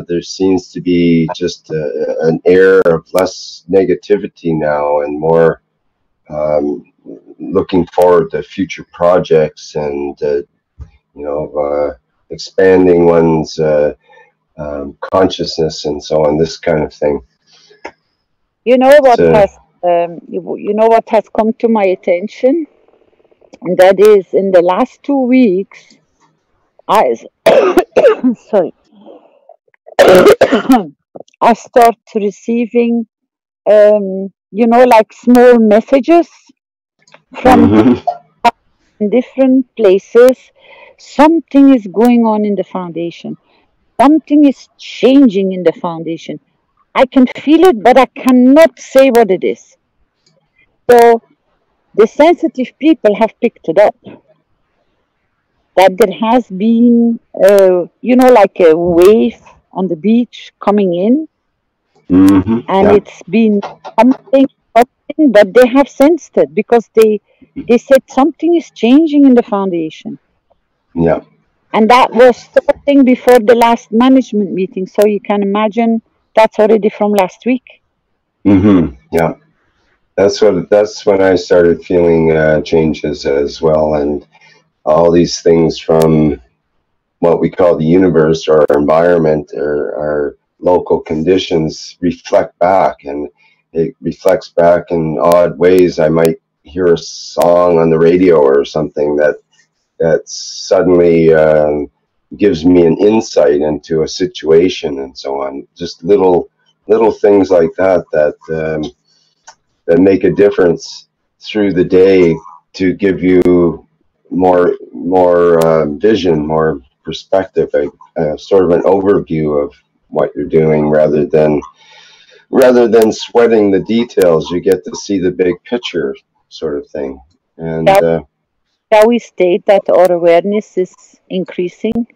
There seems to be just an air of less negativity now and more looking forward to future projects and expanding one's consciousness and so on, this kind of thing. You know what has come to my attention, and that is in the last 2 weeks, sorry, I start receiving, like small messages from different places. Something is going on in the foundation. Something is changing in the foundation. I can feel it, but I cannot say what it is. So the sensitive people have picked it up. That there has been, like a wave on the beach coming in, and it's been something, but they have sensed it because they said something is changing in the foundation. Yeah. And that was starting before the last management meeting. So you can imagine that's already from last week. Yeah. That's when I started feeling changes as well, and all these things from what we call the universe or our environment or our local conditions reflect back, and it reflects back in odd ways. I might hear a song on the radio or something that suddenly gives me an insight into a situation and so on. Just little things like that that make a difference through the day to give you more vision, more perspective, sort of an overview of what you're doing rather than sweating the details. You get to see the big picture, sort of thing. And shall we state that our awareness is increasing?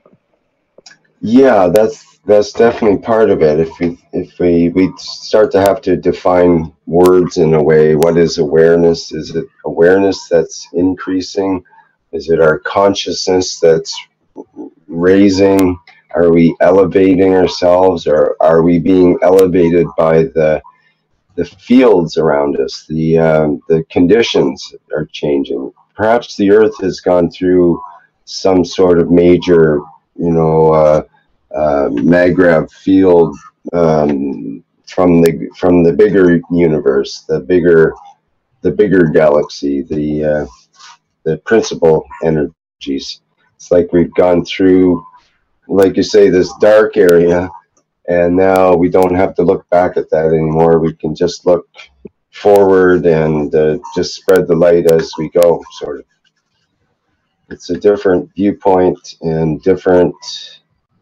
yeah, that's definitely part of it. If we start to have to define words in a way, what is awareness? Is it awareness that's increasing? Is it our consciousness that's raising? Are we elevating ourselves, or are we being elevated by the fields around us? The conditions are changing. Perhaps the Earth has gone through some sort of major, magnetic field from the bigger universe, the bigger galaxy, the principal energies. It's like we've gone through, like you say, this dark area, and now we don't have to look back at that anymore. We can just look forward and just spread the light as we go, sort of. It's a different viewpoint and different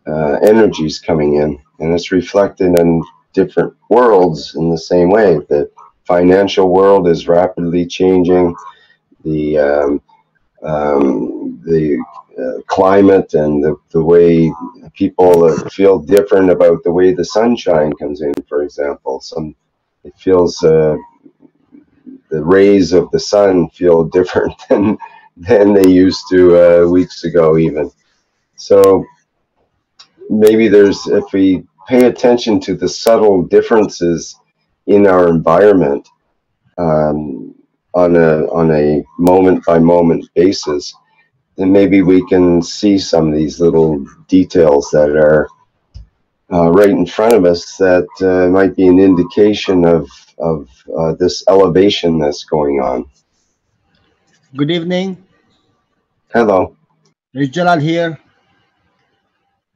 energies coming in, and it's reflected in different worlds in the same way. The financial world is rapidly changing. The climate and the way people feel different about the way the sunshine comes in, for example. It feels the rays of the sun feel different than they used to weeks ago even. So maybe if we pay attention to the subtle differences in our environment on a moment by moment basis, then maybe we can see some of these little details that are right in front of us that might be an indication of this elevation that's going on. Good evening. Hello. It's Jalal here.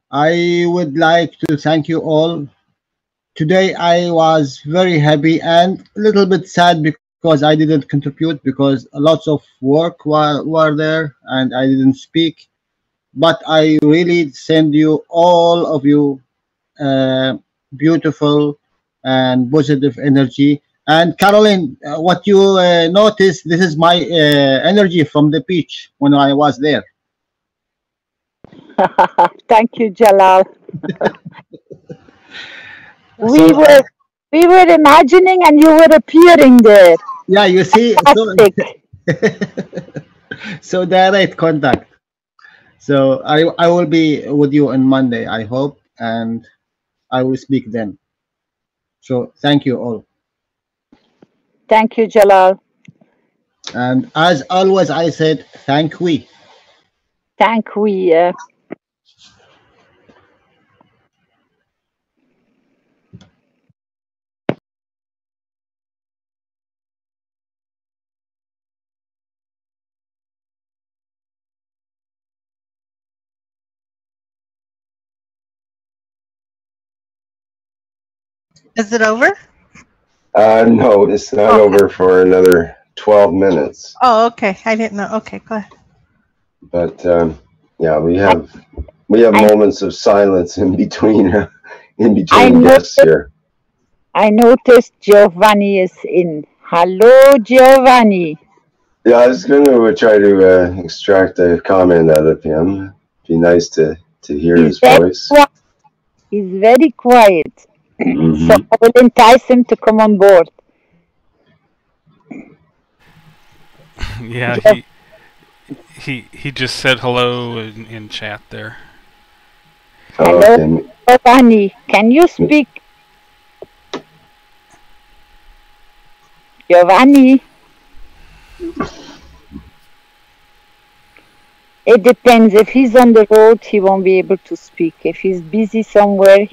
I would like to thank you all. Today I was very happy and a little bit sad because I didn't contribute, because lots of work were there and I didn't speak. But I really send you, all of you, beautiful and positive energy. And Caroline, what you noticed, this is my energy from the beach when I was there. Thank you, Jalal. we were imagining and you were appearing there. Yeah, you see, so direct contact. So I will be with you on Monday, I hope, and I will speak then. So thank you all. Thank you, Jalal. And as always, I said, thank we. Thank we. Is it over? No, it's not over for another 12 minutes. Oh, okay. I didn't know. Okay, go ahead. But yeah, we have moments of silence in between guests here. I noticed Giovanni is in. Hello, Giovanni. Yeah, I was going to try to extract a comment out of him. Be nice to hear his voice. He's very quiet. Mm-hmm. So I will entice him to come on board. Yeah, he just said hello in chat there. Hello, Giovanni. Can you speak? Giovanni. It depends. If he's on the road, he won't be able to speak. If he's busy somewhere,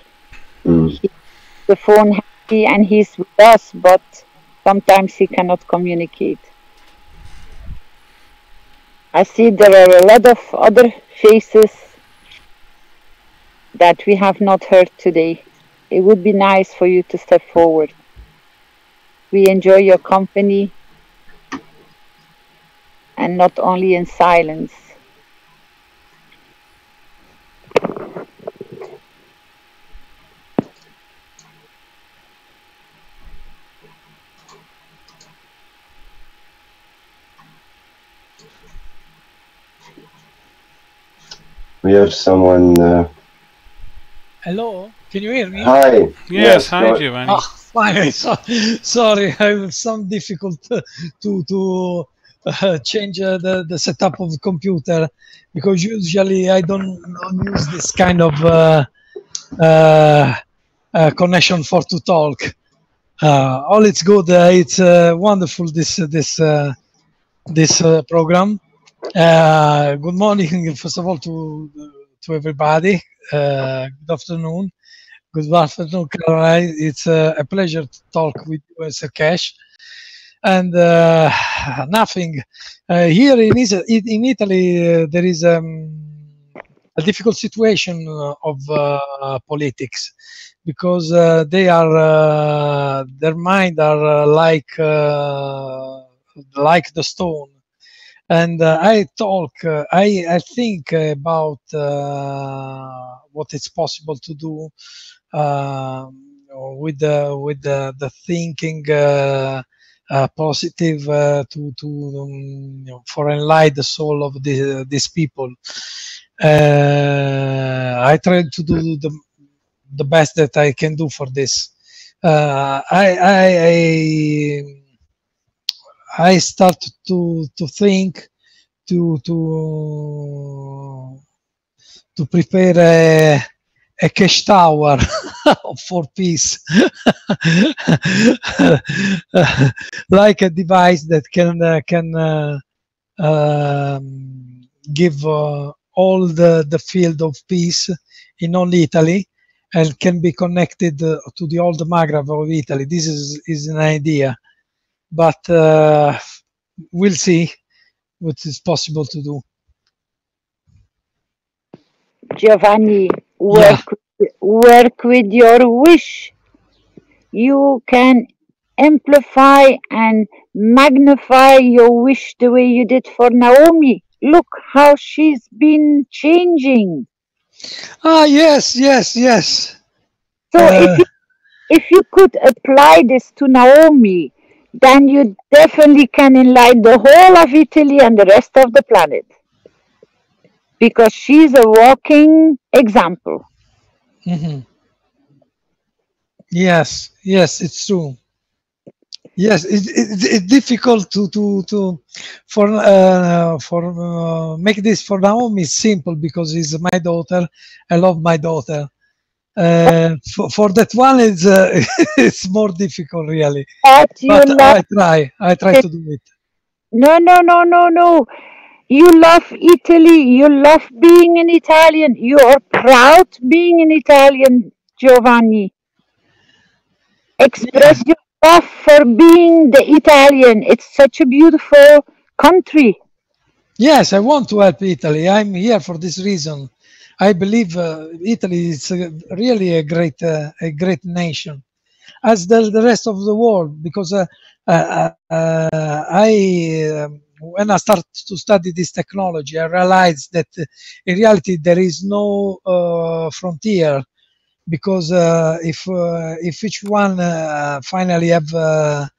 the phone has and he's with us, but sometimes he cannot communicate. I see there are a lot of other faces that we have not heard today. It would be nice for you to step forward. We enjoy your company, and not only in silence. We have someone. Hello, can you hear me? Hi. Yes, hi, Giovanni. Oh, finally. Sorry, I have some difficult to change the setup of the computer, because usually I don't use this kind of connection for to talk. All it's good. It's wonderful this program. Good morning, first of all, to everybody. Good afternoon. Good afternoon, Caroline. It's a pleasure to talk with you, Mr. Keshe. And nothing. Here in Italy, there is a difficult situation of politics, because they are their mind are like the stone. And I think about what is possible to do with the thinking positive for enlighten the soul of these people. I try to do the best that I can do for this. I start to think to prepare a cash tower for peace, like a device that can give all the field of peace in all Italy, and can be connected to the old Maghreb of Italy. This is an idea, but we'll see what is possible to do. Giovanni, work with your wish. You can amplify and magnify your wish the way you did for Naomi. Look how she's been changing. Ah, yes. So if you could apply this to Naomi, then you definitely can enlighten the whole of Italy and the rest of the planet, because she's a walking example. Mm-hmm. Yes, it's true. Yes, it's difficult for make this for Naomi simple, because it's my daughter. I love my daughter. For that one, it's it's more difficult, really. But I try to do it. No. You love Italy. You love being an Italian. You are proud being an Italian, Giovanni. Express your love for being the Italian. It's such a beautiful country. Yes, I want to help Italy. I'm here for this reason. I believe Italy is really a great nation, as the rest of the world. Because when I started to study this technology, I realized that in reality there is no frontier, because if each one finally have a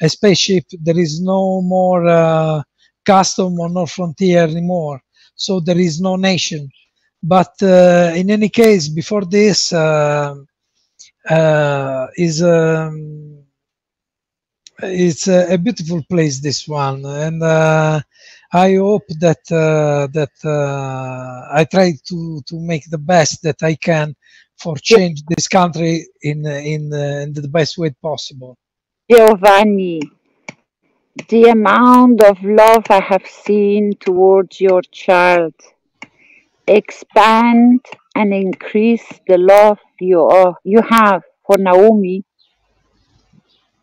spaceship, there is no more custom or no frontier anymore. So there is no nation. But in any case, before this it's a beautiful place, this one, and I hope that I try to make the best that I can for change this country in the best way possible. Giovanni, the amount of love I have seen towards your child, expand and increase the love you have for Naomi,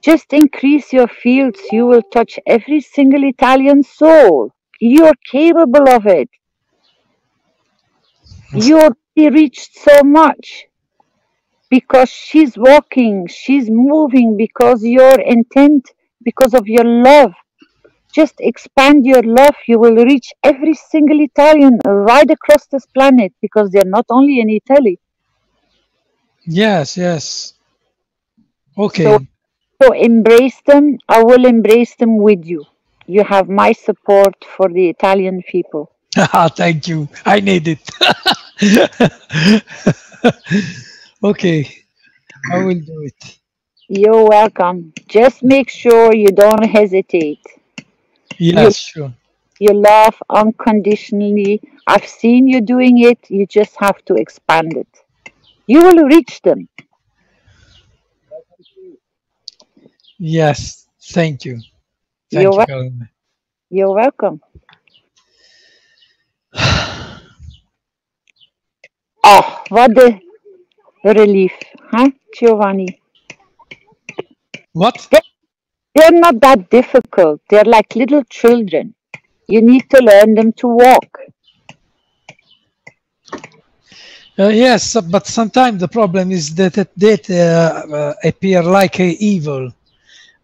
Just increase your fields. You will touch every single Italian soul. You're capable of it. You already reached so much because she's walking, she's moving because your intent, because of your love. Just expand your love. You will reach every single Italian right across this planet because they're not only in Italy. Yes, yes. Okay. So embrace them. I will embrace them with you. You have my support for the Italian people. Thank you. I need it. Okay. I will do it. You're welcome. Just make sure you don't hesitate. Yes, sure. You love unconditionally. I've seen you doing it. You just have to expand it. You will reach them. Yes. Thank you. You're Thank you, Caroline. You're welcome. Oh, what a relief, huh, Giovanni? What? They're not that difficult. They're like little children. You need to learn them to walk. Yes, but sometimes the problem is that they appear like evil,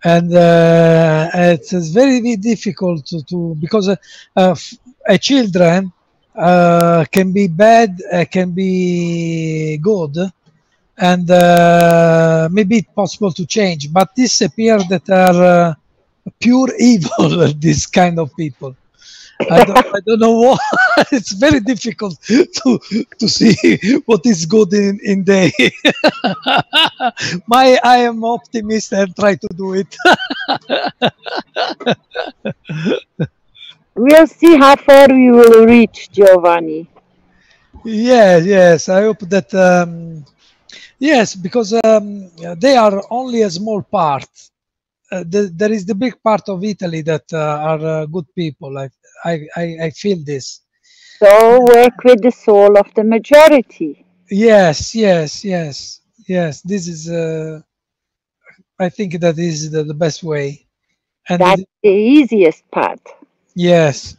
and it's very difficult to because a children can be bad, can be good, and maybe it's possible to change. But this appear that are pure evil. This kind of people. I don't know what. It's very difficult to see what is good in they. I am optimist and try to do it. We'll see how far we will reach, Giovanni. Yes. I hope that yes, because they are only a small part. There is the big part of Italy that are good people. I feel this. So work with the soul of the majority. Yes. This is. I think that is the best way. And that's the easiest part. Yes.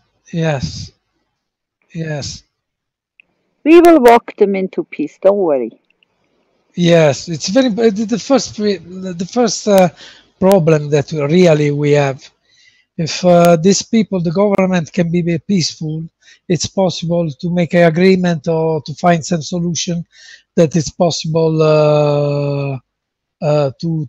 We will walk them into peace. Don't worry. Yes, it's very the first problem that really we have. If these people, the government can be peaceful, it's possible to make an agreement or to find some solution that it's possible to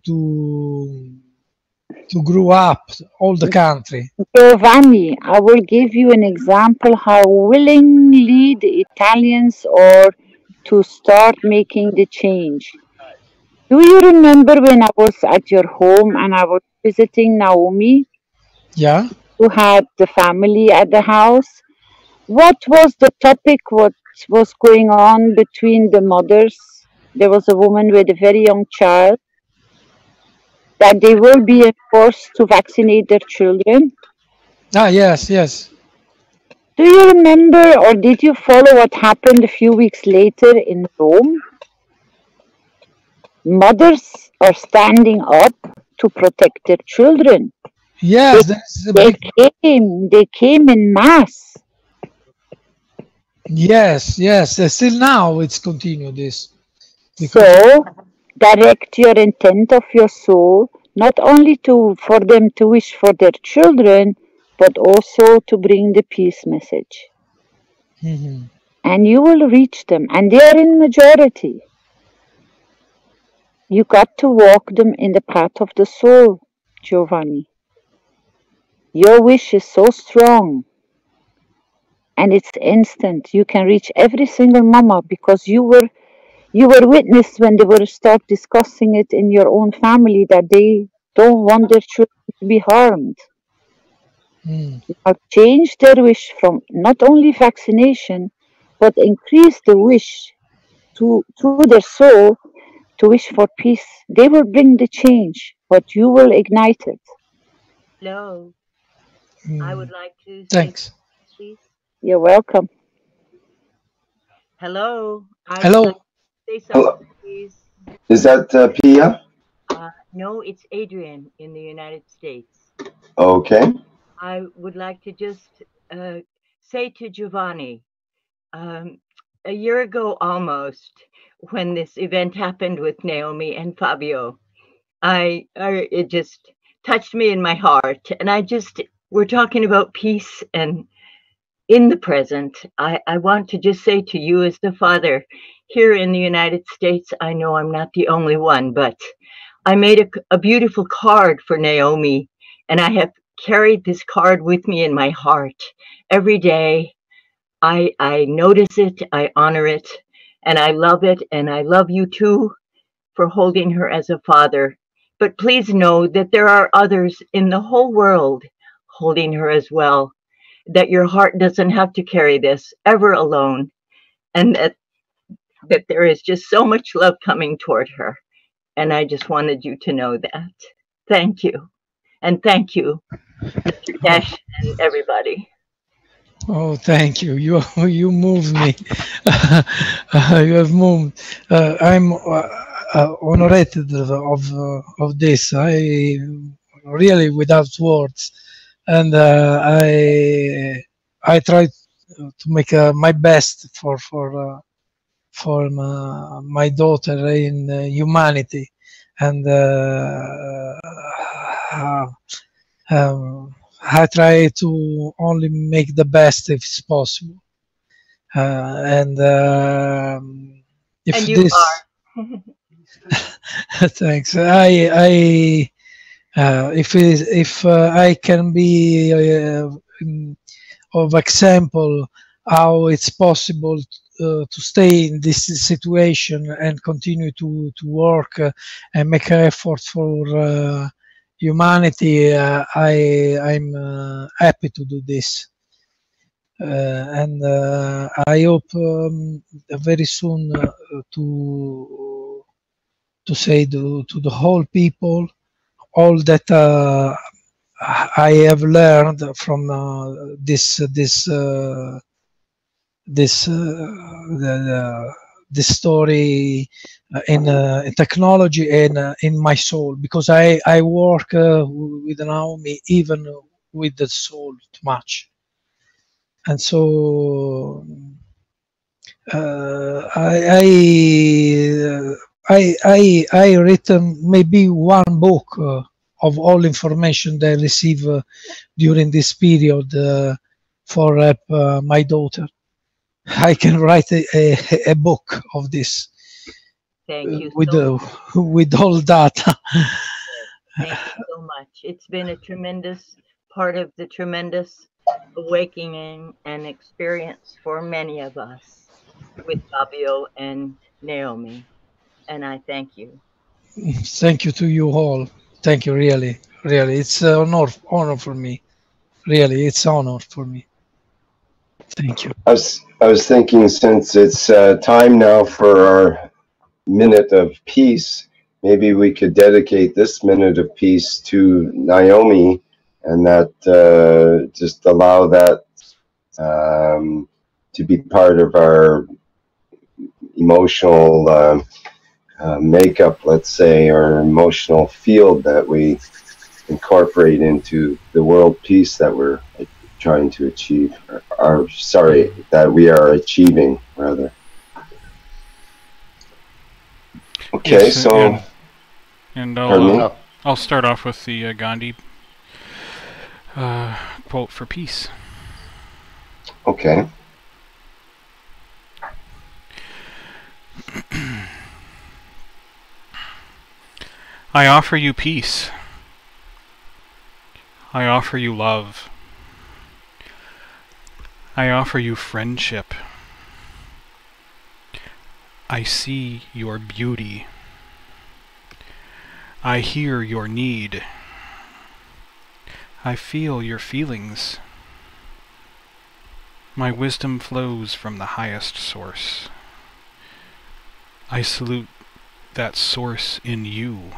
grow up all the country. Giovanni, I will give you an example how willingly the Italians are to start making the change. Do you remember when I was at your home and I was visiting Naomi? Yeah. Who had the family at the house? What was the topic? What was going on between the mothers? There was a woman with a very young child. That they will be forced to vaccinate their children. Yes. Do you remember or did you follow what happened a few weeks later in Rome? Mothers are standing up to protect their children. Yes, they came in mass. Yes. Still now it's continued this. So direct your intent of your soul not only for them to wish for their children, but also to bring the peace message. Mm-hmm. And you will reach them, and they are in majority. You got to walk them in the path of the soul, Giovanni. Your wish is so strong, and it's instant. You can reach every single mama because you were witness when they were start discussing it in your own family that they don't want their children to be harmed. Now change their wish from not only vaccination, but increase the wish through their soul to wish for peace. They will bring the change, but you will ignite it. Hello. I would like to Thanks. say, please. You're welcome. Hello. I Hello. would like to say something, please. Is that Pia? No, it's Adrian in the United States. Okay. I would like to just say to Giovanni, a year ago almost, when this event happened with Naomi and Fabio, it just touched me in my heart. And we're talking about peace and in the present. I want to just say to you as the father here in the United States, I know I'm not the only one, but I made a beautiful card for Naomi, and I have carried this card with me in my heart every day. I notice it, I honor it, and I love it, and I love you too for holding her as a father. But please know that there are others in the whole world holding her as well, that your heart doesn't have to carry this ever alone, and that there is just so much love coming toward her. And I just wanted you to know that. Thank you. And thank you, Mr. Keshe and everybody. Oh, thank you. You moved me. You have moved. I'm honored of this. I really without words, and I try to make my best for my daughter in humanity, and I try to only make the best if it's possible. And if and you this, are. thanks. If I can be of example how it's possible to stay in this situation and continue to work and make an effort for humanity, I'm happy to do this. And I hope very soon to say to the whole people all that I have learned from this story in technology and in my soul, because I work with Naomi even with the soul too much, and so I written maybe one book of all information that I receive during this period for help my daughter. I can write a book of this. Thank you with so with all data. Thank you so much. It's been a tremendous part of the tremendous awakening and experience for many of us with Fabio and Naomi. And I thank you. Thank you to you all. Thank you, really. It's an honor for me. Really, it's honor for me. Thank you. I was thinking, since it's time now for our minute of peace, maybe we could dedicate this minute of peace to Naomi, and that just allow that to be part of our emotional makeup, let's say, or emotional field that we incorporate into the world peace that we're trying to achieve, or sorry, that we are achieving, rather. Okay, Yes, so and I'll start off with the Gandhi quote for peace. Okay. I offer you peace. I offer you love. I offer you friendship. I see your beauty. I hear your need. I feel your feelings. My wisdom flows from the highest source. I salute that source in you.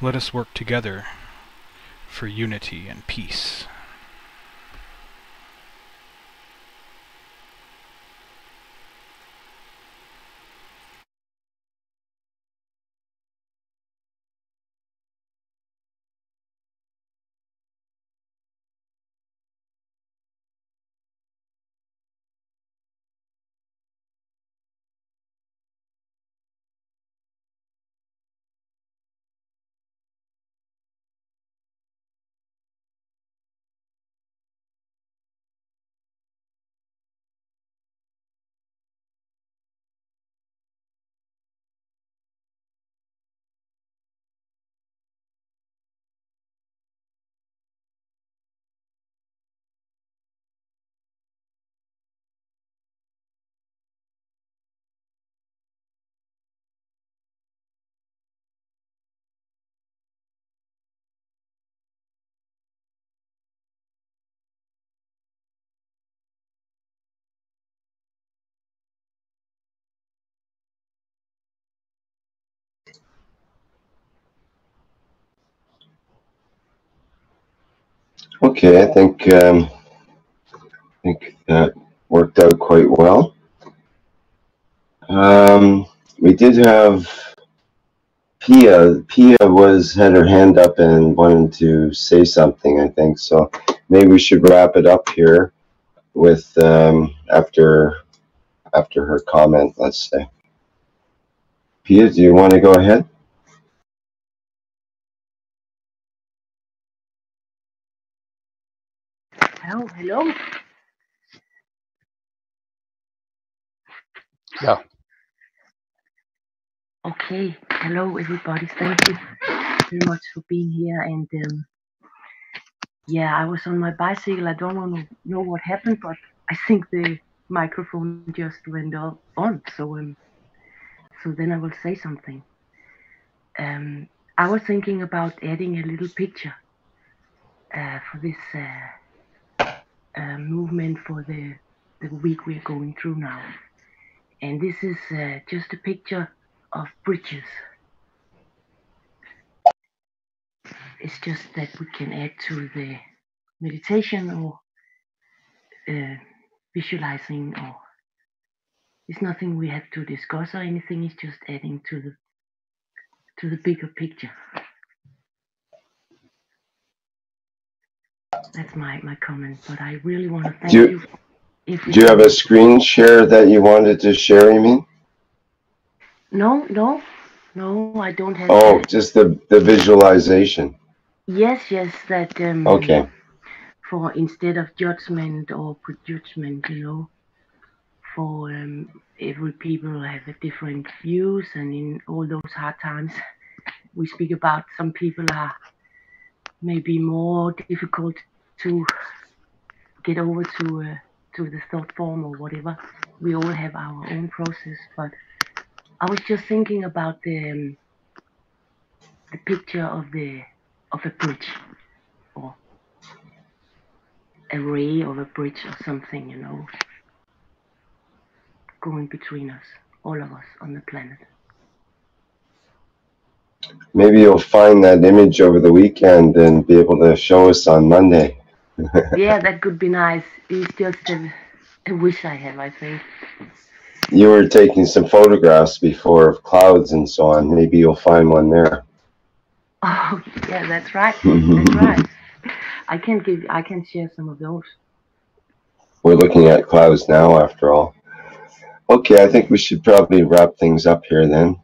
Let us work together for unity and peace. Okay, I think that worked out quite well. We did have Pia. Pia had her hand up and wanted to say something, I think. So maybe we should wrap it up here with after her comment, let's say. Pia, do you want to go ahead? Oh, hello. Yeah. Okay. Hello, everybody. Thank you very much for being here. And yeah, I was on my bicycle. I don't know what happened, but I think the microphone just went on. So then I will say something. I was thinking about adding a little picture for this movement for the week we're going through now. And this is just a picture of bridges. It's just that we can add to the meditation or visualizing, or it's nothing we have to discuss or anything. It's just adding to the bigger picture. That's my comment. But I really want to thank you. Do you have a screen share that you wanted to share, you mean? No, I don't have. Oh, just the visualization. Yes, that okay. For instead of judgment or prejudgment, for every people have a different views, and in all those hard times we speak about, some people are maybe more difficult to get over to the thought form or whatever. We all have our own process, but I was just thinking about the picture of a bridge, or a ray of a bridge or something, going between us, all of us on the planet. Maybe you'll find that image over the weekend and be able to show us on Monday. Yeah, that could be nice. It's just a wish I have, I think. You were taking some photographs before of clouds and so on. Maybe you'll find one there. Oh, yeah, that's right. That's right. I can share some of those. We're looking at clouds now, after all. Okay, I think we should probably wrap things up here then.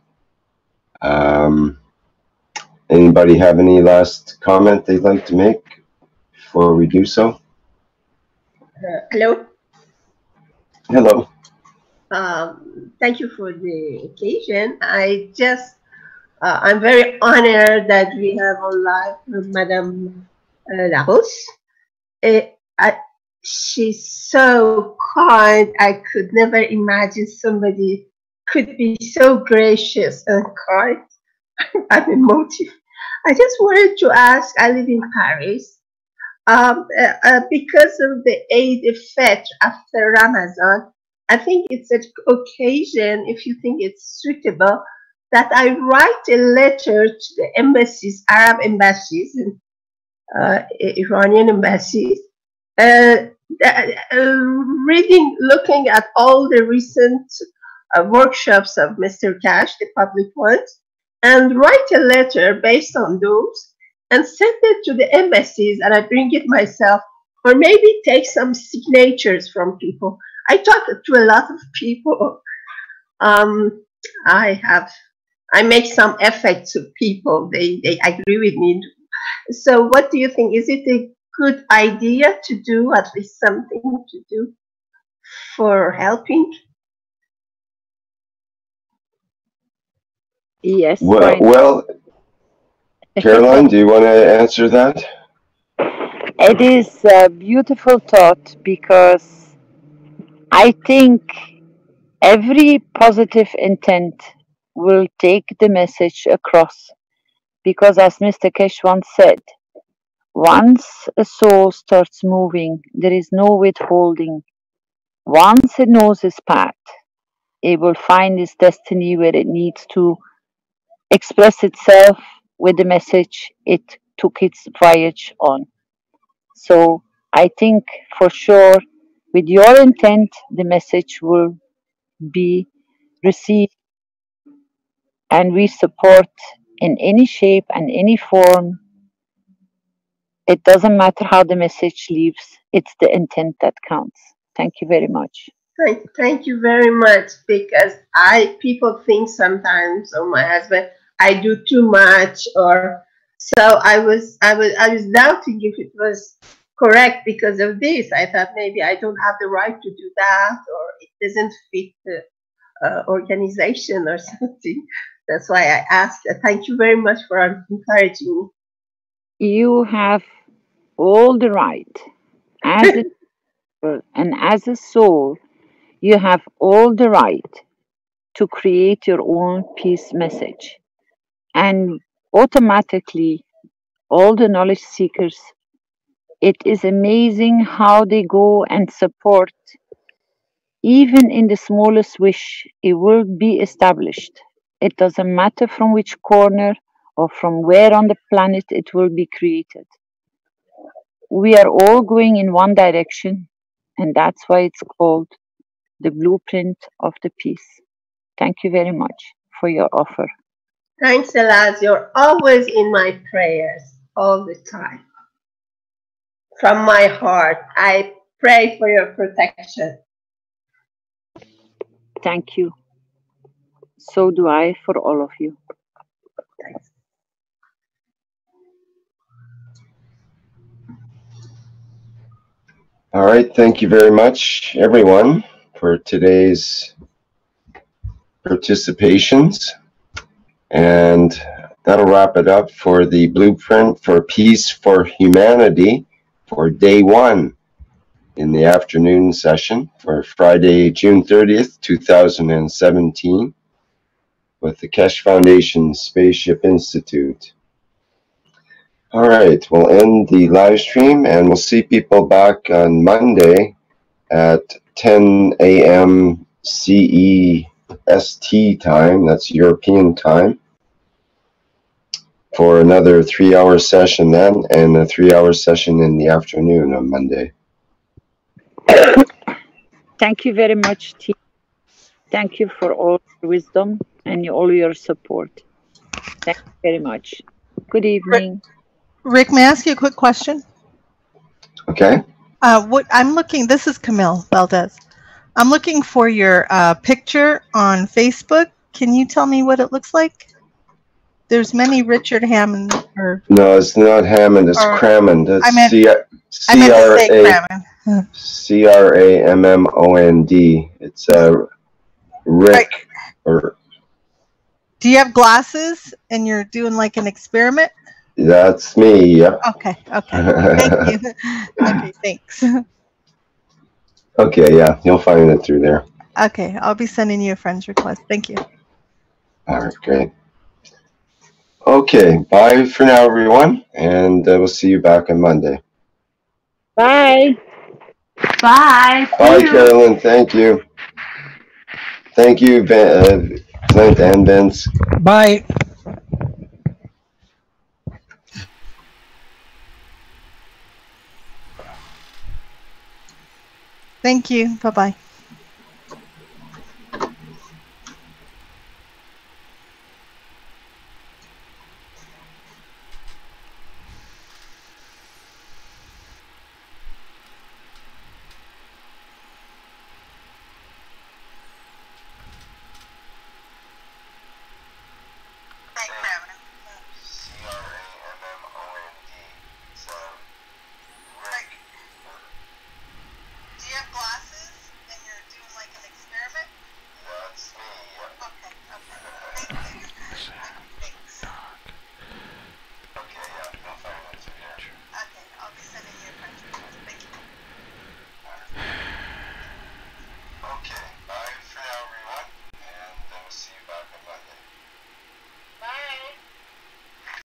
Anybody have any last comment they'd like to make before we do so? Hello. Hello. Thank you for the occasion. I'm very honored that we have on live Madame Laros. She's so kind. I could never imagine somebody could be so gracious and kind. I'm emotive. I just wanted to ask, I live in Paris. Because of the Eid Fitr after Ramadan, I think it's an occasion, if you think it's suitable, that I write a letter to the embassies, Arab embassies and Iranian embassies, looking at all the recent workshops of Mr. Keshe, the public ones, and write a letter based on those and send it to the embassies, and I bring it myself, or maybe take some signatures from people. I talk to a lot of people. I make some effects of people. They agree with me. So what do you think? Is it a good idea to do at least something to do for helping? Yes. Well, Caroline, do you want to answer that? It is a beautiful thought, because I think every positive intent will take the message across. Because as Mr. Keshe once said, once a soul starts moving, there is no withholding. Once it knows its path, it will find its destiny where it needs to express itself with the message it took its voyage on. So I think for sure, with your intent, the message will be received, and we support in any shape and any form. It doesn't matter how the message leaves, it's the intent that counts. Thank you very much. Thank you very much, because people think sometimes, oh, my husband, I do too much, or so I was doubting if it was correct because of this. I thought maybe I don't have the right to do that, or it doesn't fit the organization or something. That's why I asked. Thank you very much for encouraging me. You have all the right as a and as a soul. You have all the right to create your own peace message. And automatically, all the knowledge seekers, it is amazing how they go and support. Even in the smallest wish, it will be established. It doesn't matter from which corner or from where on the planet it will be created. We are all going in one direction, and that's why it's called the blueprint of the peace. Thank you very much for your offer. Thanks a lot. You're always in my prayers all the time. From my heart, I pray for your protection. Thank you. So do I for all of you. Thanks. All right, thank you very much, everyone, for today's participations. And that'll wrap it up for the Blueprint for Peace for Humanity for day 1 in the afternoon session for Friday, June 30th, 2017 with the Keshe Foundation Spaceship Institute. All right, we'll end the live stream and we'll see people back on Monday at 10 a.m. CEST time, that's European time, for another 3-hour session then, and a 3-hour session in the afternoon on Monday. Thank you very much, team. Thank you for all your wisdom and all your support. Thank you very much. Good evening. Rick, may I ask you a quick question? Okay. What I'm looking, this is Camille Valdez. I'm looking for your picture on Facebook. Can you tell me what it looks like? There's many Richard Hammond. No, it's not Hammond, it's Crammond. It's C-R-A-M-M-O-N-D. It's Rick. Or do you have glasses and you're doing like an experiment? That's me, yep. Okay, thank you. Okay, thanks. Okay, yeah, you'll find it through there. Okay, I'll be sending you a friend's request. Thank you. All right, great. Okay, bye for now, everyone, and we'll see you back on Monday. Bye. Bye. Bye, Carolyn. Thank you. Thank you, Clint and Vince. Bye. Thank you. Bye-bye.